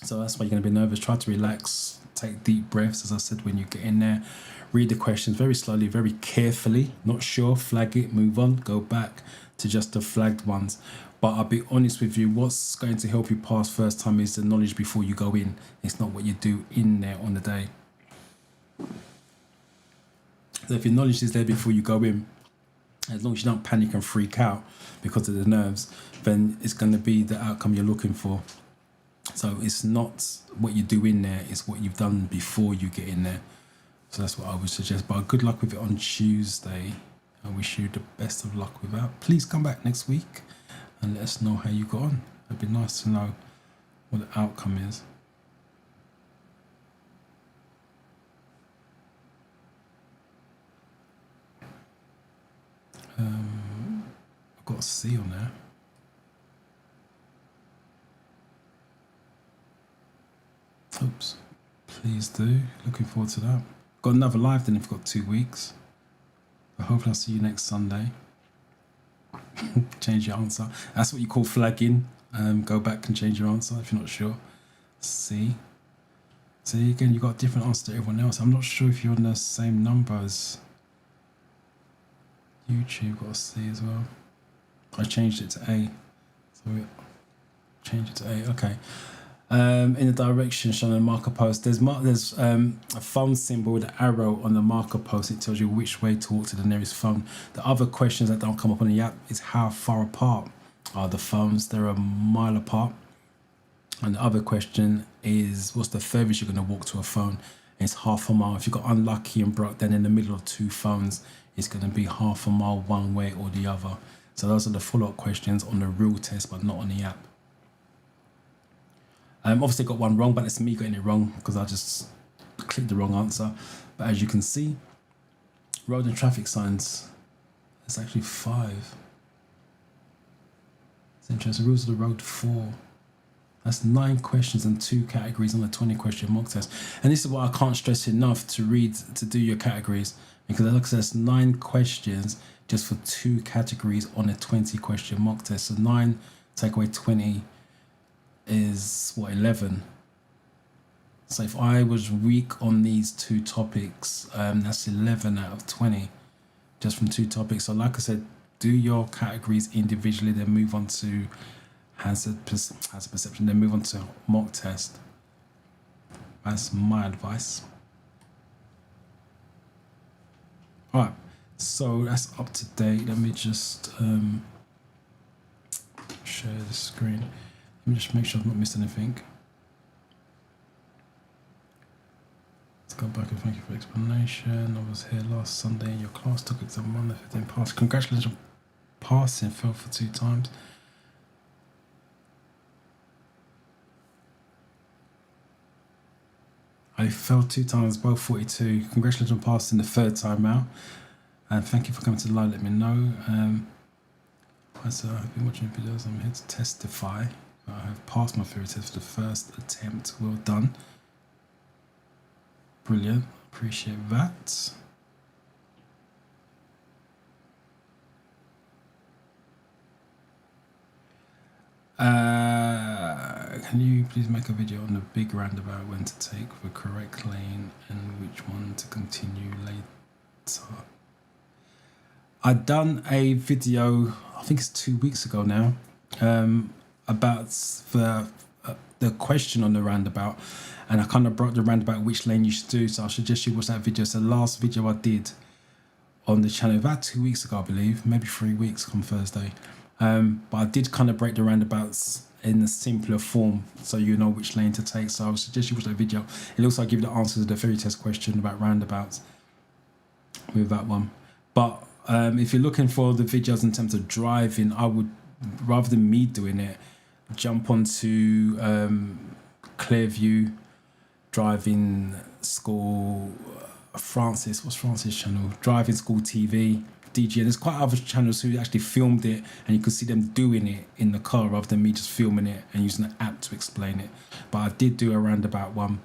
So that's why you're going to be nervous. Try to relax. Take deep breaths, as I said, when you get in there. Read the questions very slowly, very carefully. Not sure, flag it, move on, go back to just the flagged ones. But I'll be honest with you, what's going to help you pass first time is the knowledge before you go in. It's not what you do in there on the day. So if your knowledge is there before you go in, as long as you don't panic and freak out because of the nerves, then it's going to be the outcome you're looking for. So it's not what you do in there, it's what you've done before you get in there. So that's what I would suggest. But good luck with it on Tuesday. I wish you the best of luck with that. Please come back next week and let us know how you got on. It'd be nice to know what the outcome is. I've got a C on there. Oops. Please do. Looking forward to that. Got another live then if you've got 2 weeks. I hope I'll see you next Sunday. Change your answer. That's what you call flagging. Go back and change your answer if you're not sure. See again, you got a different answer to everyone else. I'm not sure if you're on the same number as YouTube. Got a C as well. I changed it to A. So we changed it to A. Okay. In the direction shown on the marker post, there's a phone symbol with an arrow on the marker post. It tells you which way to walk to the nearest phone. The other questions that don't come up on the app is how far apart are the phones. They're a mile apart. And the other question is what's the furthest you're going to walk to a phone? It's half a mile. If you got unlucky and broke, then in the middle of two phones, it's going to be half a mile one way or the other. So those are the follow-up questions on the real test, but not on the app. Obviously got one wrong, but it's me getting it wrong because I just clicked the wrong answer. But as you can see, road and traffic signs, it's actually 5. It's interesting. Rules of the road 4. That's 9 questions and 2 categories on the 20-question mock test. And this is what I can't stress enough to do your categories, because like I said, there's 9 questions just for 2 categories on a 20-question mock test. So 9 take away 20 is what, 11. So if I was weak on these 2 topics, that's 11 out of 20 just from 2 topics. So like I said, do your categories individually, then move on to hazard perception, then move on to mock test. That's my advice. All right, so that's up to date. Let me just share the screen. Let me just make sure I've not missed anything. Let's go back and thank you for the explanation. I was here last Sunday in your class, took exam 1, if it didn't pass. Congratulations on passing, failed for 2 times. I failed 2 times, both 42. Congratulations on passing the 3rd time out. And thank you for coming to the live, let me know. So I've been watching videos, I'm here to testify. I have passed my theory test for the first attempt. Well done. Brilliant, appreciate that. Can you please make a video on the big roundabout, when to take the correct lane and which one to continue later? I've done a video, I think it's 2 weeks ago now, about the question on the roundabout, and I kind of brought the roundabout which lane you should do. So I suggest you watch that video. It's the last video I did on the channel about 2 weeks ago, I believe, maybe 3 weeks on Thursday. But I did kind of break the roundabouts in a simpler form so you know which lane to take. So I would suggest you watch that video. It'll also give you the answers to the theory test question about roundabouts with that one. But if you're looking for the videos in terms of driving, I would, rather than me doing it, jump onto Clearview Driving School, Francis, what's Francis' channel? Driving School TV, DG. There's quite other channels who actually filmed it, and you could see them doing it in the car rather than me just filming it and using an app to explain it. But I did do a roundabout one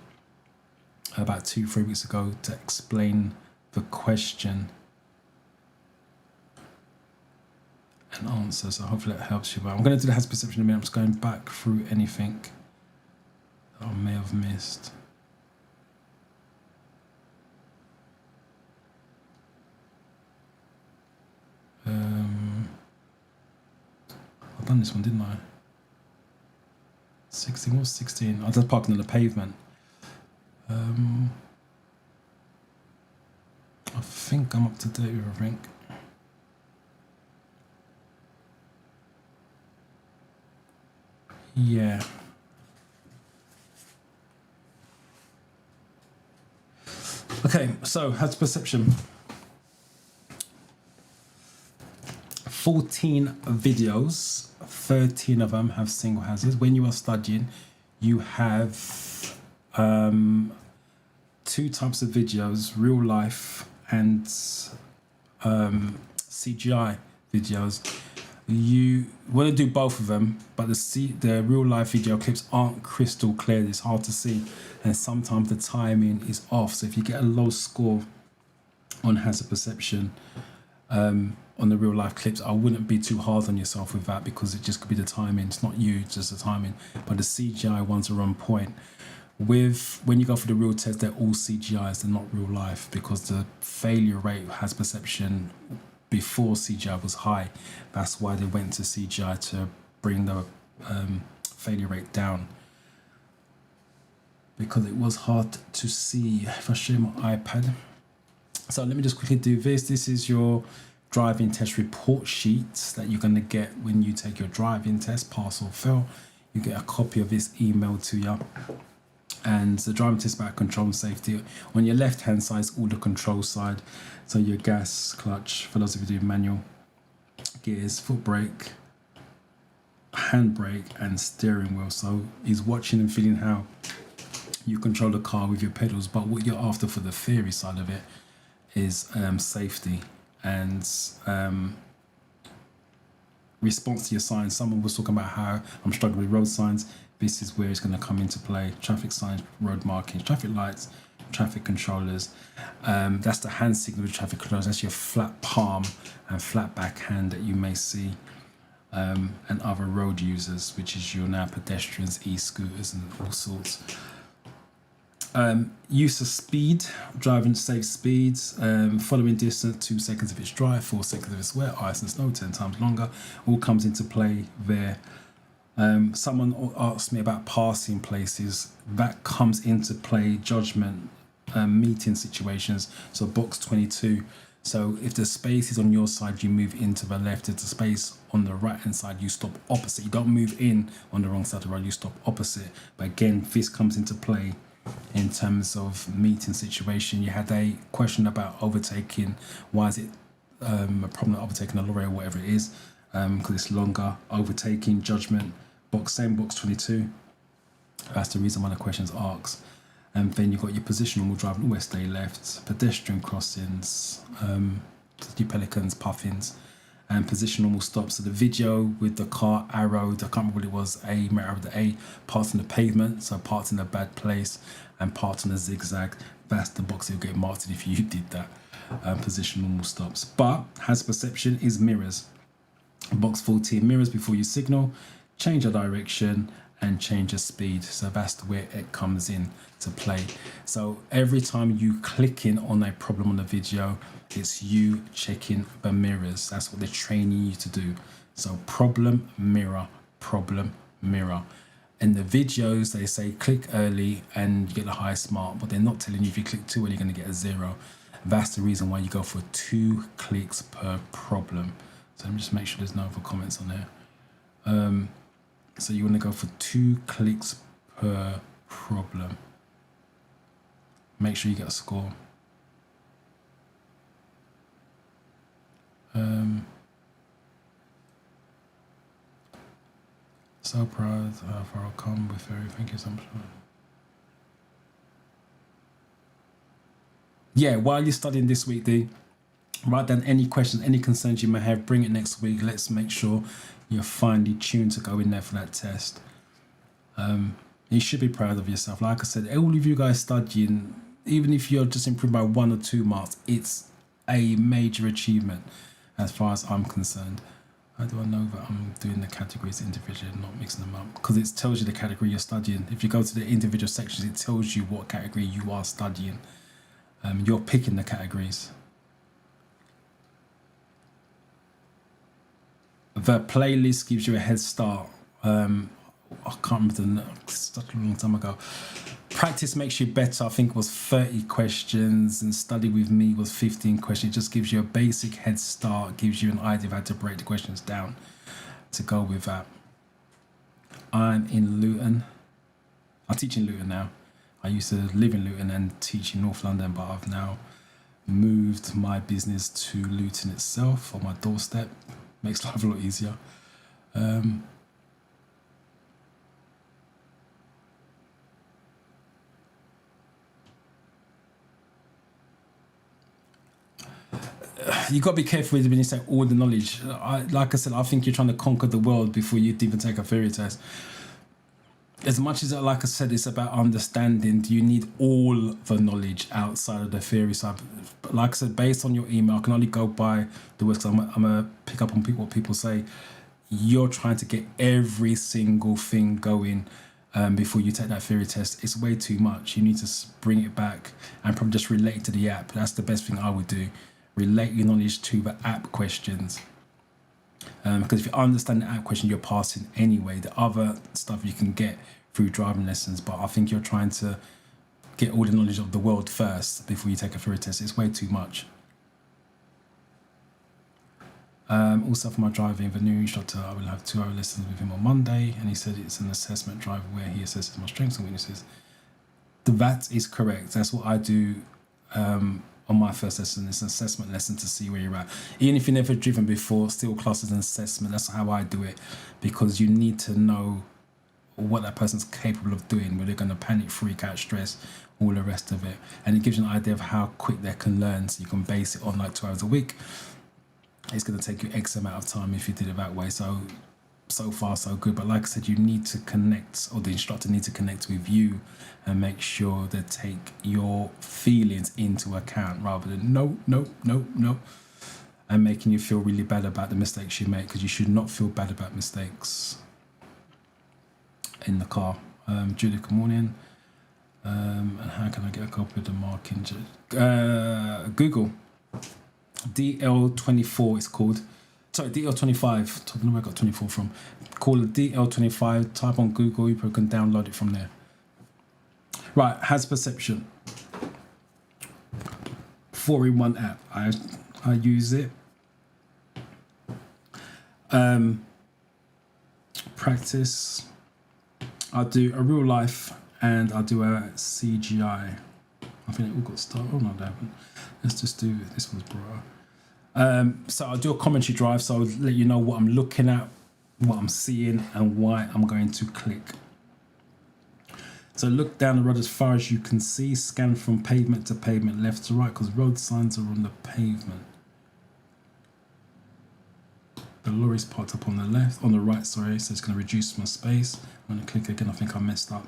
about 2-3 weeks ago to explain the question and answer, so hopefully that helps you. But I'm going to do the hazard perception in a minute. I'm just going back through anything that I may have missed. I've done this one, didn't I? 16, what was 16? I was just parking on the pavement. I think I'm up to date with everything. Yeah. Okay, so hazard perception. 14 videos, 13 of them have single hazards. When you are studying, you have 2 types of videos, real life and CGI videos. You want to do both of them, but the real life video clips aren't crystal clear. It's hard to see, and sometimes the timing is off. So if you get a low score on hazard perception on the real life clips, I wouldn't be too hard on yourself with that, because it just could be the timing. It's not you, it's just the timing. But the CGI ones are on point. When you go for the real test, they're all CGIs, they're not real life, because the failure rate has perception before CGI was high. That's why they went to CGI, to bring the failure rate down. because it was hard to see if I share my iPad. So let me just quickly do this. This is your driving test report sheet that you're going to get when you take your driving test, pass or fail. You get a copy of this email to you. And the driving test about control and safety. On your left hand side is all the control side. So your gas, clutch, for those of you doing manual, gears, foot brake, hand brake and steering wheel. So he's watching and feeling how you control the car with your pedals, but what you're after for the theory side of it is safety and response to your signs. Someone was talking about how I'm struggling with road signs. This is where it's going to come into play. Traffic signs, road markings, traffic lights, traffic controllers. That's the hand signal with traffic controllers. That's your flat palm and flat back hand that you may see. And other road users, which is your now pedestrians, e-scooters and all sorts. Use of speed, driving safe speeds, following distance, 2 seconds if it's dry, 4 seconds if it's wet, ice and snow, 10 times longer, all comes into play there. Someone asked me about passing places. That comes into play, judgment, meeting situations, so box 22. So if the space is on your side, you move into the left. If the space on the right hand side, you stop opposite. You don't move in on the wrong side of the road, you stop opposite. But again, this comes into play in terms of meeting situation. You had a question about overtaking. Why is it a problem overtaking a lorry or whatever it is? Because it's longer. Overtaking, judgment, same box 22. That's the reason why the question's asks. And then you've got your positional driving, always stay left, pedestrian crossings, your pelicans, puffins, and positional stops. So the video with the car arrowed, I can't remember what it was, arrowed the A, parts on the pavement, so parts in a bad place, and parts on a zigzag. That's the box you'll get marked if you did that. Positional stops. But has perception is mirrors. Box 14, mirrors before you signal, change your direction, and change your speed. So that's where it comes in to play. So every time you click in on a problem on the video, it's you checking the mirrors. That's what they're training you to do. So problem, mirror, problem, mirror. In the videos, they say click early and you get the highest mark, but they're not telling you if you click too early, you're going to get a 0. That's the reason why you go for 2 clicks per problem. So let me just make sure there's no other comments on there. So you want to go for 2 clicks per problem. Make sure you get a score. So proud for our come with very thank you so much. Yeah, while you're studying this week, write down any questions, any concerns you may have. Bring it next week. Let's make sure you're finely tuned to go in there for that test. You should be proud of yourself. Like I said, all of you guys studying, even if you're just improved by 1 or 2 marks, it's a major achievement as far as I'm concerned. How do I know that I'm doing the categories individually and not mixing them up? Because it tells you the category you're studying. If you go to the individual sections, it tells you what category you are studying. You're picking the categories. The playlist gives you a head start. I can't remember, such a long time ago. Practice makes you better. I think it was 30 questions, and study with me was 15 questions. It just gives you a basic head start, gives you an idea of how to break the questions down to go with that. I'm in Luton. I teach in Luton now. I used to live in Luton and teach in North London, but I've now moved my business to Luton itself on my doorstep. Makes life a lot easier. You got to be careful when you say all the knowledge. Like I said, I think you're trying to conquer the world before you even take a theory test. As much as, like I said, it's about understanding, do you need all the knowledge outside of the theory side? But like I said, based on your email, I can only go by the words, because I'm going to pick up on what people say. You're trying to get every single thing going before you take that theory test. It's way too much. You need to bring it back and probably just relate it to the app. That's the best thing I would do. Relate your knowledge to the app questions. Because if you understand the app question, you're passing anyway. The other stuff you can get through driving lessons, but I think you're trying to get all the knowledge of the world first before you take a theory test. It's way too much. Also for my driving, the new instructor, I will have 2-hour lessons with him on Monday, and he said it's an assessment drive where he assesses my strengths and weaknesses. That is correct. That's what I do on my first lesson. It's an assessment lesson to see where you're at. Even if you've never driven before, still classed as an assessment. That's how I do it, because you need to know what that person's capable of doing, whether they're going to panic, freak out, stress, all the rest of it. And it gives you an idea of how quick they can learn, so you can base it on like 2 hours a week. It's going to take you X amount of time if you did it that way. So far so good. But like I said, you need to connect, or the instructor needs to connect with you and make sure they take your feelings into account, rather than no, and making you feel really bad about the mistakes you make, because you should not feel bad about mistakes in the car. Julie, good morning. And how can I get a copy of the marking? Google. DL24 it's called. Sorry, DL25. I don't know where I got 24 from. Call it DL25. Type on Google. You can download it from there. Right, has perception. 4-in-1 app. I use it. Practice. I do a real life and I do a CGI. I think it all got started. Oh no, they haven't. Let's just do this one's brought up. So I'll do a commentary drive, so I'll let you know what I'm looking at, what I'm seeing, and why I'm going to click. So look down the road as far as you can see, scan from pavement to pavement, left to right, because road signs are on the pavement. The lorry's parked up on the left, on the right, sorry, so it's going to reduce my space. I'm going to click again, I think I messed up.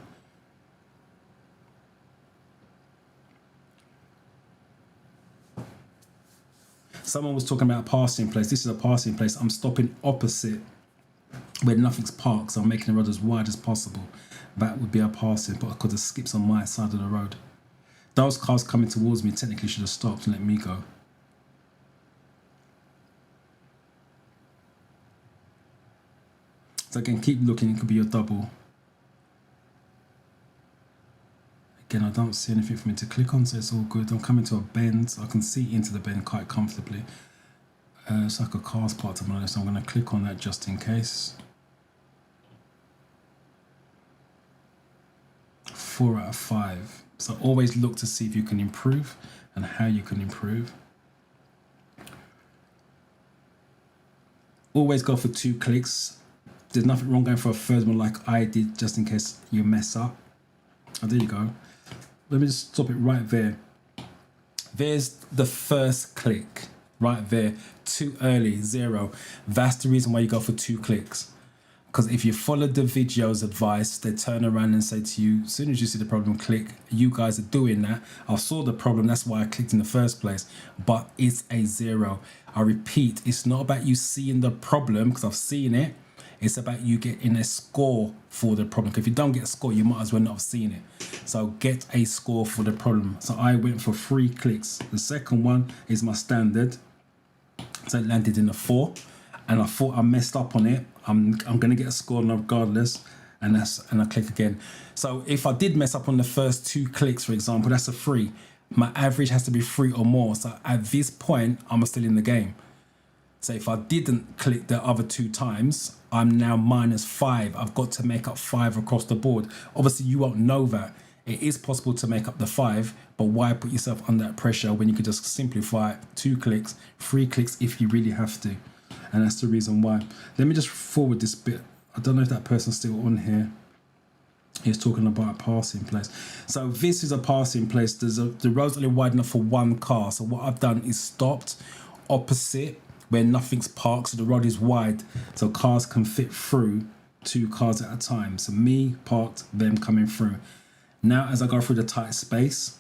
Someone was talking about a passing place. This is a passing place. I'm stopping opposite where nothing's parked, so I'm making the road as wide as possible. That would be a passing, but because the skip's on my side of the road. Those cars coming towards me technically should have stopped and let me go. So again, keep looking, it could be your double. Again, I don't see anything for me to click on, so it's all good. I'm coming to a bend, so I can see into the bend quite comfortably. It's like a car's parked on my left, so I'm going to click on that just in case. 4 out of 5. So always look to see if you can improve and how you can improve. Always go for 2 clicks. There's nothing wrong going for a third one like I did, just in case you mess up. Oh, there you go. Let me just stop it right there. There's the first click right there. Too early, 0. That's the reason why you go for 2 clicks. Because if you follow the video's advice, they turn around and say to you, as soon as you see the problem, click. You guys are doing that. I saw the problem, that's why I clicked in the first place. But it's a 0. I repeat, it's not about you seeing the problem, because I've seen it. It's about you getting a score for the problem. If you don't get a score, you might as well not have seen it. So get a score for the problem. So I went for 3 clicks. The second one is my standard. So it landed in a 4. And I thought I messed up on it. I'm going to get a score regardless. And I click again. So if I did mess up on the first 2 clicks, for example, that's a 3. My average has to be 3 or more. So at this point, I'm still in the game. So if I didn't click the other 2 times, I'm now -5. I've got to make up 5 across the board. Obviously, you won't know that. It is possible to make up the 5, but why put yourself under that pressure when you could just simplify it? 2 clicks, 3 clicks if you really have to. And that's the reason why. Let me just forward this bit. I don't know if that person's still on here. He's talking about a passing place. So this is a passing place. The road's only wide enough for 1 car. So what I've done is stopped opposite where nothing's parked, so the road is wide, so cars can fit through, 2 cars at a time. So me parked, them coming through. Now as I go through the tight space,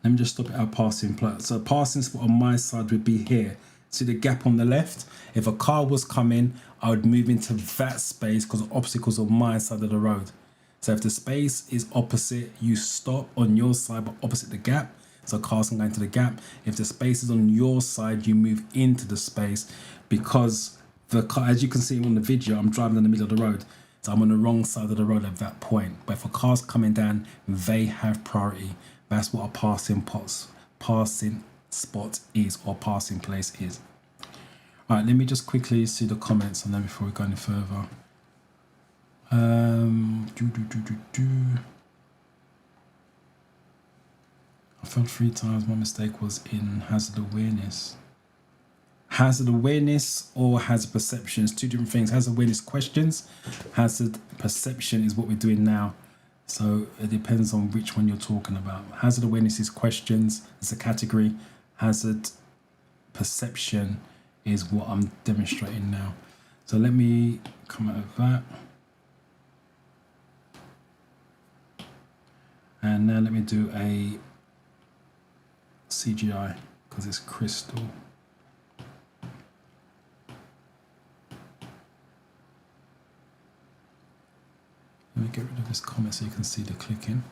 let me just stop at our passing place. So passing spot on my side would be here. See the gap on the left? If a car was coming, I would move into that space because the obstacle's on my side of the road. So if the space is opposite, you stop on your side but opposite the gap. so cars can go into the gap. If the space is on your side, you move into the space, because the car, as you can see on the video, I'm driving in the middle of the road, so I'm on the wrong side of the road at that point. But for cars coming down, they have priority. That's what a passing spot is, or passing place is. All right, let me just quickly see the comments and then before we go any further. I fell 3 times. My mistake was in hazard awareness. Hazard awareness or hazard perception is 2 different things. Hazard awareness questions, hazard perception is what we're doing now. So it depends on which one you're talking about. Hazard awareness is questions, it's a category. Hazard perception is what I'm demonstrating now. So let me come out of that. And now let me do a CGI because it's crystal. Let me get rid of this comment so you can see the clicking.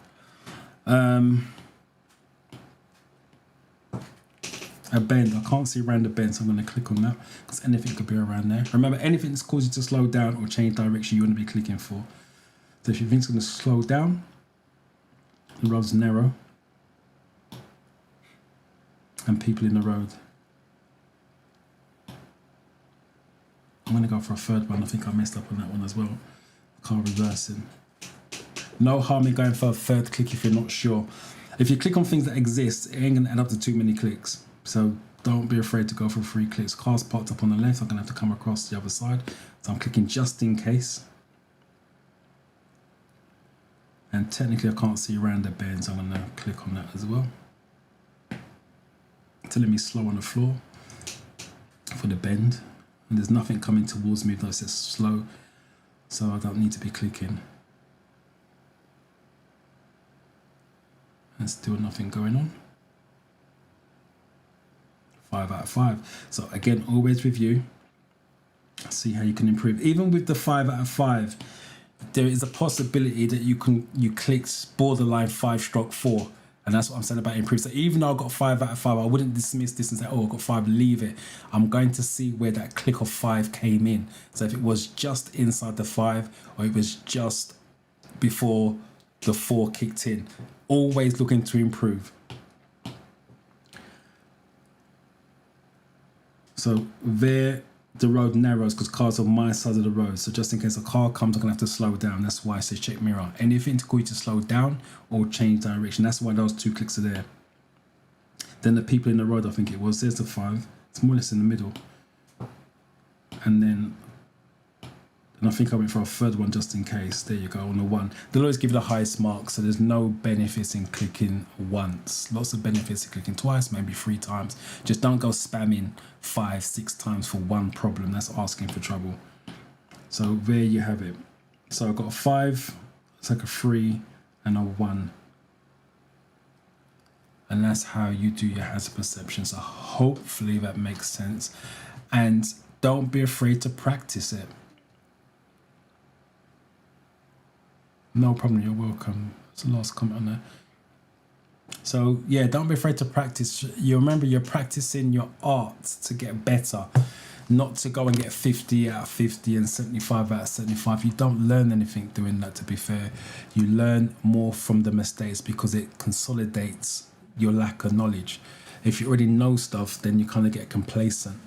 A bend, I can't see around the bend, so I'm going to click on that because anything could be around there. Remember, anything that's caused you to slow down or change direction, you want to be clicking for. So if you think it's going to slow down, the road's narrow, and people in the road. I'm going to go for a third one. I think I messed up on that one as well. Car reversing. No harm in going for a third click if you're not sure. If you click on things that exist, it ain't going to add up to too many clicks. So don't be afraid to go for 3 clicks. Car's parked up on the left, I'm going to have to come across the other side. So I'm clicking just in case. And technically I can't see around the bend, so I'm going to click on that as well. Telling me slow on the floor for the bend. And there's nothing coming towards me, though it says slow. So I don't need to be clicking. And still nothing going on. 5 out of 5. So again, always review. See how you can improve. Even with the 5 out of 5, there is a possibility that you clicked borderline 5/4. And that's what I'm saying about improve. So even though I got 5 out of 5, I wouldn't dismiss this and say, oh, I got 5, leave it. I'm going to see where that click of 5 came in. So if it was just inside the 5 or it was just before the 4 kicked in, always looking to improve. So there, the road narrows because cars are on my side of the road. So just in case a car comes, I'm going to have to slow down. That's why I say check mirror. Anything to call you to slow down or change direction. That's why those 2 clicks are there. Then the people in the road, I think it was, there's the 5. It's more or less in the middle. And then I think I went for a third one just in case. There you go, on the 1. They'll always give you the highest mark, so there's no benefits in clicking once. Lots of benefits in clicking twice, maybe 3 times. Just don't go spamming 5, 6 times for one problem. That's asking for trouble. So there you have it. So I've got a 5, it's like a 3 and a 1. And that's how you do your hazard perception. So hopefully that makes sense. And don't be afraid to practice it. No problem, you're welcome. It's the last comment on there. So yeah, don't be afraid to practice. You remember, you're practicing your art to get better, not to go and get 50 out of 50 and 75 out of 75. You don't learn anything doing that, to be fair. You learn more from the mistakes because it consolidates your lack of knowledge. If you already know stuff, then you kind of get complacent.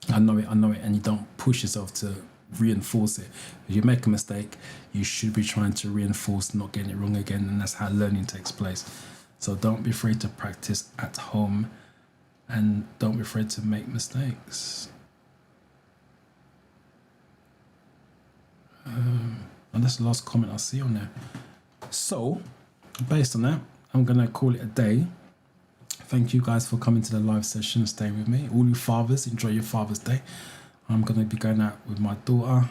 I know it, and you don't push yourself to reinforce it. If you make a mistake, you should be trying to reinforce not getting it wrong again, and that's how learning takes place. So don't be afraid to practice at home, and don't be afraid to make mistakes. And that's the last comment I see on there. So based on that, I'm gonna call it a day. Thank you guys for coming to the live session and staying with me. All you fathers, enjoy your Father's Day. I'm going to be going out with my daughter.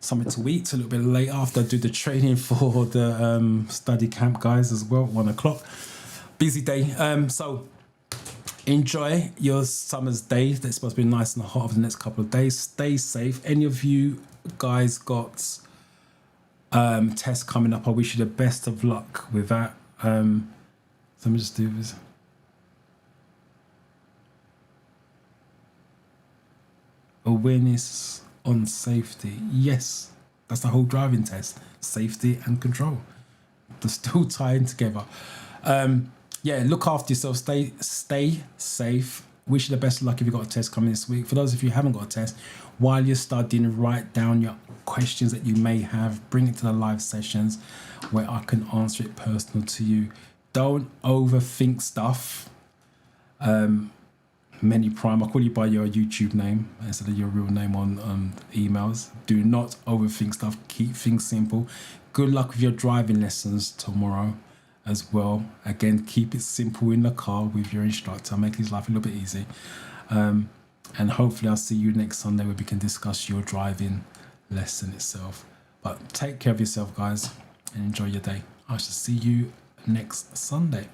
Something to eat a little bit later after I do the training for the study camp guys as well, 1 o'clock. Busy day. So enjoy your summer's day. It's supposed to be nice and hot over the next couple of days. Stay safe. Any of you guys got tests coming up, I wish you the best of luck with that. So let me just do this. Awareness on safety. Yes, that's the whole driving test. Safety and control. They're still tying together. Yeah, look after yourself. Stay safe. Wish you the best of luck if you've got a test coming this week. For those of you who haven't got a test, while you're studying, write down your questions that you may have. Bring it to the live sessions where I can answer it personal to you. Don't overthink stuff. Many Prime, I'll call you by your YouTube name instead of your real name on emails. Do not overthink stuff. Keep things simple. Good luck with your driving lessons tomorrow as well. Again, keep it simple in the car with your instructor. Make his life a little bit easy. And hopefully I'll see you next Sunday where we can discuss your driving lesson itself. But take care of yourself, guys, and enjoy your day. I shall see you next Sunday.